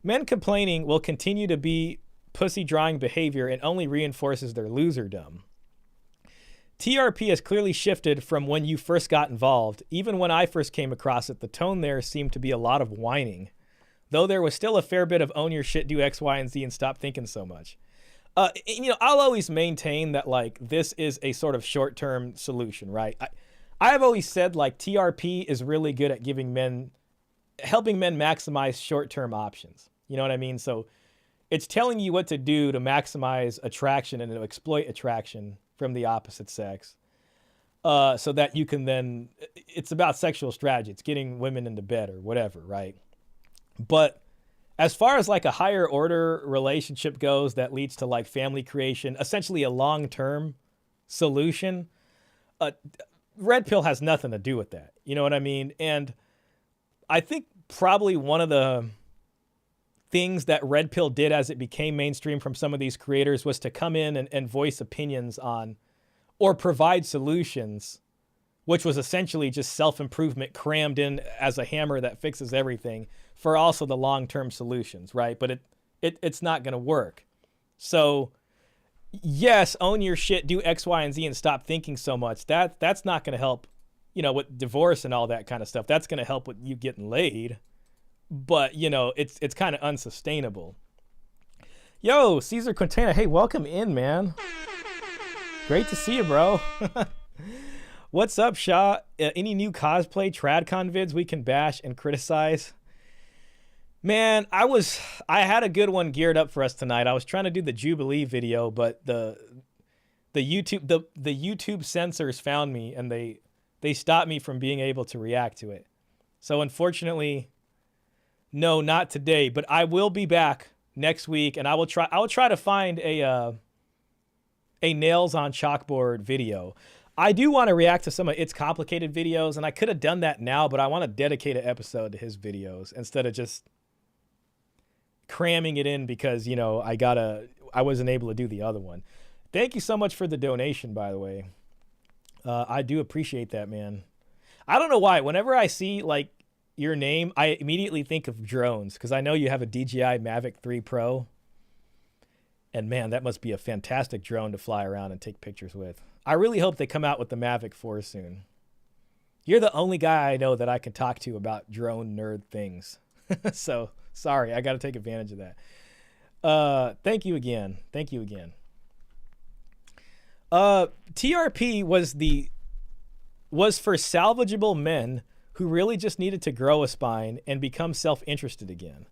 Men complaining will continue to be pussy drawing behavior and only reinforces their loserdom. TRP has clearly shifted from when you first got involved. Even when I first came across it, the tone there seemed to be a lot of whining, though there was still a fair bit of own your shit, do X, Y, and Z, and stop thinking so much. I'll always maintain that, like, this is a sort of short-term solution, right? I've always said, like, TRP is really good at helping men maximize short-term options. You know what I mean? So it's telling you what to do to maximize attraction and to exploit attraction from the opposite sex, so that you can then, it's about sexual strategy. It's getting women into bed or whatever, right? But as far as like a higher order relationship goes that leads to like family creation, essentially a long-term solution, red pill has nothing to do with that. You know what I mean? And I think probably one of the things that red pill did as it became mainstream from some of these creators was to come in and voice opinions on or provide solutions, which was essentially just self-improvement crammed in as a hammer that fixes everything for also the long-term solutions, right? But it's not going to work. So yes, own your shit, do X, Y, and Z, and stop thinking so much. That's not going to help, with divorce and all that kind of stuff. That's going to help with you getting laid. But, it's kind of unsustainable. Yo, Caesar Quintana, hey, welcome in, man. Great to see you, bro. What's up, Shah? Any new cosplay TradCon vids we can bash and criticize? Man, I had a good one geared up for us tonight. I was trying to do the Jubilee video, but the YouTube censors found me and they stopped me from being able to react to it. So unfortunately, no, not today, but I will be back next week, and I will try to find a nails on chalkboard video. I do want to react to some of It's Complicated videos, and I could have done that now, but I want to dedicate an episode to his videos instead of just cramming it in because, I wasn't able to do the other one. Thank you so much for the donation, by the way. I do appreciate that, man. I don't know why. Whenever I see, like, your name, I immediately think of drones because I know you have a DJI Mavic 3 Pro. And man, that must be a fantastic drone to fly around and take pictures with. I really hope they come out with the Mavic 4 soon. You're the only guy I know that I can talk to about drone nerd things. So, sorry, I got to take advantage of that. Thank you again. TRP was for salvageable men who really just needed to grow a spine and become self-interested again.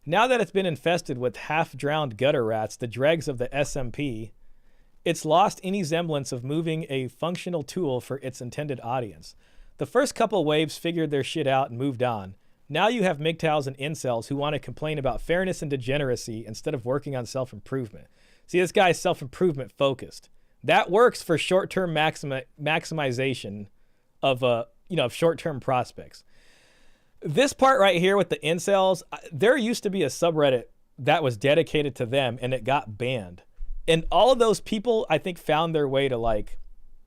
Now that it's been infested with half-drowned gutter rats, the dregs of the SMP, it's lost any semblance of moving a functional tool for its intended audience. The first couple waves figured their shit out and moved on. Now you have MGTOWs and incels who want to complain about fairness and degeneracy instead of working on self-improvement. See, this guy's self-improvement focused. That works for short-term maximization of short-term prospects. This part right here with the incels, there used to be a subreddit that was dedicated to them and it got banned. And all of those people, I think, found their way to like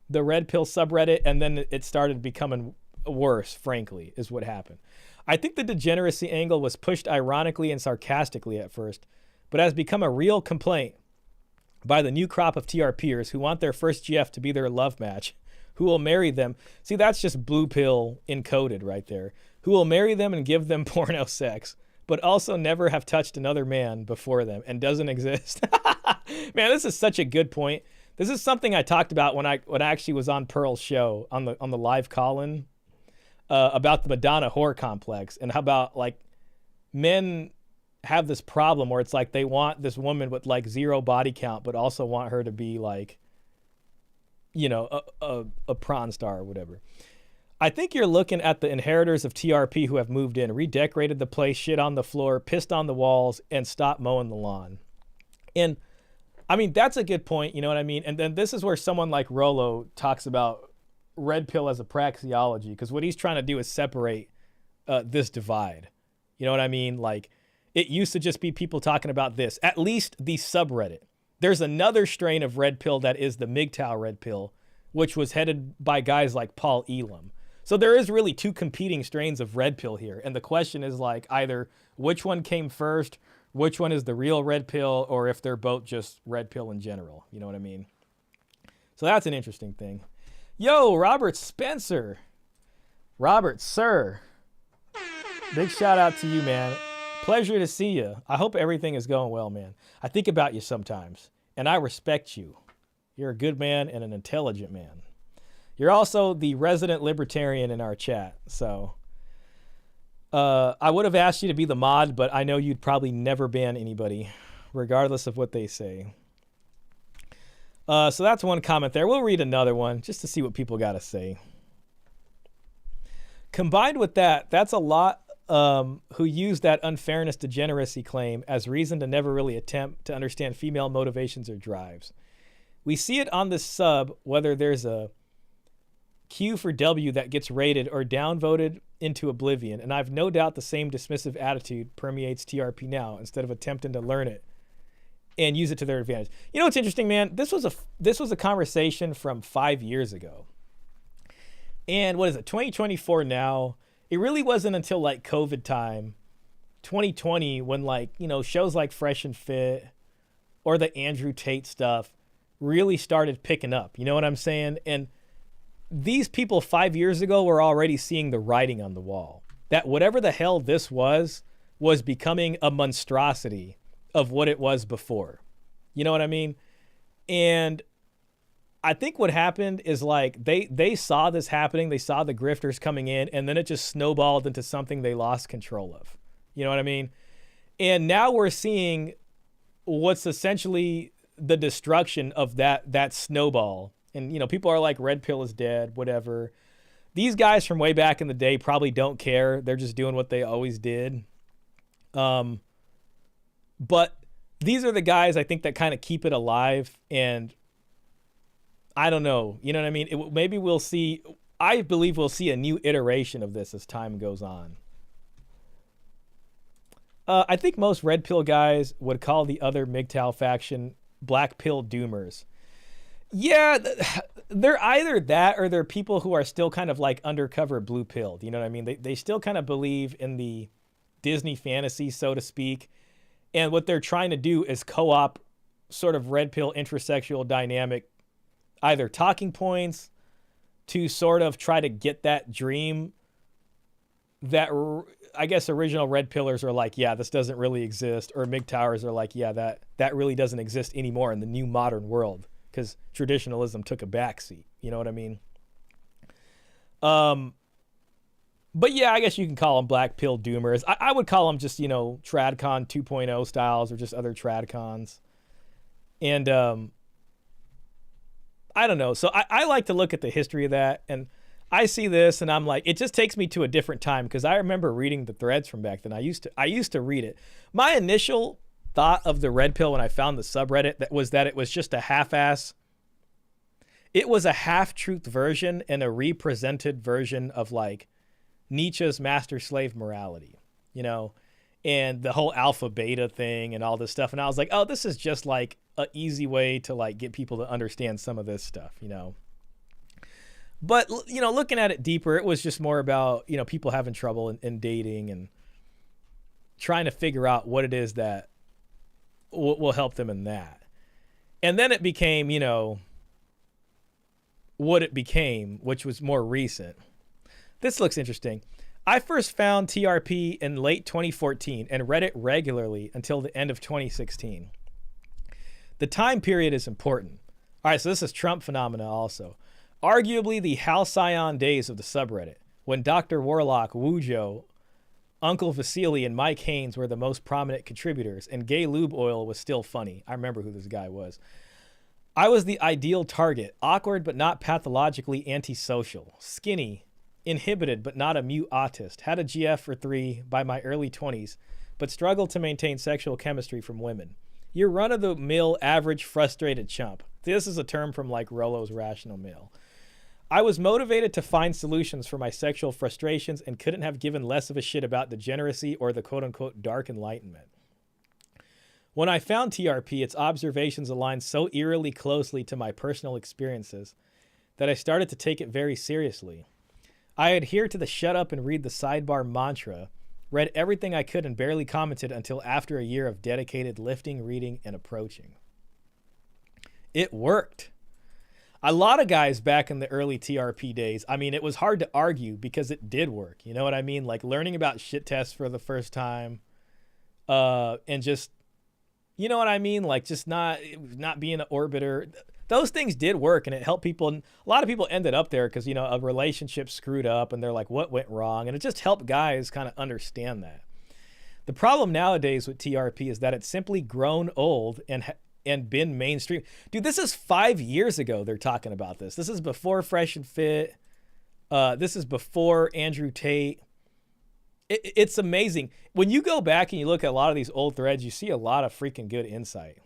the Red Pill subreddit, and then it started becoming worse, frankly, is what happened. I think the degeneracy angle was pushed ironically and sarcastically at first, but has become a real complaint by the new crop of TRPers who want their first GF to be their love match, who will marry them. See, that's just blue pill encoded right there. Who will marry them and give them porno sex, but also never have touched another man before them and doesn't exist. Man, this is such a good point. This is something I talked about when I actually was on Pearl's show on the live call-in about the Madonna whore complex, and how about like men have this problem where it's like they want this woman with like 0 body count, but also want her to be like, you know, a prawn star or whatever. I think you're looking at the inheritors of TRP who have moved in, redecorated the place, shit on the floor, pissed on the walls, and stopped mowing the lawn. And I mean, that's a good point. You know what I mean? And then this is where someone like Rollo talks about red pill as a praxeology, because what he's trying to do is separate this divide. You know what I mean? Like, it used to just be people talking about this, at least the subreddit. There's another strain of red pill that is the MGTOW red pill, which was headed by guys like Paul Elam. So there is really 2 competing strains of red pill here. And the question is like either which one came first, which one is the real red pill, or if they're both just red pill in general. You know what I mean? So that's an interesting thing. Yo, Robert Spencer. Robert, sir. Big shout out to you, man. Pleasure to see you. I hope everything is going well, man. I think about you sometimes, and I respect you. You're a good man and an intelligent man. You're also the resident libertarian in our chat, so I would have asked you to be the mod, but I know you'd probably never ban anybody, regardless of what they say. So that's one comment there. We'll read another one just to see what people got to say. Combined with that, that's a lot who use that unfairness degeneracy claim as reason to never really attempt to understand female motivations or drives. We see it on this sub, whether there's a Q for W that gets rated or downvoted into oblivion, and I've no doubt the same dismissive attitude permeates TRP now instead of attempting to learn it and use it to their advantage. You know what's interesting, man? This was a conversation from 5 years ago. And what is it, 2024 now? It really wasn't until like COVID time, 2020, when like, you know, shows like Fresh and Fit or the Andrew Tate stuff really started picking up. You know what I'm saying? And these people 5 years ago were already seeing the writing on the wall. That whatever the hell this was becoming a monstrosity of what it was before. You know what I mean? And I think what happened is like they saw this happening, they saw the grifters coming in, and then it just snowballed into something they lost control of. You know what I mean? And now we're seeing what's essentially the destruction of that snowball. And, you know, people are like, red pill is dead, whatever. These guys from way back in the day probably don't care. They're just doing what they always did. But these are the guys I think that kind of keep it alive. And I don't know. You know what I mean? Maybe we'll see. I believe we'll see a new iteration of this as time goes on. I think most red pill guys would call the other MGTOW faction black pill doomers. Yeah, they're either that or they're people who are still kind of like undercover blue pilled. You know what I mean? They still kind of believe in the Disney fantasy, so to speak. And what they're trying to do is co-op sort of red pill intersexual dynamic, either talking points to sort of try to get that dream that I guess original red pillars are like, yeah, this doesn't really exist. Or MGTOWers are like, yeah, that really doesn't exist anymore in the new modern world because traditionalism took a backseat. You know what I mean? But yeah, I guess you can call them black pill doomers. I would call them just, you know, TradCon 2.0 styles or just other TradCons. And I don't know. So I like to look at the history of that. And I see this and I'm like, it just takes me to a different time because I remember reading the threads from back then. I used to read it. My initial thought of the red pill when I found the subreddit that it was just a half-ass. It was a half-truth version and a represented version of like Nietzsche's master-slave morality, you know, and the whole alpha beta thing and all this stuff. And I was like, oh, this is just like an easy way to like get people to understand some of this stuff, you know. But, you know, looking at it deeper, it was just more about, you know, people having trouble in dating and trying to figure out what it is that will help them in that. And then it became, you know, what it became, which was more recent. This looks interesting. I first found TRP in late 2014 and read it regularly until the end of 2016. The time period is important. All right, so this is Trump phenomena also. Arguably the halcyon days of the subreddit, when Dr. Warlock, Wujo, Uncle Vasily, and Mike Haynes were the most prominent contributors, and Gay Lube Oil was still funny. I remember who this guy was. I was the ideal target, awkward but not pathologically antisocial, skinny, inhibited but not a mute autist, had a GF or 3 by my early 20s, but struggled to maintain sexual chemistry from women. Your run-of-the-mill average frustrated chump. This is a term from like Rollo's Rational Mail. I was motivated to find solutions for my sexual frustrations and couldn't have given less of a shit about degeneracy or the quote-unquote dark enlightenment. When I found TRP, its observations aligned so eerily closely to my personal experiences that I started to take it very seriously. I adhered to the shut up and read the sidebar mantra, read everything I could and barely commented until after a year of dedicated lifting, reading, and approaching. It worked. A lot of guys back in the early TRP days, I mean, it was hard to argue because it did work. You know what I mean? Like learning about shit tests for the first time, and just, you know what I mean? Like just not being an orbiter. Those things did work, and it helped people. And a lot of people ended up there because, you know, a relationship screwed up and they're like, what went wrong? And it just helped guys kind of understand that. The problem nowadays with TRP is that it's simply grown old and been mainstream. Dude, this is 5 years ago they're talking about this. This is before Fresh and Fit. This is before Andrew Tate. It's amazing. When you go back and you look at a lot of these old threads, you see a lot of freaking good insight.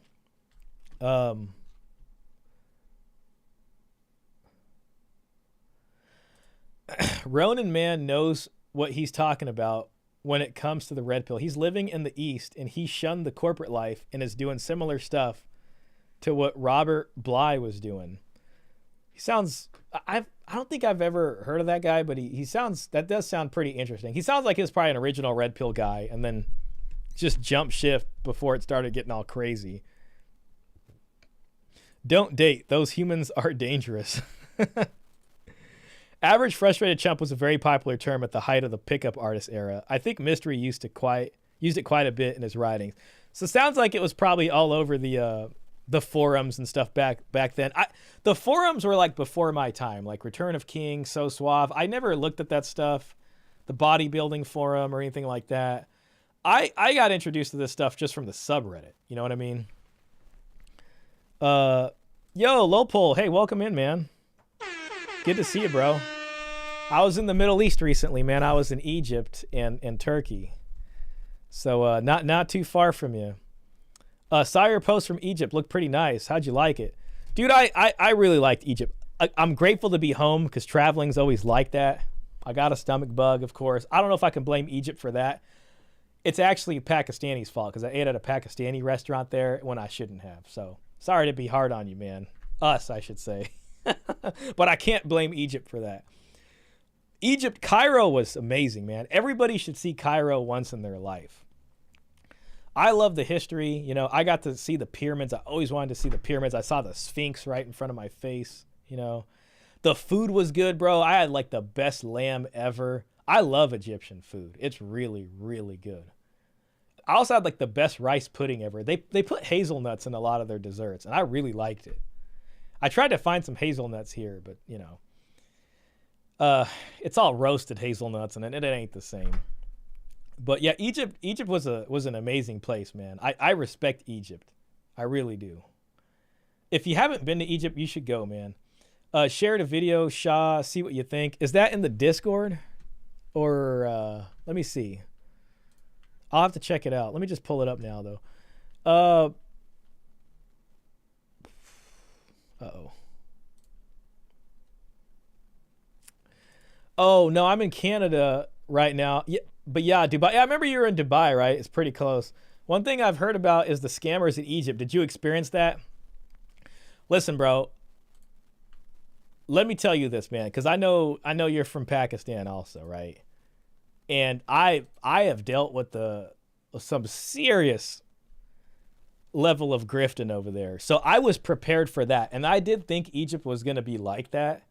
Ronan Man knows what he's talking about when it comes to the red pill. He's living in the East, and he shunned the corporate life and is doing similar stuff to what Robert Bly was doing. He sounds, I don't think I've ever heard of that guy, but he sounds, that does sound pretty interesting. He sounds like he was probably an original red pill guy and then just jump shift before it started getting all crazy. Don't date. Those humans are dangerous. Average frustrated chump was a very popular term at the height of the pickup artist era. I think Mystery used it quite a bit in his writings. So it sounds like it was probably all over the forums and stuff back then. The forums were like before my time, like Return of King, So Suave. I never looked at that stuff, the bodybuilding forum or anything like that. I got introduced to this stuff just from the subreddit. You know what I mean? Yo, Lopol, hey, welcome in, man. Good to see you, bro. I was in the Middle East recently, man. I was in Egypt and Turkey. So not too far from you. Saw your post from Egypt. Looked pretty nice. How'd you like it? Dude, I really liked Egypt. I'm grateful to be home because traveling's always like that. I got a stomach bug, of course. I don't know if I can blame Egypt for that. It's actually Pakistani's fault because I ate at a Pakistani restaurant there when I shouldn't have. So sorry to be hard on you, man. Us, I should say. But I can't blame Egypt for that. Egypt, Cairo was amazing, man. Everybody should see Cairo once in their life. I love the history. You know, I got to see the pyramids. I always wanted to see the pyramids. I saw the Sphinx right in front of my face, you know. The food was good, bro. I had like the best lamb ever. I love Egyptian food. It's really, really good. I also had like the best rice pudding ever. They put hazelnuts in a lot of their desserts, and I really liked it. I tried to find some hazelnuts here, but, you know, it's all roasted hazelnuts, and it ain't the same. But yeah, Egypt was an amazing place, man. I respect Egypt. I really do. If you haven't been to Egypt, you should go, man. Share the video, Shah, see what you think. Is that in the Discord? Or, let me see. I'll have to check it out. Let me just pull it up now, though. Uh-oh. Oh, no, I'm in Canada right now. Yeah, but yeah, Dubai. Yeah, I remember you were in Dubai, right? It's pretty close. One thing I've heard about is the scammers in Egypt. Did you experience that? Listen, bro. Let me tell you this, man, because I know you're from Pakistan also, right? And I have dealt with some serious level of grifting over there. So I was prepared for that. And I did think Egypt was going to be like that.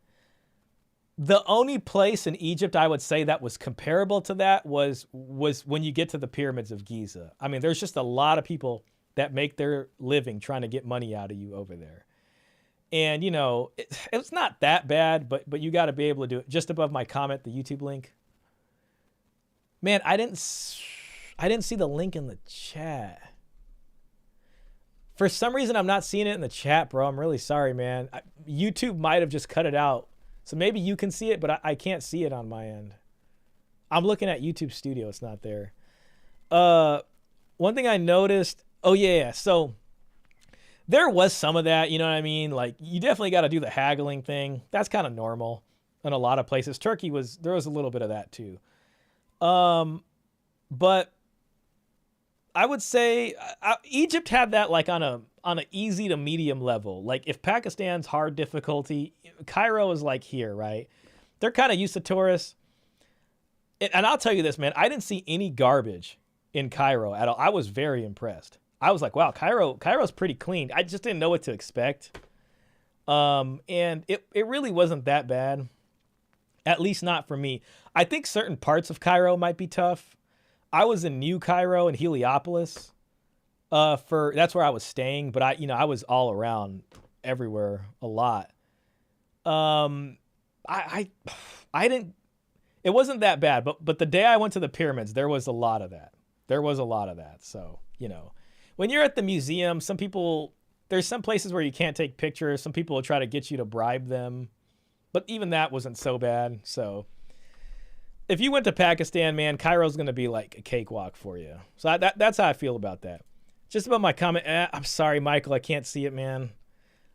The only place in Egypt I would say that was comparable to that was when you get to the pyramids of Giza. I mean, there's just a lot of people that make their living trying to get money out of you over there. And, you know, it's not that bad, but you got to be able to do it. Just above my comment, the YouTube link. Man, I didn't see the link in the chat. For some reason, I'm not seeing it in the chat, bro. I'm really sorry, man. YouTube might have just cut it out. So maybe you can see it, but I can't see it on my end. I'm looking at YouTube Studio. It's not there. One thing I noticed. Oh, yeah. So there was some of that. You know what I mean? Like, you definitely got to do the haggling thing. That's kind of normal in a lot of places. Turkey there was a little bit of that, too. But I would say Egypt had that like on an easy to medium level. Like if Pakistan's hard difficulty, Cairo is like here, right? They're kind of used to tourists. And I'll tell you this, man, I didn't see any garbage in Cairo at all. I was very impressed. I was like, wow, Cairo's pretty clean. I just didn't know what to expect. And it really wasn't that bad. At least not for me. I think certain parts of Cairo might be tough. I was in New Cairo and Heliopolis. That's where I was staying, but I was all around everywhere a lot. I didn't. It wasn't that bad, but the day I went to the pyramids, there was a lot of that. So, you know, when you're at the museum, there's some places where you can't take pictures. Some people will try to get you to bribe them, but even that wasn't so bad. So if you went to Pakistan, man, Cairo's going to be like a cakewalk for you. So that's how I feel about that. Just about my comment. I'm sorry, Michael. I can't see it, man.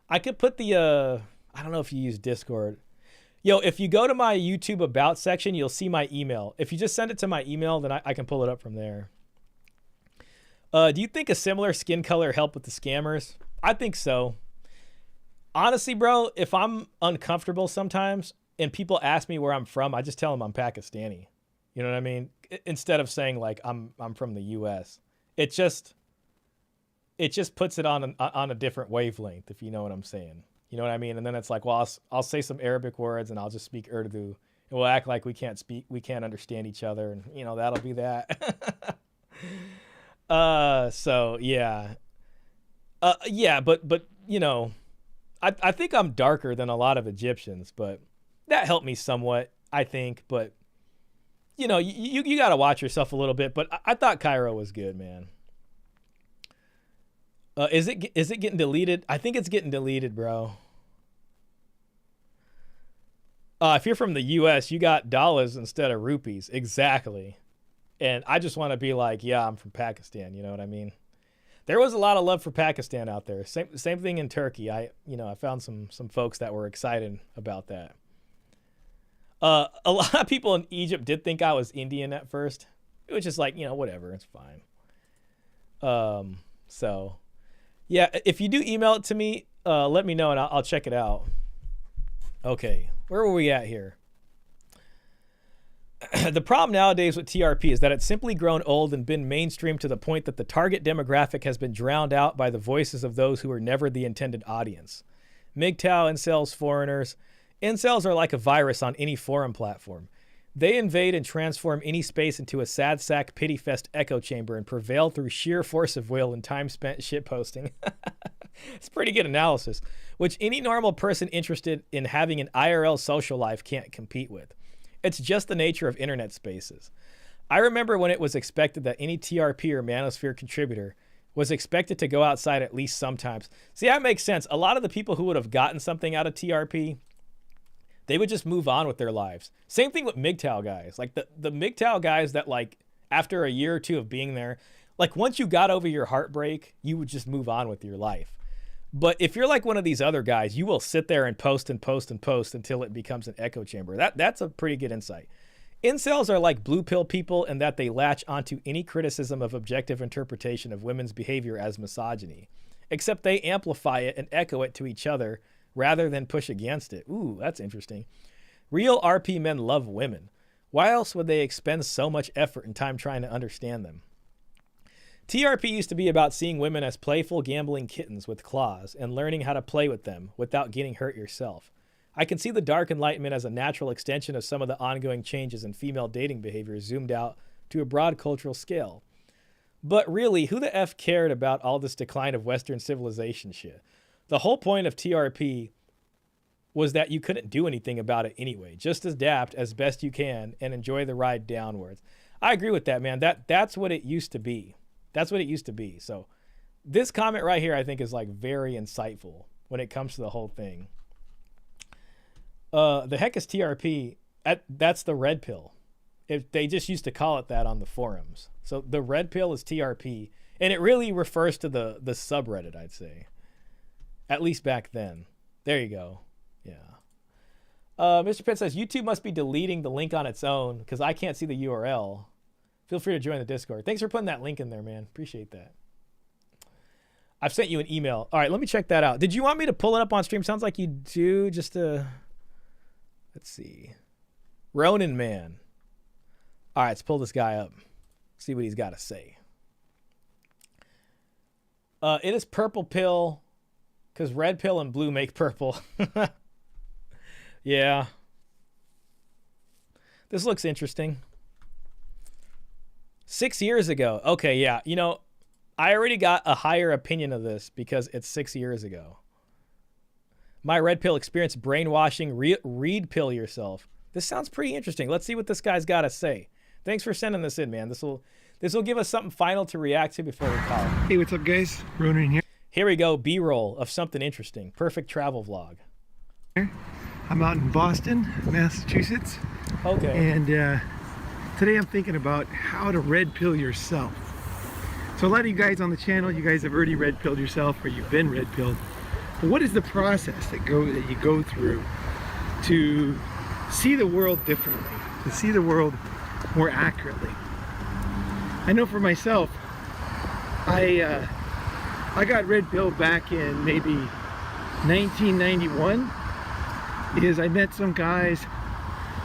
I could put I don't know if you use Discord. Yo, if you go to my YouTube About section, you'll see my email. If you just send it to my email, then I can pull it up from there. Do you think a similar skin color helped with the scammers? I think so. Honestly, bro, if I'm uncomfortable sometimes and people ask me where I'm from, I just tell them I'm Pakistani. You know what I mean? Instead of saying like I'm from the US. It just puts it on a different wavelength, if you know what I'm saying. You know what I mean? And then it's like, well, I'll say some Arabic words and I'll just speak Urdu. And we'll act like we can't understand each other. And, you know, that'll be that. So, yeah. But you know, I think I'm darker than a lot of Egyptians, but that helped me somewhat, I think. But, you know, you got to watch yourself a little bit. But I thought Cairo was good, man. Is it getting deleted? I think it's getting deleted, bro. If you're from the U.S., you got dollars instead of rupees. Exactly. And I just want to be like, yeah, I'm from Pakistan. You know what I mean? There was a lot of love for Pakistan out there. Same thing in Turkey. I found some folks that were excited about that. A lot of people in Egypt did think I was Indian at first. It was just like, you know, whatever. It's fine. So... yeah, if you do email it to me, let me know and I'll check it out. Okay, where were we at here? The problem nowadays with TRP is that it's simply grown old and been mainstream to the point that the target demographic has been drowned out by the voices of those who were never the intended audience. MGTOW, incels, foreigners. Incels are like a virus on any forum platform. They invade and transform any space into a sad sack pity fest echo chamber and prevail through sheer force of will and time spent shitposting. It's pretty good analysis, which any normal person interested in having an IRL social life can't compete with. It's just the nature of internet spaces. I remember when it was expected that any TRP or Manosphere contributor was expected to go outside at least sometimes. See, that makes sense. A lot of the people who would have gotten something out of TRP, they would just move on with their lives. Same thing with MGTOW guys. Like the MGTOW guys that like after a year or two of being there, like once you got over your heartbreak, you would just move on with your life. But if you're like one of these other guys, you will sit there and post and post and post until it becomes an echo chamber. That's a pretty good insight. Incels are like blue pill people in that they latch onto any criticism of objective interpretation of women's behavior as misogyny, except they amplify it and echo it to each other rather than push against it. Ooh, that's interesting. Real RP men love women. Why else would they expend so much effort and time trying to understand them? TRP used to be about seeing women as playful, gambling kittens with claws and learning how to play with them without getting hurt yourself. I can see the dark enlightenment as a natural extension of some of the ongoing changes in female dating behavior zoomed out to a broad cultural scale. But really, who the F cared about all this decline of Western civilization shit? The whole point of TRP was that you couldn't do anything about it anyway. Just adapt as best you can and enjoy the ride downwards. I agree with that, man. That's what it used to be. That's what it used to be. So this comment right here, I think, is like very insightful when it comes to the whole thing. The heck is TRP? That's the red pill. If they just used to call it that on the forums. So the red pill is TRP, and it really refers to the subreddit, I'd say. At least back then. There you go. Yeah. Mr. Pitt says, YouTube must be deleting the link on its own because I can't see the URL. Feel free to join the Discord. Thanks for putting that link in there, man. Appreciate that. I've sent you an email. All right, let me check that out. Did you want me to pull it up on stream? Sounds like you do. Just to... Let's see. Ronin Man. All right, let's pull this guy up. See what he's got to say. It is purple pill because red pill and blue make purple. Yeah. This looks interesting. 6 years ago. Okay, yeah. You know, I already got a higher opinion of this because it's 6 years ago. My red pill experience brainwashing. Read pill yourself. This sounds pretty interesting. Let's see what this guy's got to say. Thanks for sending this in, man. This will give us something final to react to before we call it. Hey, what's up, guys? Ronan here. Here we go. B-roll of something interesting. Perfect travel vlog. I'm out in Boston, Massachusetts. Okay. And today I'm thinking about how to red pill yourself. So a lot of you guys on the channel, you guys have already red pilled yourself or you've been red pilled. But what is the process that you go through to see the world differently, to see the world more accurately? I know for myself, I got red pilled back in maybe 1991 because I met some guys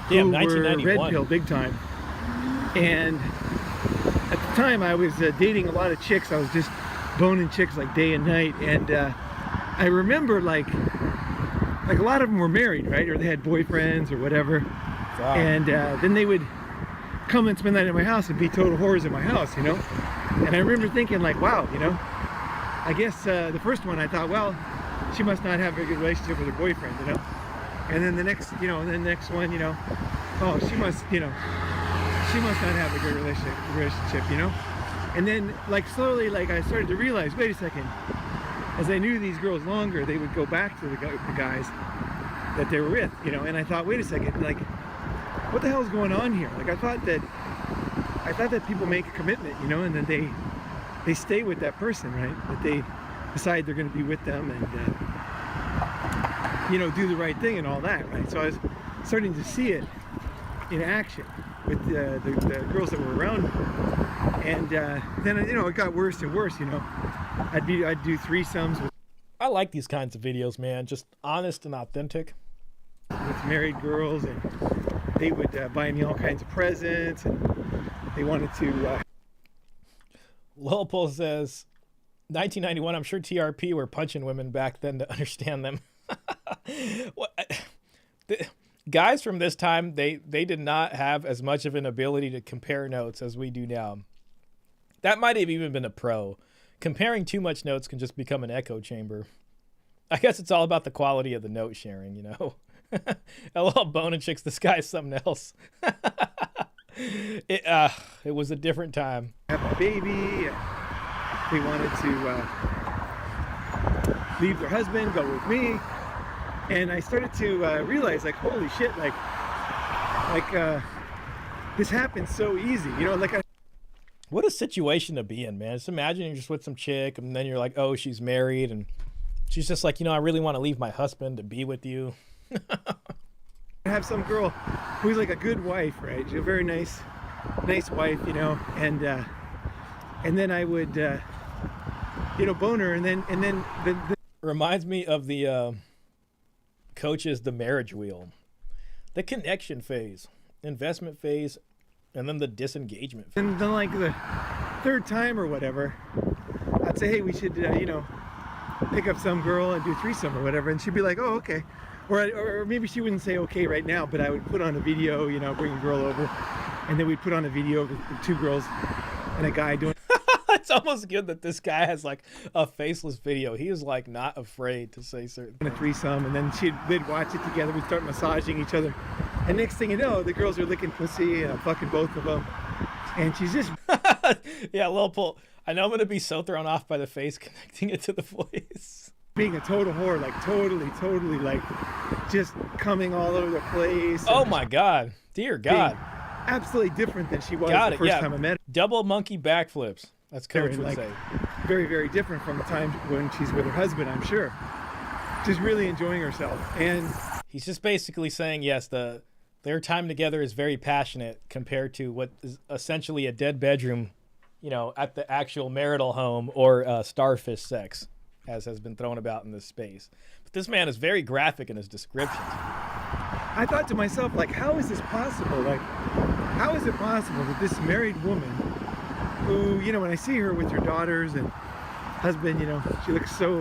who were red pill big time. And at the time I was dating a lot of chicks. I was just boning chicks like day and night. And I remember like a lot of them were married, right? Or they had boyfriends or whatever. Wow. And then they would come and spend the night at my house and be total whores at my house, you know? And I remember thinking like, wow, you know, I guess the first one I thought, well, she must not have a good relationship with her boyfriend, you know? And then the next, you know, and then the next one, you know, oh, she must, you know, she must not have a good relationship, you know? And then like slowly, like I started to realize, wait a second, as I knew these girls longer, they would go back to the guys that they were with, you know? And I thought, wait a second, like, what the hell is going on here? Like I thought that people make a commitment, you know, and then they stay with that person, right? That they decide they're going to be with them and you know, do the right thing and all that, right? So I was starting to see it in action with the girls that were around me, and then you know it got worse and worse. You know, I'd do threesomes with. I like these kinds of videos, man. Just honest and authentic. With married girls, and they would buy me all kinds of presents, and they wanted to. Lilpole says, 1991. I'm sure TRP were punching women back then to understand them. Guys from this time, they did not have as much of an ability to compare notes as we do now. That might have even been a pro. Comparing too much notes can just become an echo chamber. I guess it's all about the quality of the note sharing, you know. LOL boning chicks, this guy's something else. It was a different time. Have a baby. They wanted to leave their husband, go with me. And I started to realize, like, holy shit, like this happens so easy, you know, like what a situation to be in, man. Just imagine you're just with some chick and then you're like, oh, she's married and she's just like, you know, I really want to leave my husband to be with you. I have some girl who's like a good wife, right? She's a very nice wife, you know, and then I would, you know, bone her, and then the reminds me of the coaches, the marriage wheel, the connection phase, investment phase, and then the disengagement phase. And then like the third time or whatever, I'd say, hey, we should, you know, pick up some girl and do threesome or whatever, and she'd be like, oh, okay. Or maybe she wouldn't say okay right now, but I would put on a video, you know, bring a girl over, and then we'd put on a video of two girls and a guy doing It's almost good that this guy has like a faceless video. He is like not afraid to say certain things. A threesome, and then they'd watch it together. We'd start massaging each other, and next thing you know, the girls are licking pussy, and I'm fucking both of them. And she's just yeah, Lil Pull. I know I'm gonna be so thrown off by the face connecting it to the voice. Being a total whore, like totally, like just coming all over the place. Oh my God, dear God. Absolutely different than she was the first time I met her. Double monkey backflips. That's Coach would say. Very, very different from the time when she's with her husband, I'm sure. Just really enjoying herself. And he's just basically saying, yes, their time together is very passionate compared to what is essentially a dead bedroom, you know, at the actual marital home or starfish sex, as has been thrown about in this space. But this man is very graphic in his descriptions. I thought to myself, like, how is this possible? Like, how is it possible that this married woman who, you know, when I see her with her daughters and husband, you know, she looks so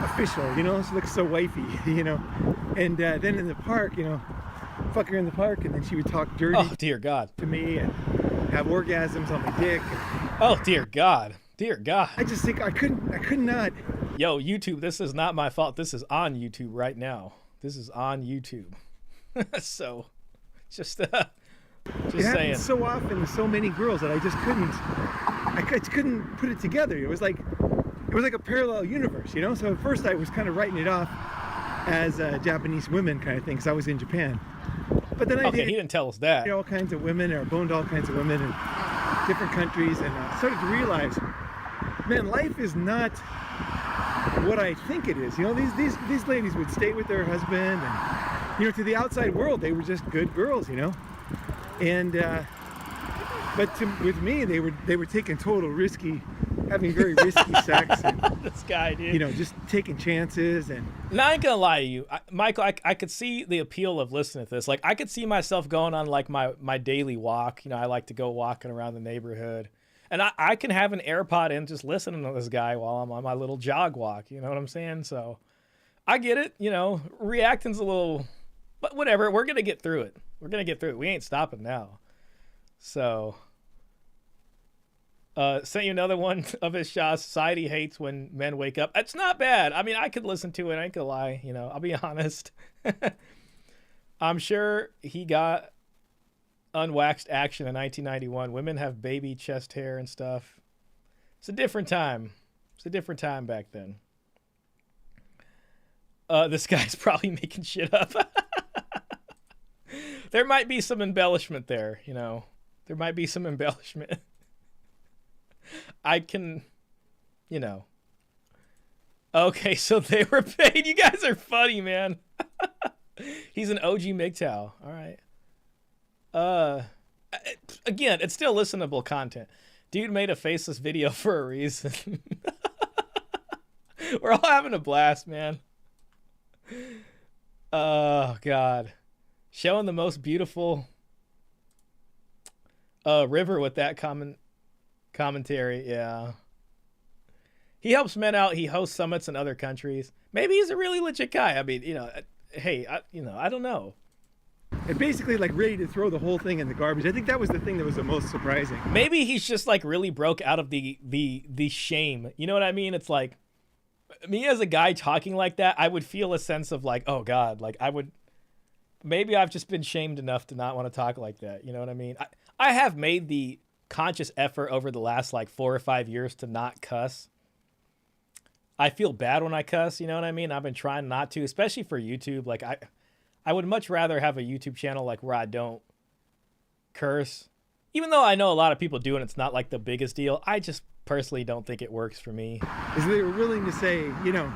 official, you know, she looks so wifey, you know, and then in the park, you know, fuck her in the park, and then she would talk dirty dear God to me and have orgasms on my dick. Oh, dear God. Dear God. I just think I could not. Yo, YouTube, this is not my fault. This is on YouTube right now. This is on YouTube. So, just saying. It happens so often with so many girls that I just couldn't put it together. It was like a parallel universe, you know? So at first I was kind of writing it off as Japanese women kind of thing, because I was in Japan. But then he didn't tell us that. All kinds of women, or boned all kinds of women in different countries, and started to realize, man, life is not what I think it is. You know, these ladies would stay with their husband, and, you know, to the outside world, they were just good girls, you know? And, with me, they were taking having very risky sex. And, this guy, dude. You know, just taking chances. And I ain't gonna lie to you, Michael, I could see the appeal of listening to this. Like, I could see myself going on like my daily walk. You know, I like to go walking around the neighborhood. And I can have an AirPod in just listening to this guy while I'm on my little jog walk. You know what I'm saying? So I get it. You know, reacting's a little, but whatever. We're going to get through it. We ain't stopping now. So sent you another one of his Shah. Society hates when men wake up. It's not bad. I mean, I could listen to it. I ain't gonna lie. You know, I'll be honest. I'm sure he got unwaxed action in 1991. Women have baby chest hair and stuff. It's a different time. Back then. This guy's probably making shit up. There might be some embellishment there, you know. There might be some embellishment. I can, you know. Okay, so they were paid. You guys are funny, man. He's an OG MGTOW. All right. Again, it's still listenable content. Dude made a faceless video for a reason. We're all having a blast, man. Oh, God. Showing the most beautiful river with that commentary. Yeah. He helps men out. He hosts summits in other countries. Maybe he's a really legit guy. I mean, you know, hey, I don't know. And basically, like, ready to throw the whole thing in the garbage. I think that was the thing that was the most surprising. Maybe he's just, like, really broke out of the shame. You know what I mean? It's like, me as a guy talking like that, I would feel a sense of, like, oh, God. Like, maybe I've just been shamed enough to not want to talk like that. You know what I mean? I have made the conscious effort over the last, like, 4 or 5 years to not cuss. I feel bad when I cuss, you know what I mean? I've been trying not to, especially for YouTube. Like, I would much rather have a YouTube channel like where I don't curse. Even though I know a lot of people do and it's not like the biggest deal, I just personally don't think it works for me. Is they were willing to say, you know,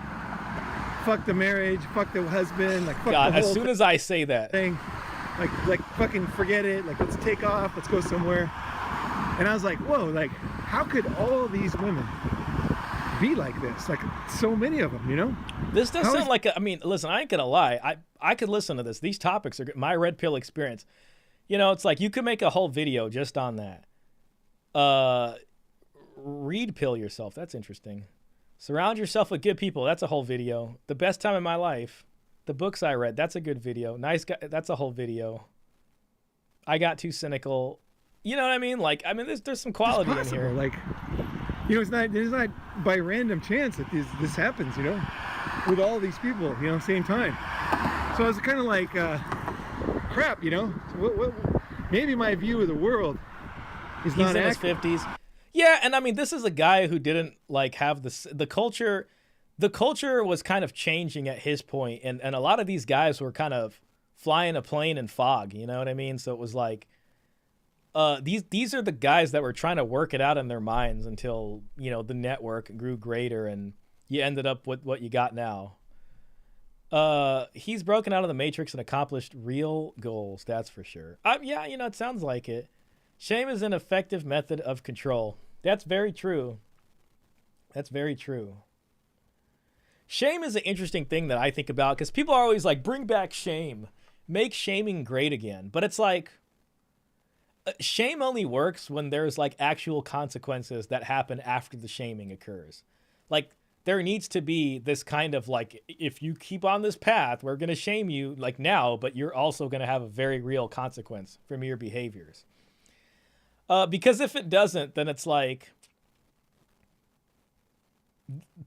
fuck the marriage, fuck the husband, like fuck God, the whole as soon as I say that thing, like fucking forget it, like let's take off, let's go somewhere. And I was like, whoa, like how could all these women be like this? Like so many of them, you know? This does sound like I mean, listen, I ain't gonna lie. I could listen to this. These topics are my red pill experience. You know, it's like you could make a whole video just on that. Read pill yourself. That's interesting. Surround yourself with good people. That's a whole video. The best time in my life. The books I read. That's a good video. Nice guy. That's a whole video. I got too cynical. You know what I mean? Like, I mean, there's some quality in here. Like, You know, it's not by random chance that this happens, you know, with all these people, you know, same time. So it's kind of like, crap, you know. What, maybe my view of the world is not accurate. He's in his 50s. Yeah, and I mean, this is a guy who didn't like have the culture. The culture was kind of changing at his point, and a lot of these guys were kind of flying a plane in fog. You know what I mean? So it was like, these are the guys that were trying to work it out in their minds until, you know, the network grew greater and you ended up with what you got now. He's broken out of the matrix and accomplished real goals. That's for sure. Yeah, you know, it sounds like it. Shame is an effective method of control. That's very true. That's very true. Shame is an interesting thing that I think about because people are always like, bring back shame. Make shaming great again. But it's like, shame only works when there's like actual consequences that happen after the shaming occurs. Like, there needs to be this kind of like, if you keep on this path, we're going to shame you like now, but you're also going to have a very real consequence from your behaviors. Because if it doesn't, then it's like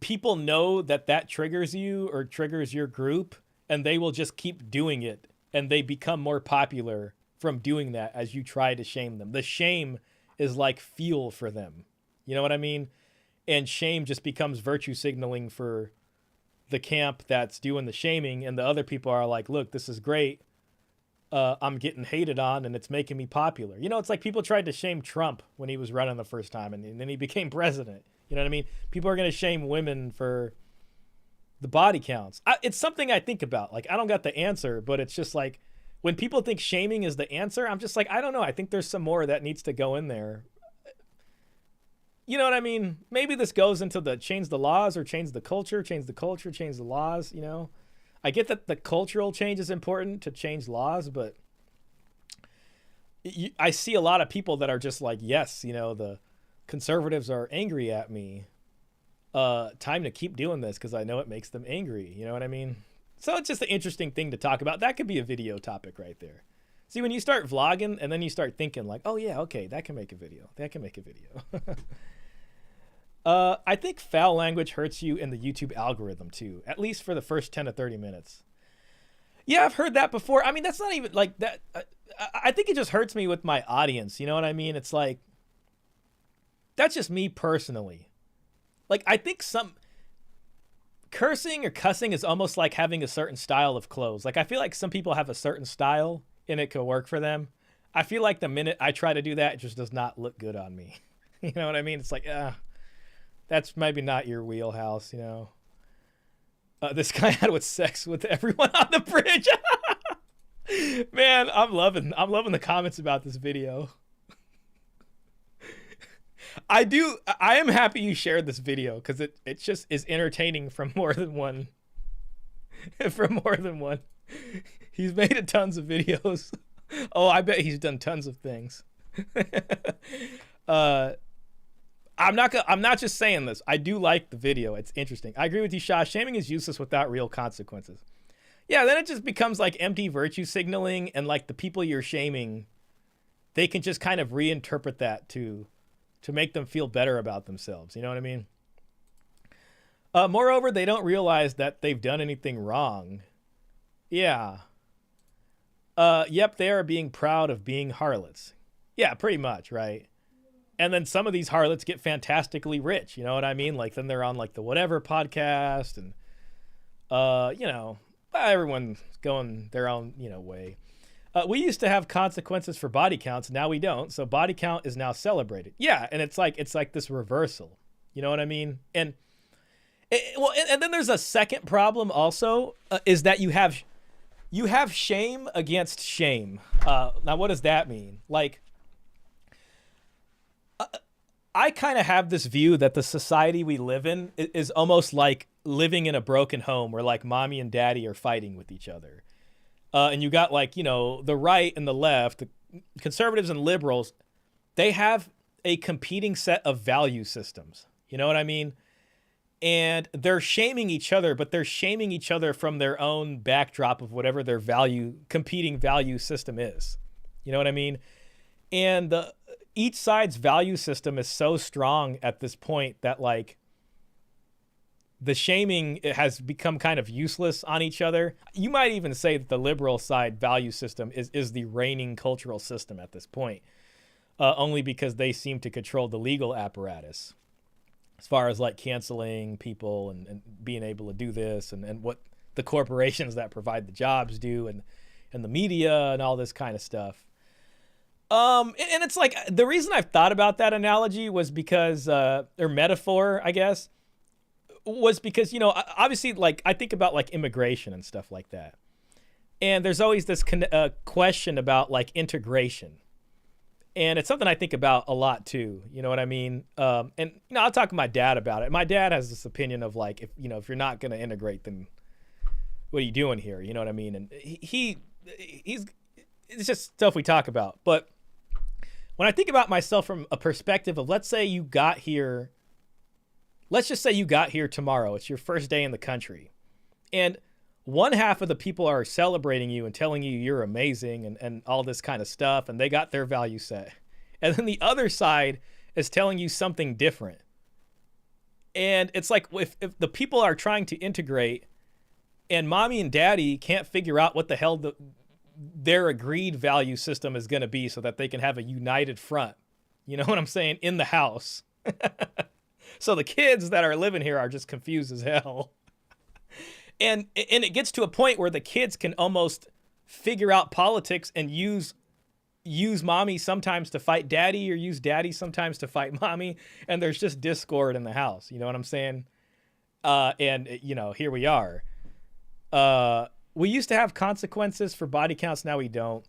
people know that triggers you or triggers your group, and they will just keep doing it, and they become more popular from doing that as you try to shame them. The shame is like fuel for them. You know what I mean? And shame just becomes virtue signaling for the camp that's doing the shaming, and the other people are like, look, this is great. I'm getting hated on, and it's making me popular. You know, it's like people tried to shame Trump when he was running the first time, and then he became president. You know what I mean? People are going to shame women for the body counts. It's something I think about. Like, I don't got the answer, but it's just like, when people think shaming is the answer, I'm just like, I don't know. I think there's some more that needs to go in there. You know what I mean? Maybe this goes into the change the laws or change the culture, change the laws, you know? I get that the cultural change is important to change laws, but I see a lot of people that are just like, yes, you know, the conservatives are angry at me. Time to keep doing this because I know it makes them angry. You know what I mean? So it's just an interesting thing to talk about. That could be a video topic right there. See, when you start vlogging and then you start thinking like, oh yeah, okay, that can make a video. That can make a video. I think foul language hurts you in the YouTube algorithm too, at least for the first 10 to 30 minutes. Yeah, I've heard that before. I mean, that's not even like that. I think it just hurts me with my audience. You know what I mean? It's like, that's just me personally. Like, I think some cursing or cussing is almost like having a certain style of clothes. Like, I feel like some people have a certain style and it could work for them. I feel like the minute I try to do that, it just does not look good on me. You know what I mean? It's like, that's maybe not your wheelhouse, you know. This guy had sex with everyone on the bridge. Man, I'm loving the comments about this video. I am happy you shared this video because it just is entertaining from more than one. He's made tons of videos. Oh, I bet he's done tons of things. I'm not just saying this. I do like the video. It's interesting. I agree with you, Shah. Shaming is useless without real consequences. Yeah, then it just becomes like empty virtue signaling, and like the people you're shaming, they can just kind of reinterpret that to make them feel better about themselves. You know what I mean? Moreover, they don't realize that they've done anything wrong. Yeah. Yep, they are being proud of being harlots. Yeah, pretty much, right? And then some of these harlots get fantastically rich. You know what I mean? Like, then they're on like the whatever podcast, and you know, everyone's going their own, you know, way. We used to have consequences for body counts. Now we don't. So body count is now celebrated. Yeah. And it's like this reversal, you know what I mean? And then there's a second problem also, is that you have shame against shame. Now, what does that mean? Like, I kind of have this view that the society we live in is almost like living in a broken home where like mommy and daddy are fighting with each other. And you got like, you know, the right and the left, the conservatives and liberals, they have a competing set of value systems. You know what I mean? And they're shaming each other, but they're shaming each other from their own backdrop of whatever their competing value system is. You know what I mean? And each side's value system is so strong at this point that like the shaming has become kind of useless on each other. You might even say that the liberal side value system is the reigning cultural system at this point, only because they seem to control the legal apparatus as far as like canceling people and being able to do this and what the corporations that provide the jobs do and the media and all this kind of stuff. And it's like the reason I've thought about that analogy was because, or metaphor, I guess, was because, you know, obviously, like I think about like immigration and stuff like that. And there's always this question about like integration. And it's something I think about a lot too. You know what I mean? And, you know, I'll talk to my dad about it. My dad has this opinion of like, if you're not going to integrate, then what are you doing here? You know what I mean? And he's it's just stuff we talk about. But when I think about myself from a perspective of, let's say you got here, let's just say you got here tomorrow. It's your first day in the country. And one half of the people are celebrating you and telling you you're amazing and all this kind of stuff. And they got their value set. And then the other side is telling you something different. And it's like if the people are trying to integrate and mommy and daddy can't figure out what the hell their agreed value system is going to be so that they can have a united front. You know what I'm saying? In the house. So the kids that are living here are just confused as hell. And it gets to a point where the kids can almost figure out politics and use mommy sometimes to fight daddy or use daddy sometimes to fight mommy. And there's just discord in the house. You know what I'm saying? And, you know, here we are. We used to have consequences for body counts. Now we don't.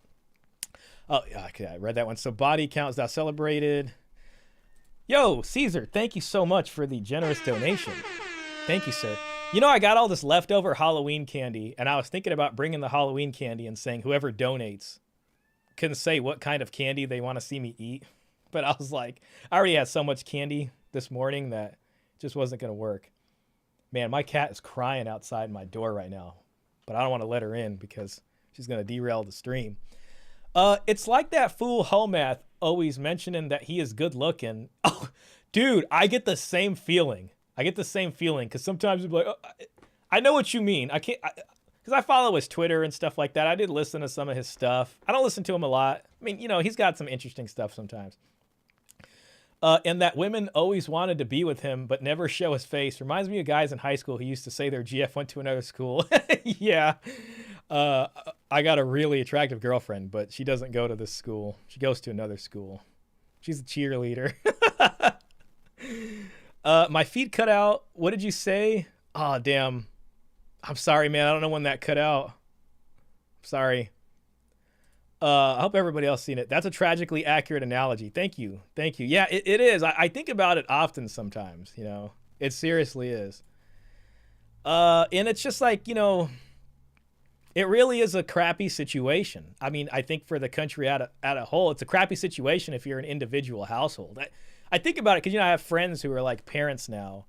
Oh, okay, I read that one. So body count is now celebrated. Yo, Caesar, thank you so much for the generous donation. Thank you, sir. You know, I got all this leftover Halloween candy, and I was thinking about bringing the Halloween candy and saying whoever donates can say what kind of candy they want to see me eat. But I was like, I already had so much candy this morning that it just wasn't going to work. Man, my cat is crying outside my door right now, but I don't want to let her in because she's going to derail the stream. It's like that fool Homath always mentioning that he is good looking. Oh, dude, I get the same feeling. Because sometimes I'm like, oh, I know what you mean. Because I follow his Twitter and stuff like that. I did listen to some of his stuff. I don't listen to him a lot. I mean, you know, he's got some interesting stuff sometimes. And that women always wanted to be with him, but never show his face. Reminds me of guys in high school who used to say their GF went to another school. Yeah. I got a really attractive girlfriend, but she doesn't go to this school. She goes to another school. She's a cheerleader. My feet cut out. What did you say? Oh, damn. I'm sorry, man. I don't know when that cut out. Sorry. I hope everybody else seen it. That's a tragically accurate analogy. Thank you. Yeah, it is. I think about it often sometimes, you know. It seriously is. And it's just like, you know, it really is a crappy situation. I mean, I think for the country at a whole, it's a crappy situation if you're an individual household. I think about it because, you know, I have friends who are like parents now.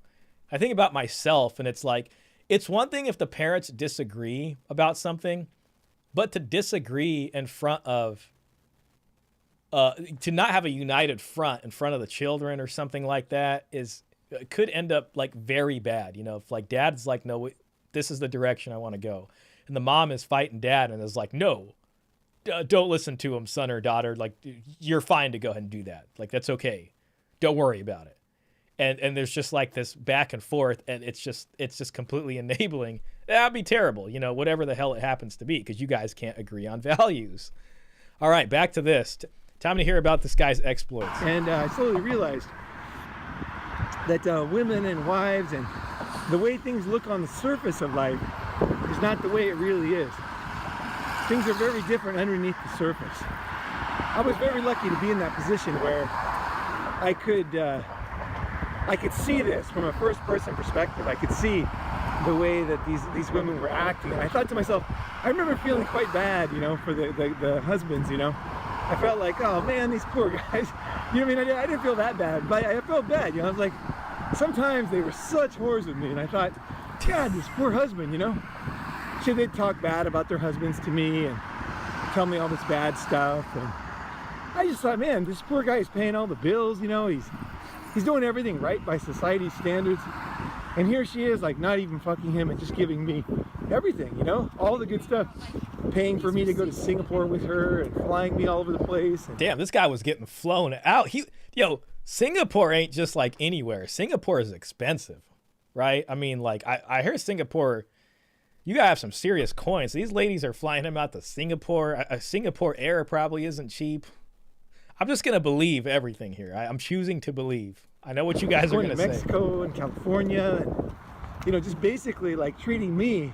I think about myself, and it's like, it's one thing if the parents disagree about something, but to disagree in front of, to not have a united front in front of the children or something like that could end up like very bad. You know, if like dad's like, no, this is the direction I want to go. And the mom is fighting dad and is like, no, don't listen to him, son or daughter. Like, you're fine to go ahead and do that. Like, that's okay. Don't worry about it. And there's just like this back and forth, and it's just completely enabling. That'd be terrible, you know, whatever the hell it happens to be, because you guys can't agree on values. All right, back to this. Time to hear about this guy's exploits. And I slowly realized that women and wives and the way things look on the surface of life is not the way it really is. Things are very different underneath the surface. I was very lucky to be in that position where I could see this from a first-person perspective. I could see the way that these women were acting. And I thought to myself, I remember feeling quite bad, you know, for the husbands, you know. I felt like, oh man, these poor guys. You know what I mean? I didn't feel that bad, but I felt bad, you know. I was like, sometimes they were such whores with me, and I thought, God, this poor husband, you know. They'd talk bad about their husbands to me and tell me all this bad stuff. And I just thought, man, this poor guy is paying all the bills, you know, he's doing everything right by society's standards. And here she is, like, not even fucking him and just giving me everything, you know, all the good stuff. Paying for me to go to Singapore with her and flying me all over the place. And damn, this guy was getting flown out. Singapore ain't just like anywhere. Singapore is expensive, right? I mean, like, I hear Singapore, you gotta have some serious coins. These ladies are flying him out to Singapore. Singapore Air probably isn't cheap. I'm just gonna believe everything here. I'm choosing to believe. I know what you guys are gonna say. Mexico and California, and, you know, just basically like treating me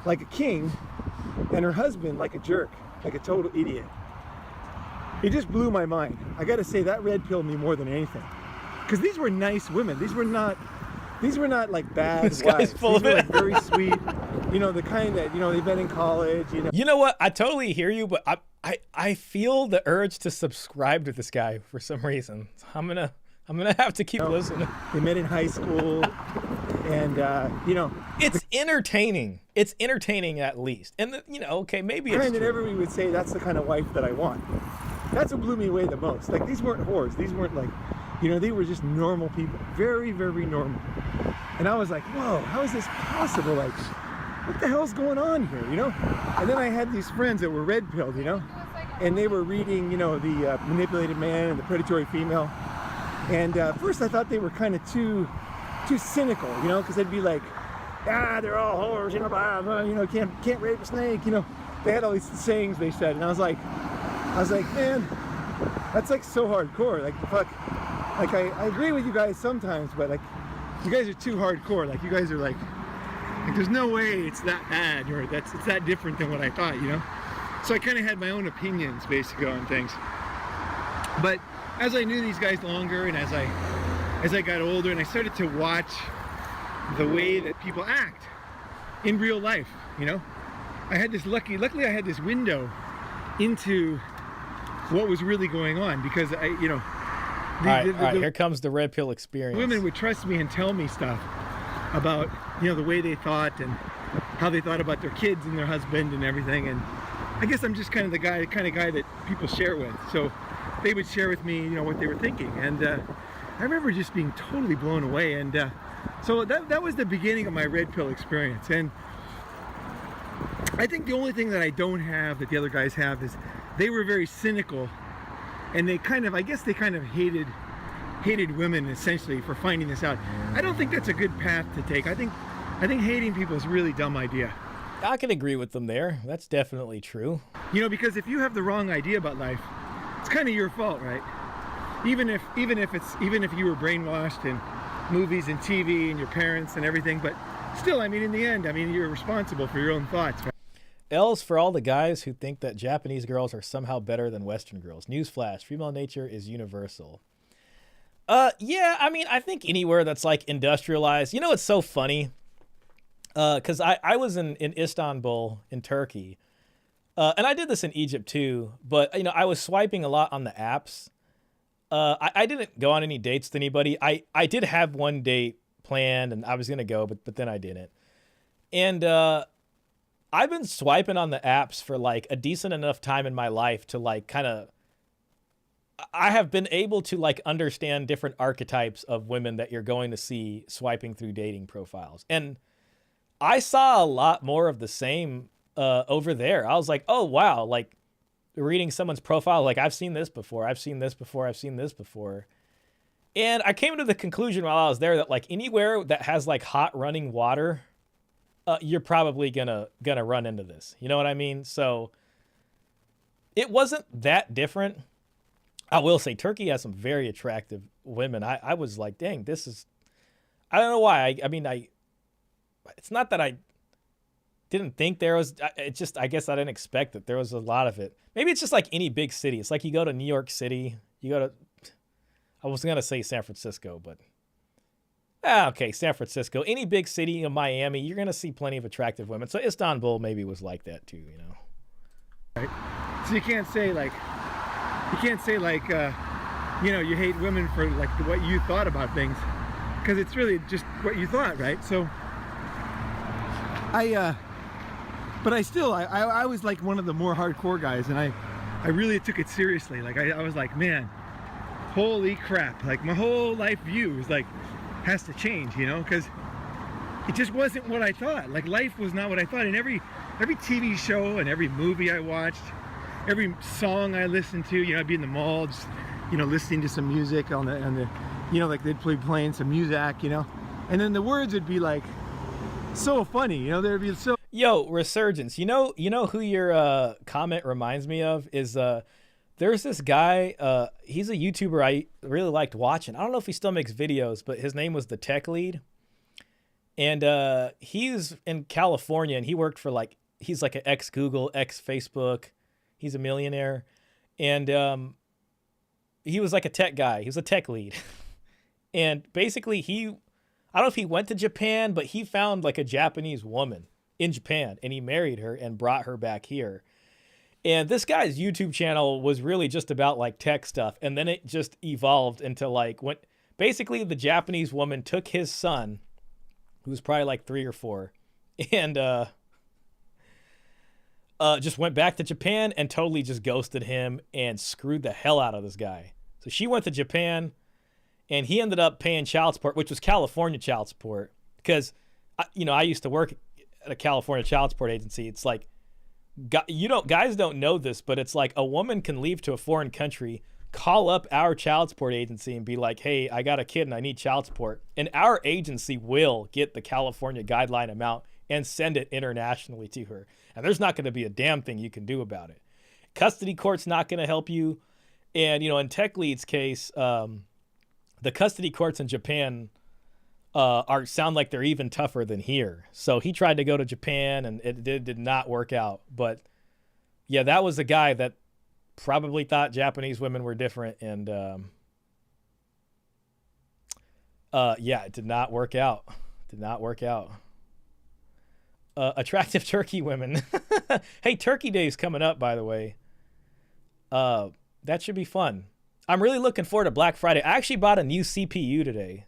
like a king and her husband like a jerk, like a total idiot. It just blew my mind. I gotta say, that red pilled me more than anything. Because these were nice women. These were not like bad this wives. Guy's full these of were it. like very sweet, you know, the kind that, you know, they've been in college, you know. You know what? I totally hear you, but I feel the urge to subscribe to this guy for some reason. I'm gonna have to keep listening. They met in high school, and you know, it's entertaining. It's entertaining at least, and you know, okay, maybe it's kind that everybody would say that's the kind of wife that I want. That's what blew me away the most. Like, these weren't whores. These weren't like, you know, they were just normal people, very, very normal. And I was like, whoa, how is this possible? Like, what the hell's going on here, you know? And then I had these friends that were red-pilled, you know, and they were reading, you know, the Manipulated Man and the Predatory Female. And first I thought they were kind of too cynical, you know, because they'd be like, they're all whores, you know, blah, blah, you know, can't rape a snake, you know. They had all these sayings they said, and I was like, man, that's like so hardcore. Like, fuck, like I agree with you guys sometimes, but like, you guys are too hardcore. Like, you guys are like there's no way it's that bad, or it's that different than what I thought, you know. So I kind of had my own opinions basically on things. But as I knew these guys longer, and as I got older, and I started to watch the way that people act in real life, you know, I had this luckily I had this window into what was really going on, because I, you know, all right, here comes the red pill experience. Women would trust me and tell me stuff about, you know, the way they thought and how they thought about their kids and their husband and everything. And I guess I'm just kind of the kind of guy that people share with. So they would share with me, you know, what they were thinking. And I remember just being totally blown away. And so that was the beginning of my red pill experience. And I think the only thing that I don't have that the other guys have is they were very cynical, and they kind of, I guess they kind of hated women essentially for finding this out. I don't think that's a good path to take. I think hating people is a really dumb idea. I can agree with them there. That's definitely true. You know, because if you have the wrong idea about life, it's kind of your fault, right? Even if you were brainwashed in movies and TV and your parents and everything, but still, I mean, in the end, I mean, you're responsible for your own thoughts, right? L's for all the guys who think that Japanese girls are somehow better than Western girls. Newsflash, female nature is universal. Yeah, I mean, I think anywhere that's like industrialized, you know, it's so funny. Cause I was in Istanbul in Turkey, and I did this in Egypt too, but you know, I was swiping a lot on the apps. I didn't go on any dates with anybody. I did have one date planned and I was going to go, but then I didn't. And, I've been swiping on the apps for like a decent enough time in my life to like I have been able to like understand different archetypes of women that you're going to see swiping through dating profiles. And I saw a lot more of the same over there. I was like, oh, wow. Like reading someone's profile, like I've seen this before. I've seen this before. I've seen this before. And I came to the conclusion while I was there that like anywhere that has like hot running water, you're probably gonna run into this. You know what I mean? So it wasn't that different. I will say Turkey has some very attractive women. I was like, dang, this is, I don't know why. I mean, it's not that I didn't think there was, it's just, I guess I didn't expect that there was a lot of it. Maybe it's just like any big city. It's like you go to New York City, you go to, I was going to say San Francisco, but okay, San Francisco, any big city in Miami, you're going to see plenty of attractive women. So Istanbul maybe was like that too, you know? Right. So you can't say like, you know, you hate women for like what you thought about things, because it's really just what you thought, right? So but I was like one of the more hardcore guys, and I really took it seriously. Like I was like, man, holy crap. Like my whole life view is like, has to change, you know, because it just wasn't what I thought. Like life was not what I thought. And every TV show and every movie I watched, every song I listened to, you know, I'd be in the mall, just, you know, listening to some music on the, you know, like they'd be playing some music, you know, and then the words would be like so funny, you know, they'd be so. Yo, Resurgence, you know who your comment reminds me of is there's this guy, he's a YouTuber I really liked watching. I don't know if he still makes videos, but his name was the Tech Lead. And he's in California, and he worked for like, he's like an ex-Google, ex-Facebook. He's a millionaire. And he was like a tech guy. He was a tech lead. And basically I don't know if he went to Japan, but he found like a Japanese woman in Japan, and he married her and brought her back here. And this guy's YouTube channel was really just about like tech stuff. And then it just evolved into like, when basically the Japanese woman took his son, who was probably like 3 or 4, and just went back to Japan and totally just ghosted him and screwed the hell out of this guy. So she went to Japan, and he ended up paying child support, which was California child support, because, you know, I used to work at a California child support agency. It's like, guys don't know this, but it's like a woman can leave to a foreign country, call up our child support agency and be like, hey, I got a kid and I need child support. And our agency will get the California guideline amount and send it internationally to her. And there's not going to be a damn thing you can do about it. Custody court's not going to help you. And, you know, in Tech Lead's case, the custody courts in Japan sound like they're even tougher than here. So he tried to go to Japan, and it did not work out. But yeah, that was the guy that probably thought Japanese women were different, and yeah, it did not work out. Did not work out. Attractive turkey women. Hey, Turkey Day's coming up, by the way. That should be fun. I'm really looking forward to Black Friday. I actually bought a new CPU today.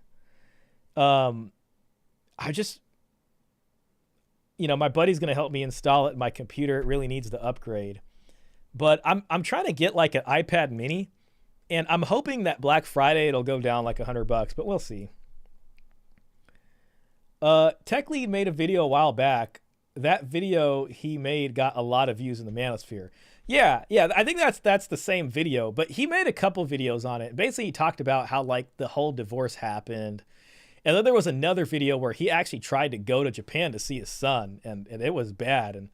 I just, you know, my buddy's going to help me install it in my computer. It really needs to upgrade. But I'm trying to get like an iPad mini, and I'm hoping that Black Friday it'll go down like $100, but we'll see. Tech Lead made a video a while back. That video he made got a lot of views in the manosphere. Yeah, I think that's the same video, but he made a couple videos on it. Basically, he talked about how like the whole divorce happened. And then there was another video where he actually tried to go to Japan to see his son, and it was bad. And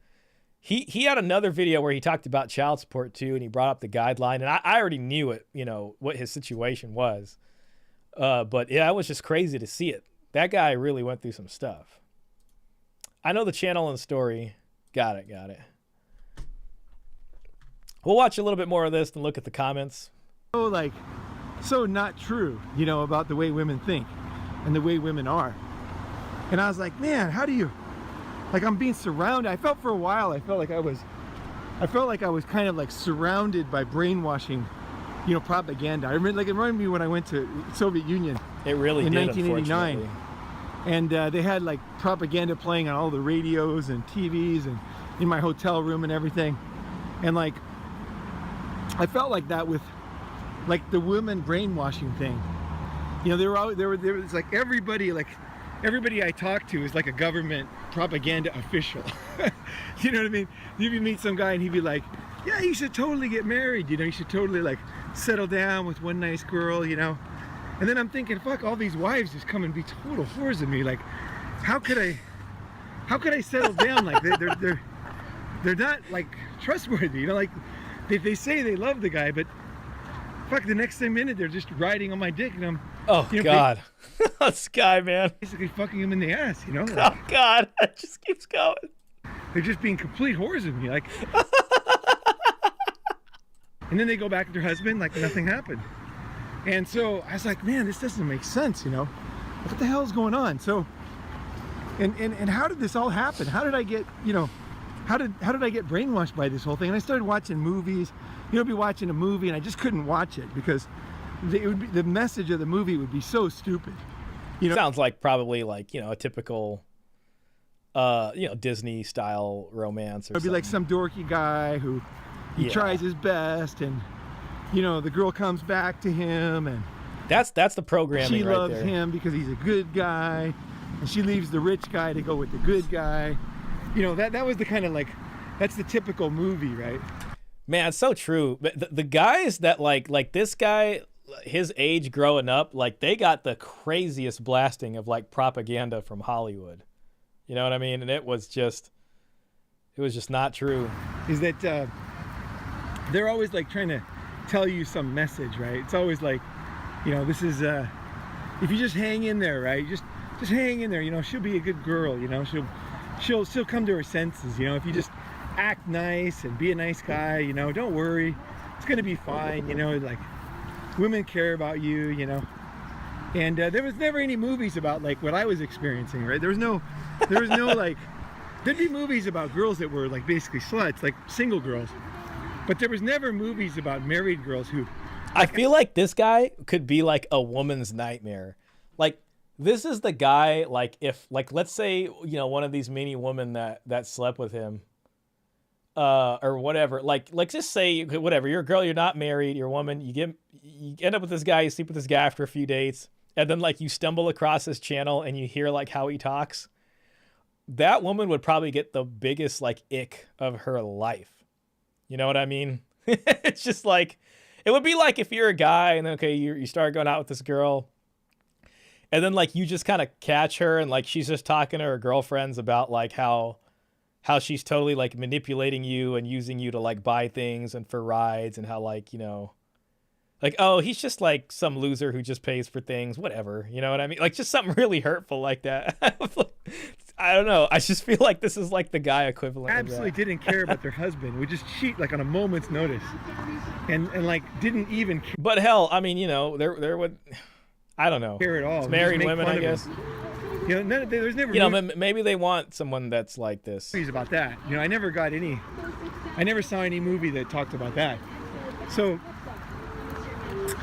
he had another video where he talked about child support too, and he brought up the guideline. And I already knew it, you know, what his situation was. But yeah, it was just crazy to see it. That guy really went through some stuff. I know the channel and story. Got it. We'll watch a little bit more of this and look at the comments. So like, so not true, you know, about the way women think and the way women are. And I was like, man, how do you, like, I'm being surrounded. I felt for a while, I felt like I was kind of like surrounded by brainwashing, you know, propaganda. I remember, like, it reminded me when I went to Soviet Union. It really in did, 1989. And they had like propaganda playing on all the radios and TVs and in my hotel room and everything. And like, I felt like that with like the women brainwashing thing. You know, there was like everybody I talked to is like a government propaganda official. You know what I mean? You meet some guy and he'd be like, yeah, you should totally get married. You know, you should totally like settle down with one nice girl, you know? And then I'm thinking, fuck, all these wives just come and be total whores of me. Like, how could I settle down? Like they're not like trustworthy, you know, like they say they love the guy, but fuck, the next minute they're just riding on my dick, and I'm, oh, you know, God, this guy, man, basically fucking him in the ass, you know? Like, oh God, it just keeps going. They're just being complete whores of me, like. And then they go back to their husband like nothing happened. And so I was like, man, this doesn't make sense, you know? What the hell is going on? So, and how did this all happen? How did I get, you know, how did I get brainwashed by this whole thing? And I started watching movies. You know, I'd be watching a movie and I just couldn't watch it because the message of the movie would be so stupid. You know, sounds like probably like, you know, a typical, you know, Disney style romance. Or it'd be like some dorky guy who, he tries his best, and you know, the girl comes back to him, and that's the programming. She right loves there. him because he's a good guy, and she leaves the rich guy to go with the good guy. You know, that was the kind of like, that's the typical movie, right? Man, it's so true. But the guys that like this guy, his age growing up, like they got the craziest blasting of like propaganda from Hollywood. You know what I mean? And it was just not true. Is that they're always like trying to tell you some message, right? It's always like, you know, this is if you just hang in there, right? Just hang in there, you know, she'll be a good girl, you know, she'll come to her senses, you know, if you just act nice and be a nice guy, you know, don't worry, it's gonna be fine, you know, like women care about you, you know. And there was never any movies about like what I was experiencing, right? There was no like, there'd be movies about girls that were like basically sluts, like single girls, but there was never movies about married girls who, I feel like this guy could be like a woman's nightmare. Like, this is the guy, like, if, like, let's say, you know, one of these meanie women that slept with him, or whatever, like just say, whatever, you're a girl, you're not married, you're a woman, you end up with this guy, you sleep with this guy after a few dates, and then, like, you stumble across his channel and you hear, like, how he talks. That woman would probably get the biggest, like, ick of her life. You know what I mean? It's just like, it would be like if you're a guy and okay, you start going out with this girl, and then like you just kind of catch her and like she's just talking to her girlfriends about like how she's totally like manipulating you and using you to like buy things and for rides, and how like, you know, like, oh, he's just like some loser who just pays for things, whatever. You know what I mean? Like just something really hurtful like that. I don't know. I just feel like this is like the guy equivalent. Absolutely didn't care about their husband. Would just cheat like on a moment's notice, and like didn't even care. But hell, I mean, you know, there would, I don't know, care at all. It's married women, I guess. You know, there's never. You know, maybe they want someone that's like this. About that, you know, I never saw any movie that talked about that. So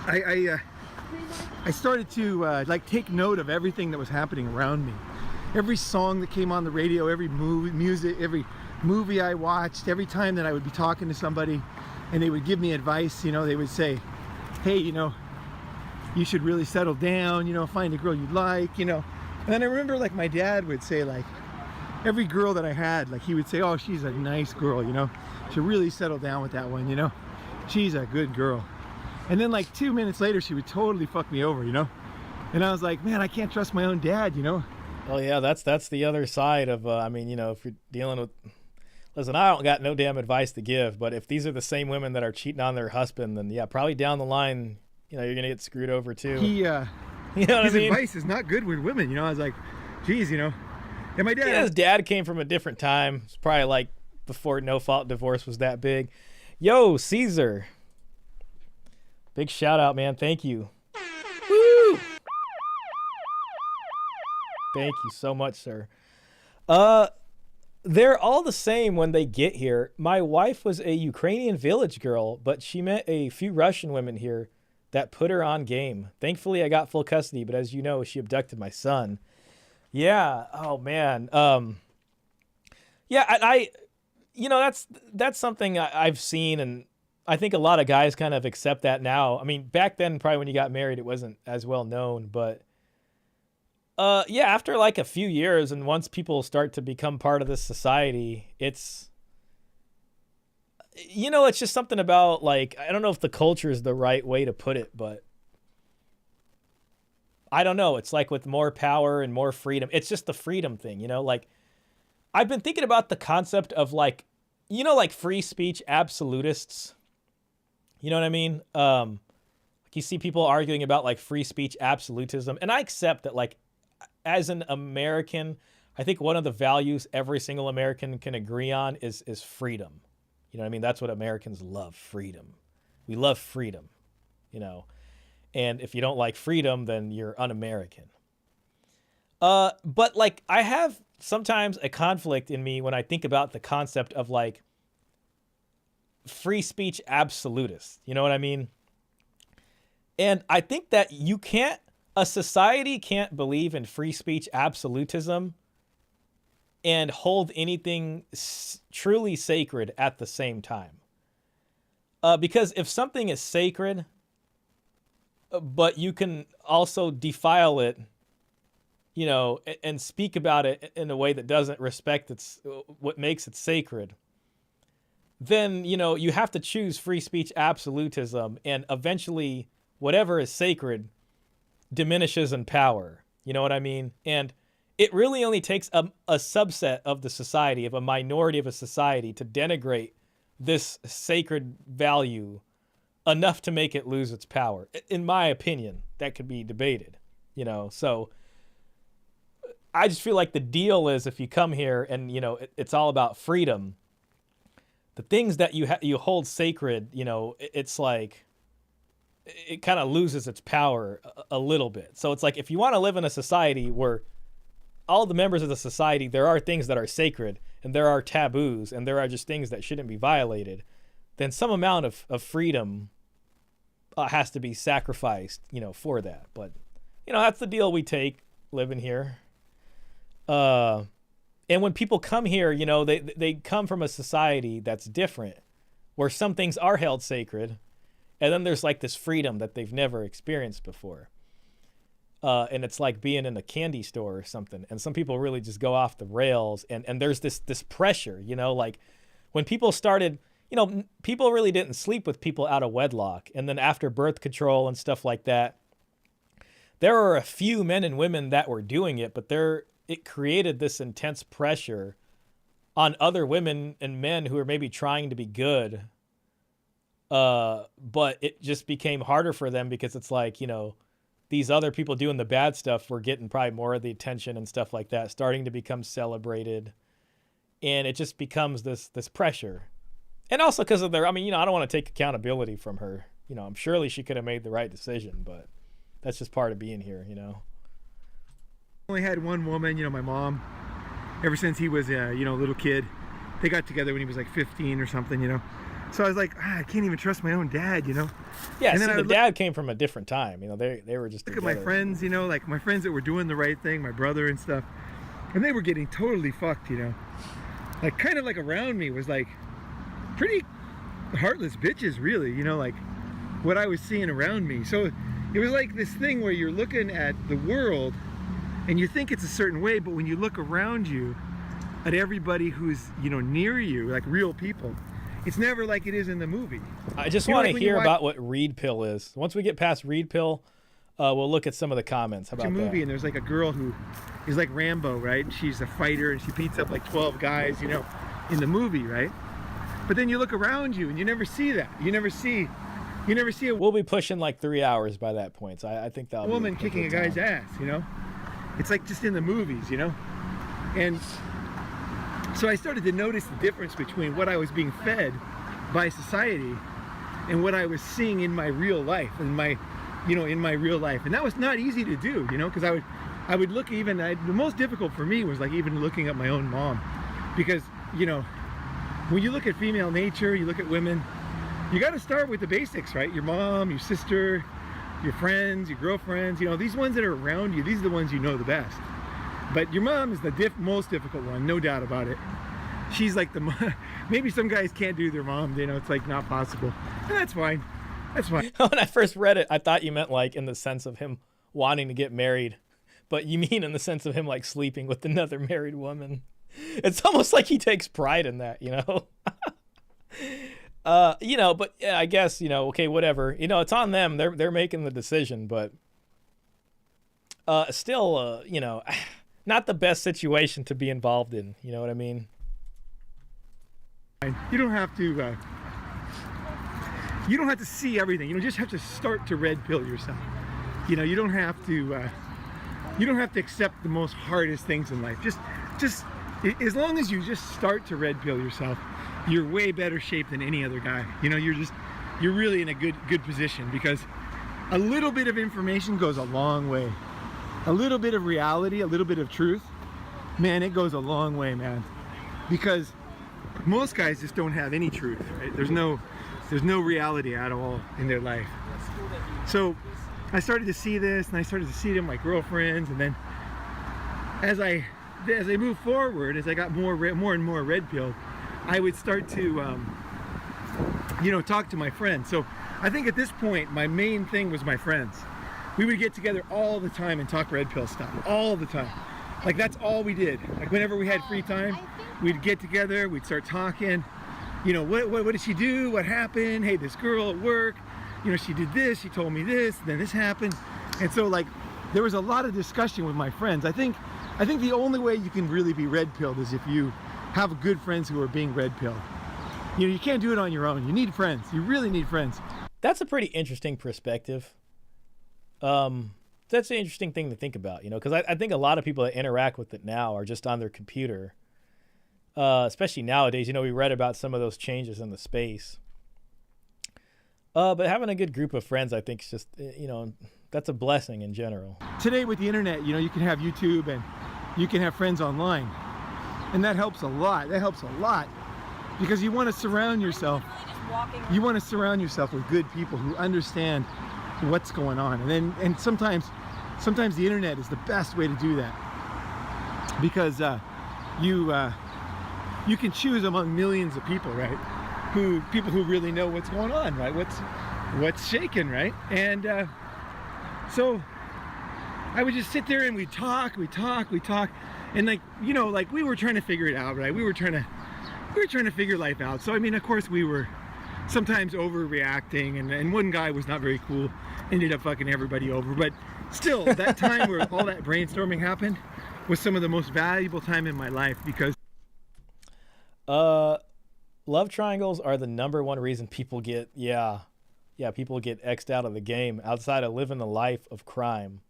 I started to like take note of everything that was happening around me. Every song that came on the radio, every music, every movie I watched, every time that I would be talking to somebody and they would give me advice, you know, they would say, hey, you know, you should really settle down, you know, find a girl you like, you know. And then I remember like my dad would say, like, every girl that I had, like he would say, oh, she's a nice girl, you know, should really settle down with that one, you know, she's a good girl. And then like 2 minutes later, she would totally fuck me over, you know. And I was like, man, I can't trust my own dad, you know. Oh yeah, that's the other side of, I mean, you know, if you're dealing with, listen, I don't got no damn advice to give, but if these are the same women that are cheating on their husband, then yeah, probably down the line, you know, you're gonna get screwed over too. You know what his I mean? Advice is not good with women, you know. I was like, geez, you know. And my dad, yeah, his dad came from a different time. It's probably like before no fault divorce was that big. Yo, Caesar, big shout out, man. Thank you. Woo! Thank you so much, sir. They're all the same when they get here. My wife was a Ukrainian village girl, but she met a few Russian women here that put her on game. Thankfully, I got full custody, but as you know, she abducted my son. Yeah. Oh man. Yeah. I you know, that's something I've seen, and I think a lot of guys kind of accept that now. I mean, back then, probably when you got married, it wasn't as well known, but yeah, after like a few years and once people start to become part of this society, it's, you know, it's just something about like, I don't know if the culture is the right way to put it, but I don't know. It's like with more power and more freedom, it's just the freedom thing, you know, like I've been thinking about the concept of like, you know, like free speech absolutists, you know what I mean? Like you see people arguing about like free speech absolutism, and I accept that, like, as an American, I think one of the values every single American can agree on is freedom. You know what I mean? That's what Americans love, freedom. We love freedom, you know. And if you don't like freedom, then you're un-American. But like I have sometimes a conflict in me when I think about the concept of like free speech absolutists. You know what I mean? And I think that a society can't believe in free speech absolutism and hold anything truly sacred at the same time. Because if something is sacred, but you can also defile it, you know, and speak about it in a way that doesn't respect what makes it sacred, then, you know, you have to choose free speech absolutism, and eventually whatever is sacred diminishes in power. You know what I mean? And it really only takes a subset of the society, of a minority of a society, to denigrate this sacred value enough to make it lose its power. In my opinion, that could be debated, you know? So I just feel like the deal is, if you come here and, you know, it's all about freedom, the things that you hold sacred, you know, it's like, it kind of loses its power a little bit. So it's like, if you want to live in a society where all the members of the society, there are things that are sacred and there are taboos and there are just things that shouldn't be violated, then some amount of freedom has to be sacrificed, you know, for that. But, you know, that's the deal we take living here. And when people come here, you know, they come from a society that's different, where some things are held sacred, and then there's like this freedom that they've never experienced before. And it's like being in a candy store or something. And some people really just go off the rails, and there's this pressure, you know, like when people started, you know, people really didn't sleep with people out of wedlock. And then after birth control and stuff like that, there were a few men and women that were doing it, but it created this intense pressure on other women and men who are maybe trying to be good. But it just became harder for them, because it's like, you know, these other people doing the bad stuff were getting probably more of the attention and stuff like that, starting to become celebrated. And it just becomes this pressure. And also because of I mean, you know, I don't want to take accountability from her. You know, I'm surely she could have made the right decision, but that's just part of being here, you know. I only had one woman, you know, my mom, ever since he was a, you know, little kid. They got together when he was like 15 or something, you know. So I was like, I can't even trust my own dad, you know. Yeah, and then the dad came from a different time, you know. They were just look together. At my friends, you know, like my friends that were doing the right thing, my brother and stuff, and they were getting totally fucked, you know. Like kind of like around me was like pretty heartless bitches, really, you know, like what I was seeing around me. So it was like this thing where you're looking at the world and you think it's a certain way, but when you look around you at everybody who's, you know, near you, like real people, it's never like it is in the movie. I just want to hear about what Reed Pill is. Once we get past Reed Pill, we'll look at some of the comments. How about that? It's a movie, that? And there's like a girl who is like Rambo, right? She's a fighter and she beats up like 12 guys, you know, in the movie, right? But then you look around you and you never see that. You never see a... We'll be pushing like 3 hours by that point, so I think that'll be woman kicking a guy's ass, you know? It's like just in the movies, you know? And so I started to notice the difference between what I was being fed by society and what I was seeing in my real life, in my real life. And that was not easy to do, you know, because I would look the most difficult for me was like even looking at my own mom, because, you know, when you look at female nature, you look at women, you got to start with the basics, right? Your mom, your sister, your friends, your girlfriends, you know, these ones that are around you, these are the ones you know the best. But your mom is the most difficult one, no doubt about it. She's like maybe some guys can't do their mom, you know, it's like not possible. And that's fine. That's fine. When I first read it, I thought you meant like in the sense of him wanting to get married, but you mean in the sense of him like sleeping with another married woman. It's almost like he takes pride in that, you know? You know, but yeah, I guess, you know, okay, whatever. You know, it's on them. They're making the decision, but still, you know, not the best situation to be involved in. You know what I mean? You don't have to see everything. You don't just have to start to red pill yourself. You know, you don't have to accept the most hardest things in life. Just as long as you just start to red pill yourself, you're way better shape than any other guy. You know, you're really in a good position, because a little bit of information goes a long way. A little bit of reality, a little bit of truth, man, it goes a long way, man. Because most guys just don't have any truth, right? There's no reality at all in their life. So I started to see this, and I started to see it in my girlfriends, and then as I moved forward, as I got more and more red pilled, I would start to talk to my friends. So I think at this point, my main thing was my friends. We would get together all the time and talk red pill stuff, all the time. Like, that's all we did. Like, whenever we had free time, we'd get together, we'd start talking. What did she do? What happened? Hey, this girl at work, she did this, she told me this, then this happened. And so, like, there was a lot of discussion with my friends. I think the only way you can really be red pilled is if you have good friends who are being red pilled. You can't do it on your own. You need friends. You really need friends. That's a pretty interesting perspective. That's an interesting thing to think about, because I think a lot of people that interact with it now are just on their computer, especially nowadays. We read about some of those changes in the space. But having a good group of friends, I think, is just, that's a blessing in general. Today with the internet, you can have YouTube and you can have friends online. And that helps a lot. That helps a lot because you want to surround yourself. You want to surround yourself with good people who understand what's going on. And sometimes the internet is the best way to do that because you can choose among millions of people, right? People who really know what's going on, right? What's shaking, right? And so I would just sit there and we'd talk, and we were trying to figure it out, right? We were trying to figure life out. So I mean, of course, we were sometimes overreacting, and one guy was not very cool, ended up fucking everybody over. But still, that time where all that brainstorming happened was some of the most valuable time in my life because love triangles are the #1 reason people get people get X'd out of the game outside of living a life of crime.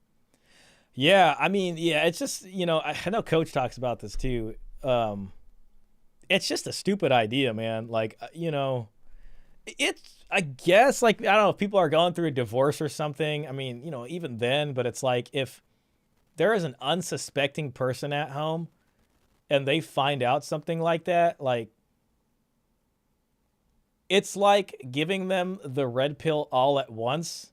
Yeah, I mean, it's just, I know Coach talks about this too. It's just a stupid idea, man. Like, it's, I guess, like, I don't know if people are going through a divorce or something. I mean, even then, but it's like if there is an unsuspecting person at home and they find out something like that, like, it's like giving them the red pill all at once,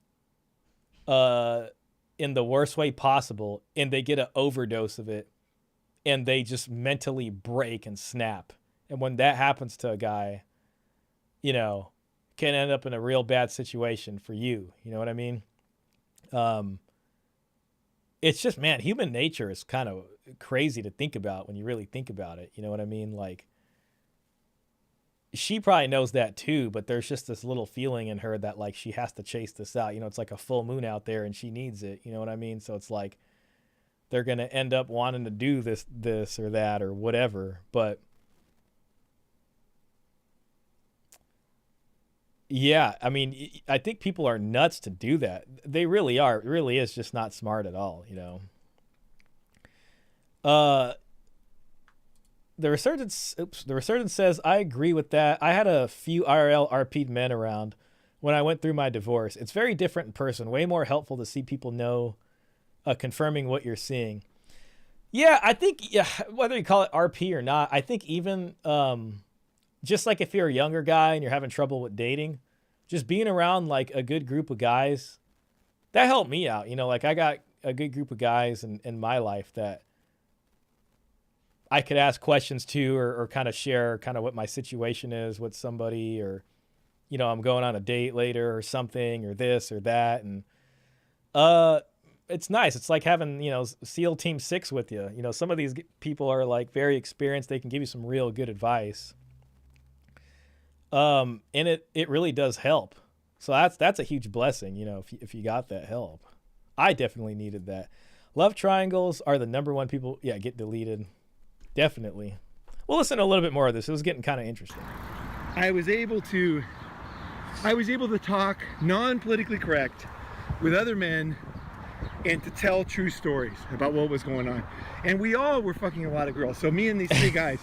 in the worst way possible, and they get an overdose of it, and they just mentally break and snap. And when that happens to a guy, can end up in a real bad situation for you. You know what I mean? It's just, man, human nature is kind of crazy to think about when you really think about it. You know what I mean? Like, she probably knows that too, but there's just this little feeling in her that, like, she has to chase this out. It's like a full moon out there and she needs it. You know what I mean? So it's like they're going to end up wanting to do this or that or whatever. But yeah, I mean, I think people are nuts to do that. They really are. It really is just not smart at all, The resurgence says, I agree with that. I had a few IRL RP'd men around when I went through my divorce. It's very different in person, way more helpful to see people know, confirming what you're seeing. Yeah, I think, whether you call it RP or not, I think even just like if you're a younger guy and you're having trouble with dating, just being around like a good group of guys, that helped me out. Like I got a good group of guys in my life that I could ask questions to or kind of share kind of what my situation is with somebody, or, I'm going on a date later or something, or this or that. And it's nice. It's like having, SEAL Team 6 with you. Some of these people are like very experienced. They can give you some real good advice. And it really does help. So that's a huge blessing, if you got that help. I definitely needed that. Love triangles are the #1 people. Yeah, get deleted. Definitely. We'll listen to a little bit more of this. It was getting kind of interesting. I was able to talk non-politically correct with other men and to tell true stories about what was going on. And we all were fucking a lot of girls. So me and these 3 guys,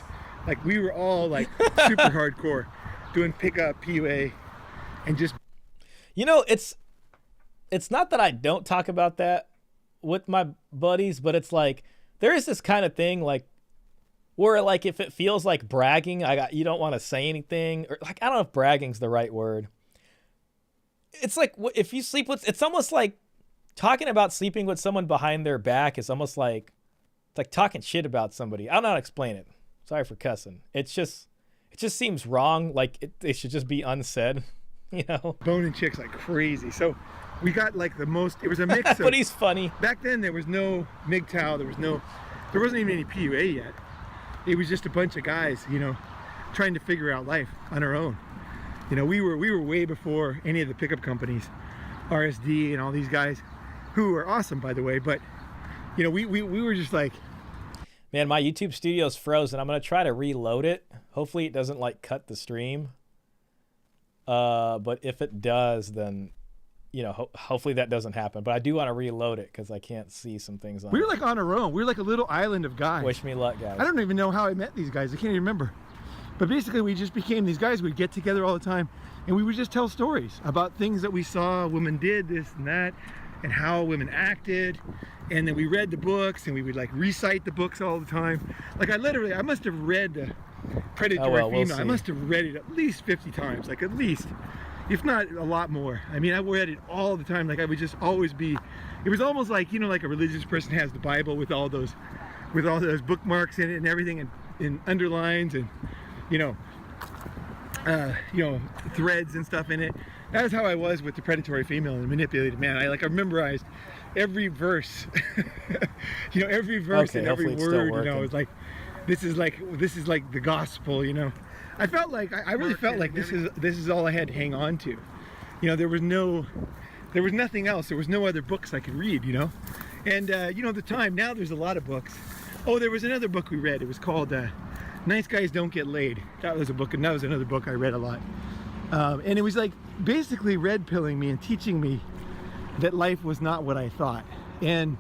like, we were all like super hardcore doing pickup, PUA, and just... It's not that I don't talk about that with my buddies, but it's like, there is this kind of thing, like, where, like, if it feels like bragging, you don't want to say anything, or, like, I don't know if bragging's the right word. It's like, if you sleep with, it's almost like talking about sleeping with someone behind their back is almost like, it's like talking shit about somebody. I don't know how to explain it. Sorry for cussing. It's just, it just seems wrong. Like it should just be unsaid, you know? Boning chicks like crazy. So we got like the most, it was a mix of, but he's funny. Back then there was no MGTOW, there wasn't even any PUA yet. It was just a bunch of guys, you know, trying to figure out life on our own. You know, we were way before any of the pickup companies, RSD and all these guys, who are awesome, by the way. But, you know, we were just like... Man, my YouTube studio's frozen. I'm going to try to reload it. Hopefully it doesn't, like, cut the stream. But if it does, then, you know, hopefully that doesn't happen. But I do want to reload it because I can't see some things on We were, like, on our own. We were like a little island of guys. Wish me luck, guys. I don't even know how I met these guys. I can't even remember. But basically, we just became these guys. We'd get together all the time, and we would just tell stories about things that we saw women did, this and that, and how women acted. And then we read the books, and we would like recite the books all the time. Like I must have read Predatory Female. I must have read it at least 50 times, like at least, if not a lot more. I mean, I read it all the time. Like I would just always be, it was almost like, you know, like a religious person has the Bible with all those bookmarks in it and everything, and underlines and, you know, threads and stuff in it. That's how I was with the Predatory Female and the Manipulated Man. I memorized every verse, you know, every verse and every word. You know, it's like this is like the gospel. You know, I felt like I really felt like this is all I had to hang on to. You know, there was nothing else. There was no other books I could read. You know, and you know, at the time, now there's a lot of books. Oh, there was another book we read. It was called Nice Guys Don't Get Laid. That was a book, and that was another book I read a lot. And it was like basically red pilling me and teaching me that life was not what I thought. And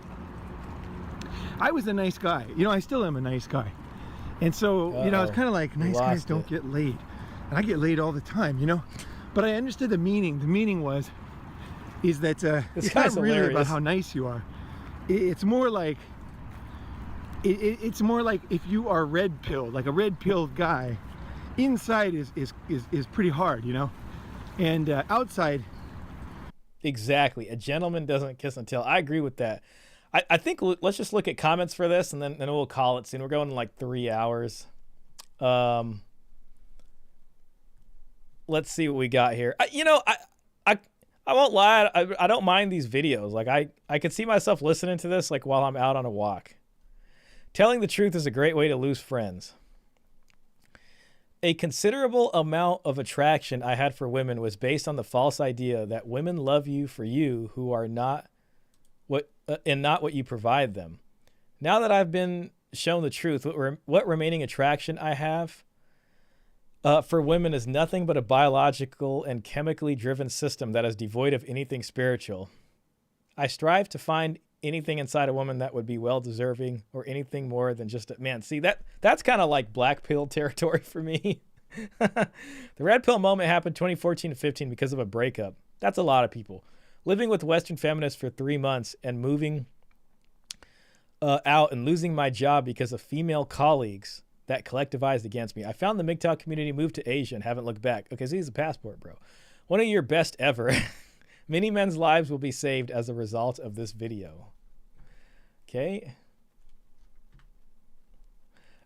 I was a nice guy. You know, I still am a nice guy. And so, you know, it's kind of like nice guys don't get laid. And I get laid all the time, you know. But I understood the meaning. The meaning is that it's not really about how nice you are. It's more like it's more like if you are red pilled, like a red pilled guy, inside is pretty hard, you know, and outside. Exactly. A gentleman doesn't kiss and tell. I agree with that. I think let's just look at comments for this, and then we'll call it soon. We're going in like 3 hours. Let's see what we got here. You know, I won't lie. I don't mind these videos. Like I could see myself listening to this like while I'm out on a walk. Telling the truth is a great way to lose friends. A considerable amount of attraction I had for women was based on the false idea that women love you for you who are not what and not what you provide them. Now that I've been shown the truth, what remaining attraction I have for women is nothing but a biological and chemically driven system that is devoid of anything spiritual. I strive to find anything inside a woman that would be well deserving or anything more than just a man. See, that's kind of like black pill territory for me. The red pill moment happened 2014 to 15 because of a breakup. That's a lot of people. Living with Western feminists for 3 months and moving out and losing my job because of female colleagues that collectivized against me. I found the MGTOW community, moved to Asia, and haven't looked back. Okay, so he's a passport, bro. One of your best ever. Many men's lives will be saved as a result of this video. Okay.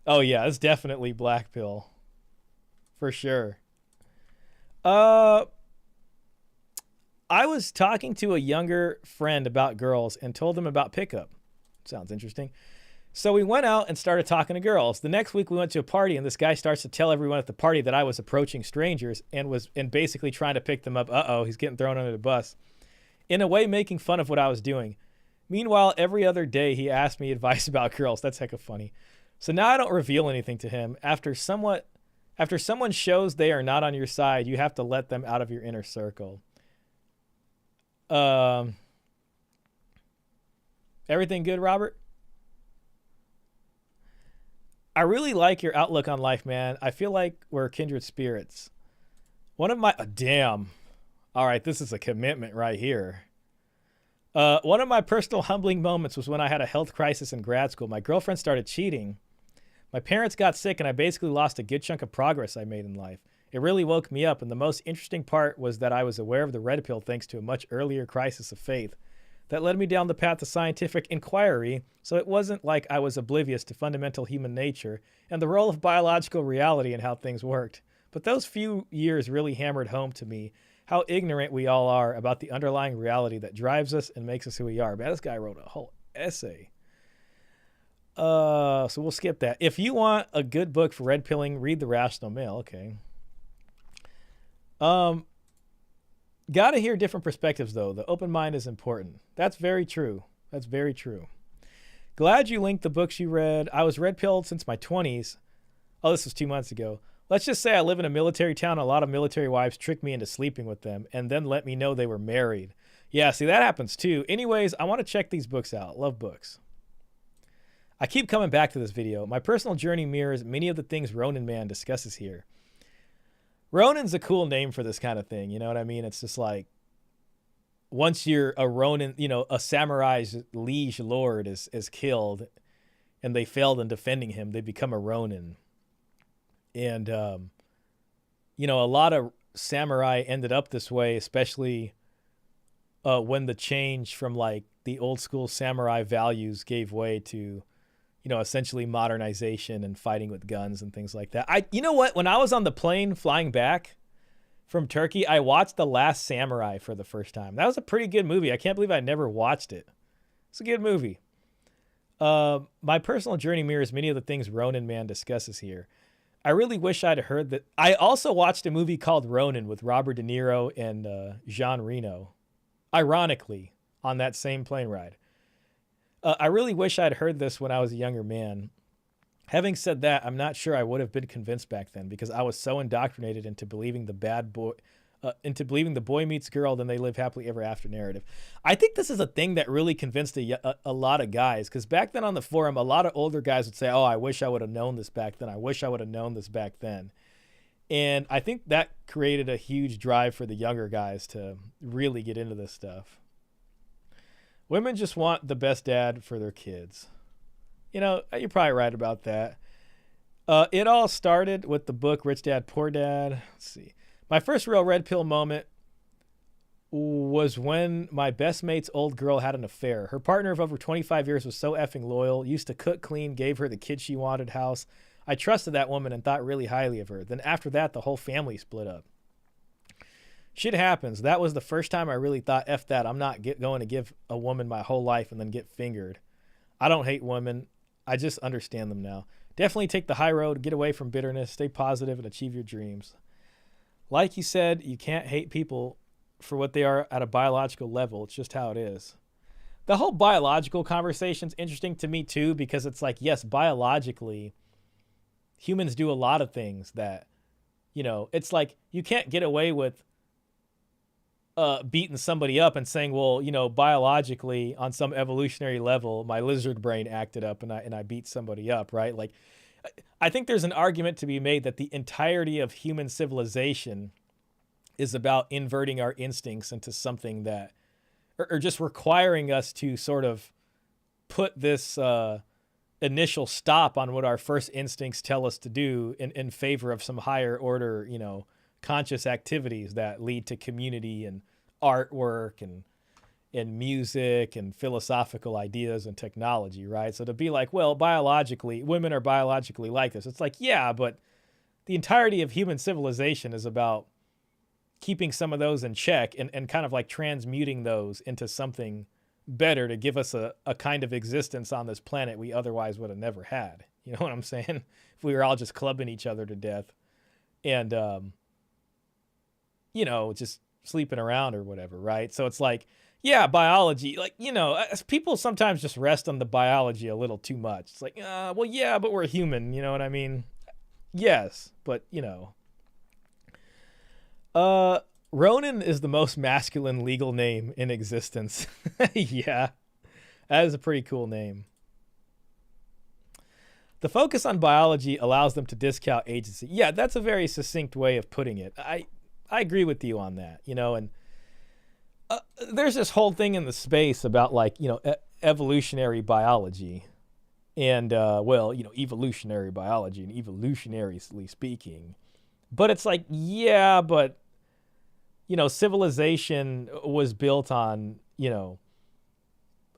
Oh yeah, it's definitely black pill. For sure. I was talking to a younger friend about girls and told them about pickup. Sounds interesting. So we went out and started talking to girls. The next week we went to a party and this guy starts to tell everyone at the party that I was approaching strangers and basically trying to pick them up. Uh-oh, he's getting thrown under the bus. In a way, making fun of what I was doing. Meanwhile, every other day he asked me advice about girls. That's hecka funny. So now I don't reveal anything to him. After someone shows they are not on your side, you have to let them out of your inner circle. Everything good, Robert? I really like your outlook on life, man. I feel like we're kindred spirits. One of my... damn. All right, this is a commitment right here. One of my personal humbling moments was when I had a health crisis in grad school. My girlfriend started cheating. My parents got sick, and I basically lost a good chunk of progress I made in life. It really woke me up, and the most interesting part was that I was aware of the red pill thanks to a much earlier crisis of faith. that led me down the path of scientific inquiry, so it wasn't like I was oblivious to fundamental human nature and the role of biological reality and how things worked. But those few years really hammered home to me how ignorant we all are about the underlying reality that drives us and makes us who we are. Man, this guy wrote a whole essay. So we'll skip that. If you want a good book for red pilling, read The Rational Male. Okay. Got to hear different perspectives, though. The open mind is important. That's very true. That's very true. Glad you linked the books you read. I was red-pilled since my 20s. Oh, this was 2 months ago. Let's just say I live in a military town. A lot of military wives trick me into sleeping with them and then let me know they were married. Yeah, see, that happens, too. Anyways, I want to check these books out. Love books. I keep coming back to this video. My personal journey mirrors many of the things Ronin Man discusses here. Ronin's a cool name for this kind of thing. You know what I mean? It's just like, once you're a Ronin, you know, a samurai's liege lord is killed and they failed in defending him, they become a Ronin. And, you know, a lot of samurai ended up this way, especially when the change from like the old school samurai values gave way to, you know, essentially modernization and fighting with guns and things like that. You know what? When I was on the plane flying back from Turkey, I watched The Last Samurai for the first time. That was a pretty good movie. I can't believe I never watched it. It's a good movie. My personal journey mirrors many of the things Ronin Man discusses here. I really wish I'd heard that. I also watched a movie called Ronin with Robert De Niro and Jean Reno, ironically, on that same plane ride. I really wish I'd heard this when I was a younger man. Having said that, I'm not sure I would have been convinced back then because I was so indoctrinated into believing the boy meets girl, then they live happily ever after narrative. I think this is a thing that really convinced a lot of guys, because back then on the forum, a lot of older guys would say, oh, I wish I would have known this back then. I wish I would have known this back then. And I think that created a huge drive for the younger guys to really get into this stuff. Women just want the best dad for their kids. You know, you're probably right about that. It all started with the book Rich Dad, Poor Dad. Let's see. My first real red pill moment was when my best mate's old girl had an affair. Her partner of over 25 years was so effing loyal, used to cook, clean, gave her the kid she wanted house. I trusted that woman and thought really highly of her. Then after that, the whole family split up. Shit happens. That was the first time I really thought, F that. I'm not going to give a woman my whole life and then get fingered. I don't hate women. I just understand them now. Definitely take the high road, get away from bitterness, stay positive, and achieve your dreams. Like you said, you can't hate people for what they are at a biological level. It's just how it is. The whole biological conversation is interesting to me too, because it's like, yes, biologically, humans do a lot of things that, you know, it's like you can't get away with beating somebody up and saying, well, you know, biologically on some evolutionary level, my lizard brain acted up and I beat somebody up, right? Like, I think there's an argument to be made that the entirety of human civilization is about inverting our instincts into something that, or just requiring us to sort of put this initial stop on what our first instincts tell us to do in favor of some higher order, you know, conscious activities that lead to community and artwork and music and philosophical ideas and technology, right? So to be like, well, biologically, women are biologically like this. It's like, yeah, but the entirety of human civilization is about keeping some of those in check and kind of like transmuting those into something better to give us a kind of existence on this planet we otherwise would have never had. You know what I'm saying? If we were all just clubbing each other to death and, you know, just sleeping around or whatever, right? So it's like, yeah, biology, like, you know, people sometimes just rest on the biology a little too much. It's like, well, yeah, but we're human, you know what I mean? Yes, but, you know. Ronin is the most masculine legal name in existence. Yeah, that is a pretty cool name. The focus on biology allows them to discount agency. Yeah, that's a very succinct way of putting it. I agree with you on that, you know, and there's this whole thing in the space about like, you know, evolutionary biology and, well, you know, evolutionary biology and evolutionarily speaking, but it's like, yeah, but, you know, civilization was built on, you know,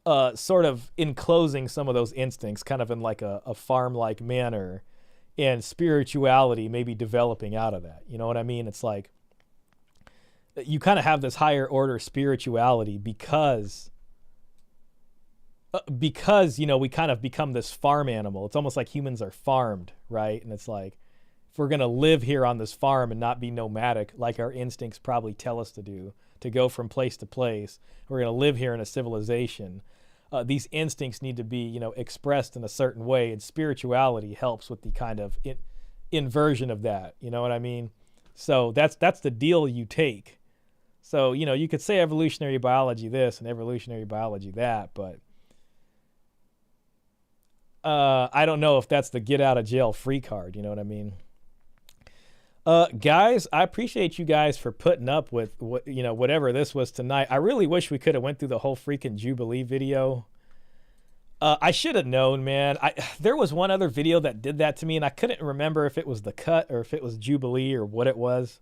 sort of enclosing some of those instincts kind of in like a farm-like manner, and spirituality maybe developing out of that. You know what I mean? It's like you kind of have this higher order spirituality because you know, we kind of become this farm animal. It's almost like humans are farmed, right? And it's like, if we're going to live here on this farm and not be nomadic like our instincts probably tell us to do, to go from place to place, we're going to live here in a civilization. These instincts need to be, you know, expressed in a certain way, and spirituality helps with the kind of inversion of that. You know what I mean? So that's the deal you take. So, you know, you could say evolutionary biology this and evolutionary biology that, but I don't know if that's the get out of jail free card. You know what I mean? Guys, I appreciate you guys for putting up with what, you know, whatever this was tonight. I really wish we could have went through the whole freaking Jubilee video. I should have known, man. There was one other video that did that to me, and I couldn't remember if it was the cut or if it was Jubilee or what it was.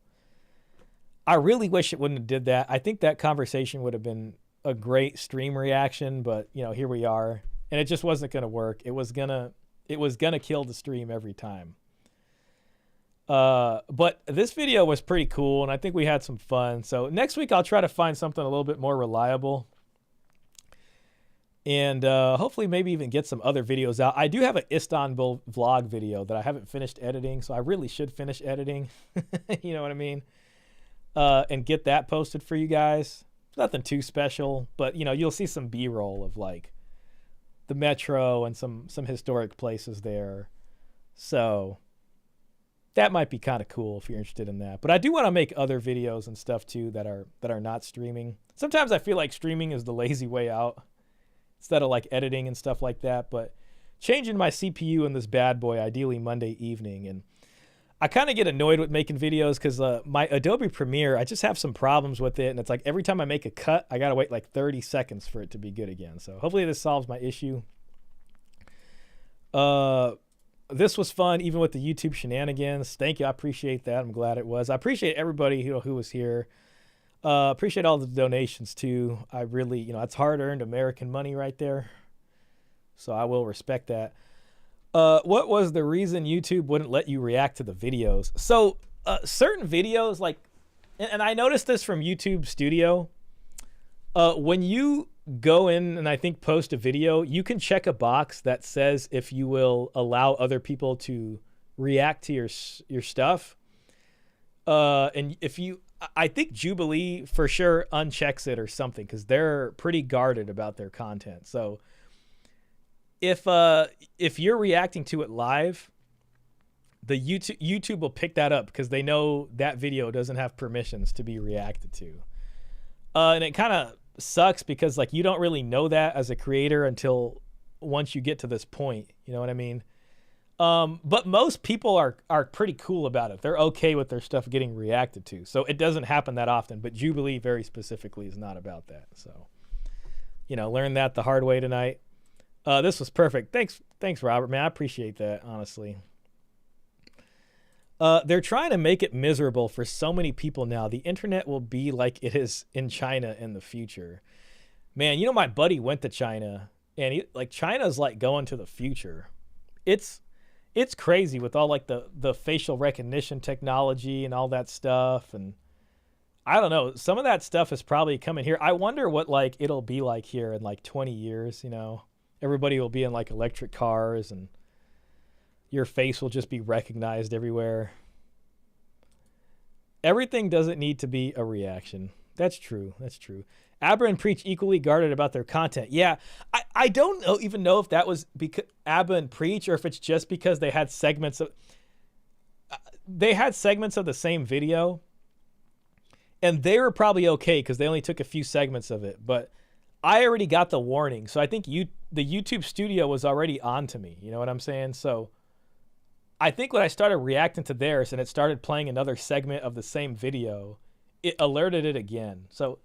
I really wish it wouldn't have did that. I think that conversation would have been a great stream reaction, but you know, here we are, and it just wasn't going to work. It was gonna kill the stream every time. But this video was pretty cool, and I think we had some fun. So next week I'll try to find something a little bit more reliable, and hopefully maybe even get some other videos out. I do have an Istanbul vlog video that I haven't finished editing, so I really should finish editing. You know what I mean? And get that posted for you guys. Nothing too special, but you know, you'll see some B-roll of like the metro and some historic places there. So that might be kind of cool if you're interested in that. But I do want to make other videos and stuff too that are not streaming. Sometimes I feel like streaming is the lazy way out instead of like editing and stuff like that. But changing my CPU in this bad boy, ideally Monday evening. And I kind of get annoyed with making videos because my Adobe Premiere, I just have some problems with it. And it's like every time I make a cut, I got to wait like 30 seconds for it to be good again. So hopefully this solves my issue. This was fun, even with the YouTube shenanigans. Thank you. I appreciate that. I'm glad it was. I appreciate everybody who was here. Appreciate all the donations too. I really, you know, it's hard-earned American money right there. So I will respect that. What was the reason YouTube wouldn't let you react to the videos? So certain videos, like, and I noticed this from YouTube Studio, when you go in and I think post a video, you can check a box that says if you will allow other people to react to your stuff. And if you, I think Jubilee for sure unchecks it or something because they're pretty guarded about their content. So if you're reacting to it live, the YouTube will pick that up because they know that video doesn't have permissions to be reacted to. And it kind of sucks because like you don't really know that as a creator until once you get to this point, you know what I mean? But most people are pretty cool about it. They're okay with their stuff getting reacted to. So it doesn't happen that often, but Jubilee very specifically is not about that. So, you know, learned that the hard way tonight. This was perfect. Thanks, Robert, man. I appreciate that, honestly. They're trying to make it miserable for so many people now. The internet will be like it is in China in the future. Man, you know, my buddy went to China, and China's like going to the future. It's crazy with all like the facial recognition technology and all that stuff. And I don't know, some of that stuff is probably coming here. I wonder what like it'll be like here in like 20 years, you know. Everybody will be in like electric cars and your face will just be recognized everywhere. Everything doesn't need to be a reaction. That's true. That's true. Abba and Preach equally guarded about their content. Yeah, I don't even know if that was because Abba and Preach or if it's just because they had segments of the same video. And they were probably okay because they only took a few segments of it. But I already got the warning. So I think the YouTube Studio was already on to me. You know what I'm saying? So I think when I started reacting to theirs and it started playing another segment of the same video, it alerted it again. So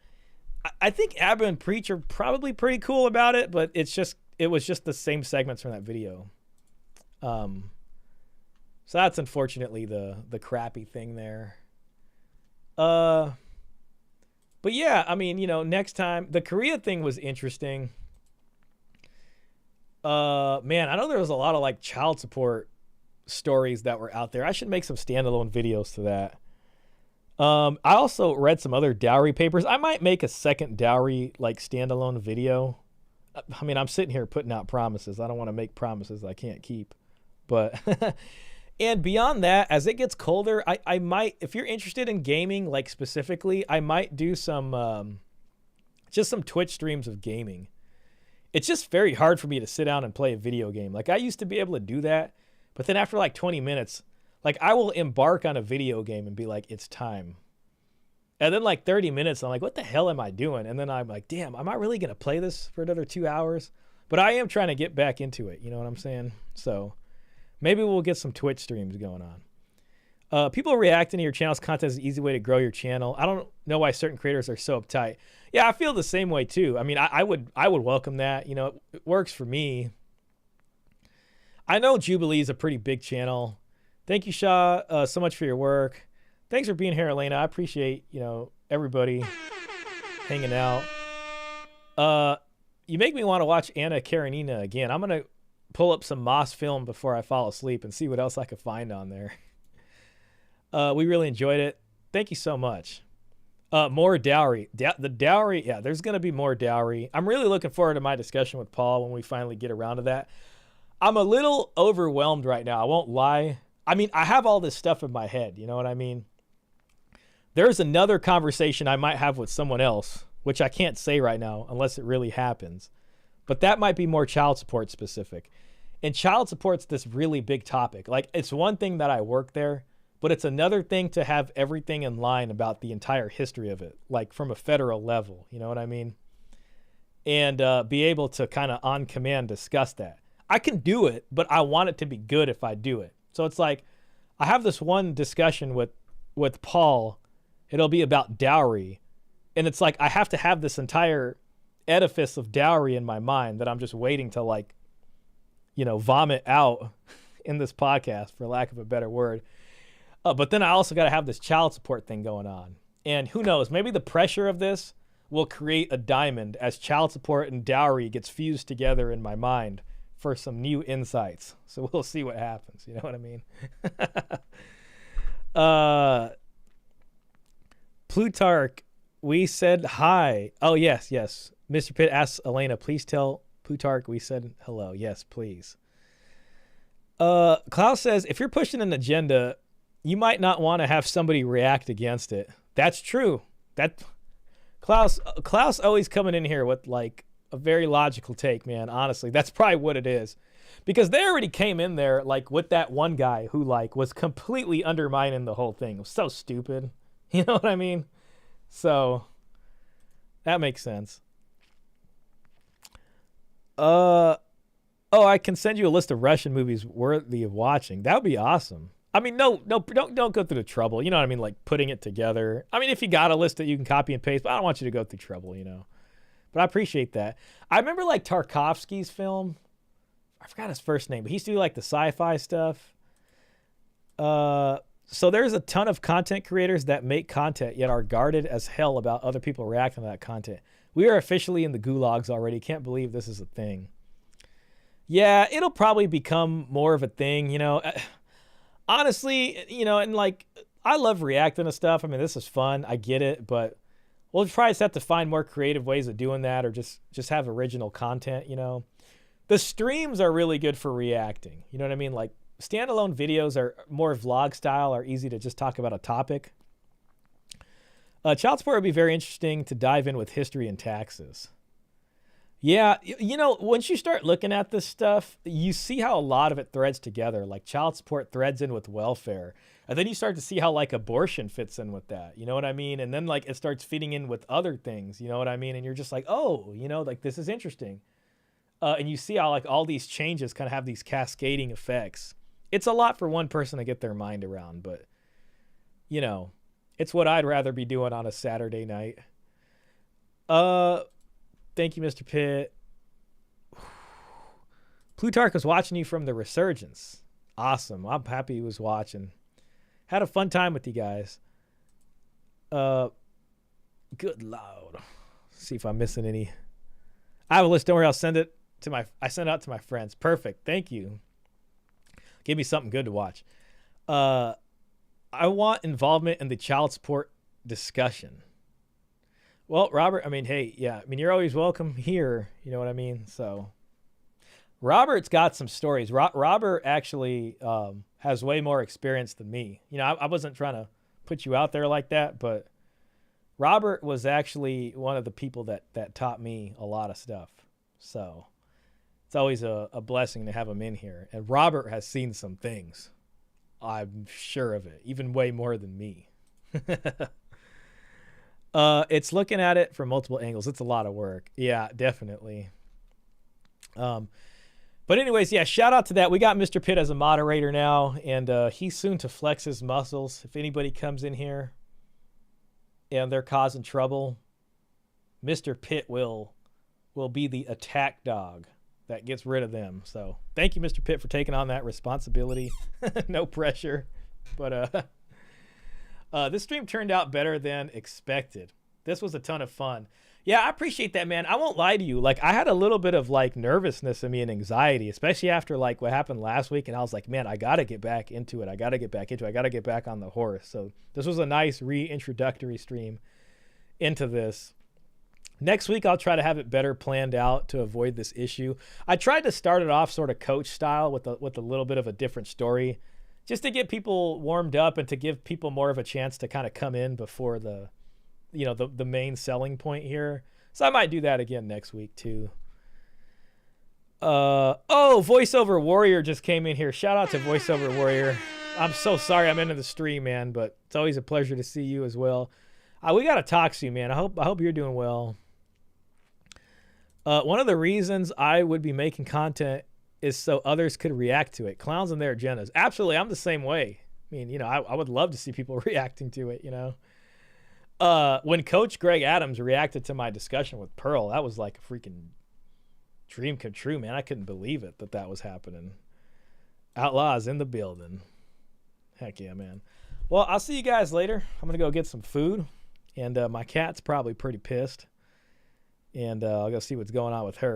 I think Abba and Preach are probably pretty cool about it, but it was just the same segments from that video. So that's unfortunately the crappy thing there. But yeah, I mean, you know, next time the Korea thing was interesting. Man, I know there was a lot of like child support stories that were out there. I should make some standalone videos to that. I also read some other dowry papers. I might make a second dowry like standalone video. I mean, I'm sitting here putting out promises. I don't want to make promises I can't keep. But and beyond that, as it gets colder, I might, if you're interested in gaming, like specifically, I might do some just some Twitch streams of gaming. It's just very hard for me to sit down and play a video game. Like I used to be able to do that, but then after like 20 minutes, like I will embark on a video game and be like, it's time. And then like 30 minutes, I'm like, what the hell am I doing? And then I'm like, damn, am I really going to play this for another 2 hours? But I am trying to get back into it. You know what I'm saying? So maybe we'll get some Twitch streams going on. People reacting to your channel's content is an easy way to grow your channel. I don't know why certain creators are so uptight. Yeah, I feel the same way too. I mean, I would welcome that. You know, it works for me. I know Jubilee is a pretty big channel. Thank you, Shah, so much for your work. Thanks for being here, Elena. I appreciate, you know, everybody hanging out. You make me want to watch Anna Karenina again. I'm going to pull up some Moss film before I fall asleep and see what else I could find on there. We really enjoyed it. Thank you so much. More dowry. The dowry, yeah, there's going to be more dowry. I'm really looking forward to my discussion with Paul when we finally get around to that. I'm a little overwhelmed right now. I won't lie. I mean, I have all this stuff in my head. You know what I mean? There's another conversation I might have with someone else, which I can't say right now unless it really happens. But that might be more child support specific. And child support's this really big topic. Like, it's one thing that I work there, but it's another thing to have everything in line about the entire history of it, like from a federal level. You know what I mean? And be able to kind of on command discuss that. I can do it, but I want it to be good if I do it. So it's like, I have this one discussion with Paul. It'll be about dowry. And it's like, I have to have this entire edifice of dowry in my mind that I'm just waiting to, like, you know, vomit out in this podcast, for lack of a better word. But then I also got to have this child support thing going on. And who knows, maybe the pressure of this will create a diamond as child support and dowry gets fused together in my mind for some new insights. So we'll see what happens. You know what I mean? Plutarch, we said hi. Oh, yes. Mr. Pitt asks Elena, please tell Plutarch we said hello. Yes, please. Klaus says, if you're pushing an agenda, you might not want to have somebody react against it. That's true. That Klaus always coming in here with like a very logical take, man. Honestly, that's probably what it is. Because they already came in there like with that one guy who like was completely undermining the whole thing. It was so stupid. You know what I mean? So that makes sense. Oh, I can send you a list of Russian movies worthy of watching. That would be awesome. I mean, no, don't go through the trouble. You know what I mean? Like putting it together. I mean, if you got a list that you can copy and paste, but I don't want you to go through trouble, you know. But I appreciate that. I remember like Tarkovsky's film. I forgot his first name, but he used to do like the sci-fi stuff. So there's a ton of content creators that make content yet are guarded as hell about other people reacting to that content. We are officially in the gulags already. Can't believe this is a thing. Yeah, it'll probably become more of a thing, you know. Honestly, you know, and like, I love reacting to stuff. I mean, this is fun. I get it, but we'll probably just have to find more creative ways of doing that, or just have original content, you know. The streams are really good for reacting. You know what I mean? Like, standalone videos are more vlog style, are easy to just talk about a topic. Child support would be very interesting to dive in with history and taxes. Yeah, you know, once you start looking at this stuff, you see how a lot of it threads together. Like child support threads in with welfare. And then you start to see how like abortion fits in with that. You know what I mean? And then like it starts fitting in with other things. You know what I mean? And you're just like, oh, you know, like this is interesting. And you see how like all these changes kind of have these cascading effects. It's a lot for one person to get their mind around, but you know, it's what I'd rather be doing on a Saturday night. Thank you, Mr. Pitt. Plutarch was watching you from the Resurgence. Awesome. I'm happy he was watching. Had a fun time with you guys. Good Lord. See if I'm missing any. I have a list. Don't worry. I'll send it I sent it out to my friends. Perfect. Thank you. Give me something good to watch. I want involvement in the child support discussion. Well, Robert, I mean, hey, yeah, I mean, you're always welcome here. You know what I mean? So Robert's got some stories. Robert actually has way more experience than me. You know, I wasn't trying to put you out there like that, but Robert was actually one of the people that taught me a lot of stuff. So it's always a blessing to have him in here. And Robert has seen some things. I'm sure of it, even way more than me. It's looking at it from multiple angles. It's a lot of work. Yeah, definitely. But anyways, yeah, shout out to that. We got Mr. Pitt as a moderator now, and he's soon to flex his muscles. If anybody comes in here and they're causing trouble, Mr. Pitt will be the attack dog that gets rid of them. So thank you, Mr. Pitt, for taking on that responsibility. No pressure. But this stream turned out better than expected. This was a ton of fun. Yeah, I appreciate that, man. I won't lie to you. Like, I had a little bit of like nervousness in me and anxiety, especially after like what happened last week. And I was like, man, I got to get back into it. I got to get back on the horse. So this was a nice reintroductory stream into this. Next week, I'll try to have it better planned out to avoid this issue. I tried to start it off sort of coach style with a little bit of a different story, just to get people warmed up and to give people more of a chance to kind of come in before the main selling point here. So I might do that again next week too. Voiceover Warrior just came in here. Shout out to Voiceover Warrior. I'm so sorry I'm into the stream, man, but it's always a pleasure to see you as well. We got to talk soon, man. I hope you're doing well. One of the reasons I would be making content is so others could react to it. Clowns and their agendas. Absolutely, I'm the same way. I mean, you know, I would love to see people reacting to it, you know. When Coach Greg Adams reacted to my discussion with Pearl, that was like a freaking dream come true, man. I couldn't believe it that was happening. Outlaws in the building. Heck yeah, man. Well, I'll see you guys later. I'm going to go get some food. And my cat's probably pretty pissed. And I'll go see what's going on with her.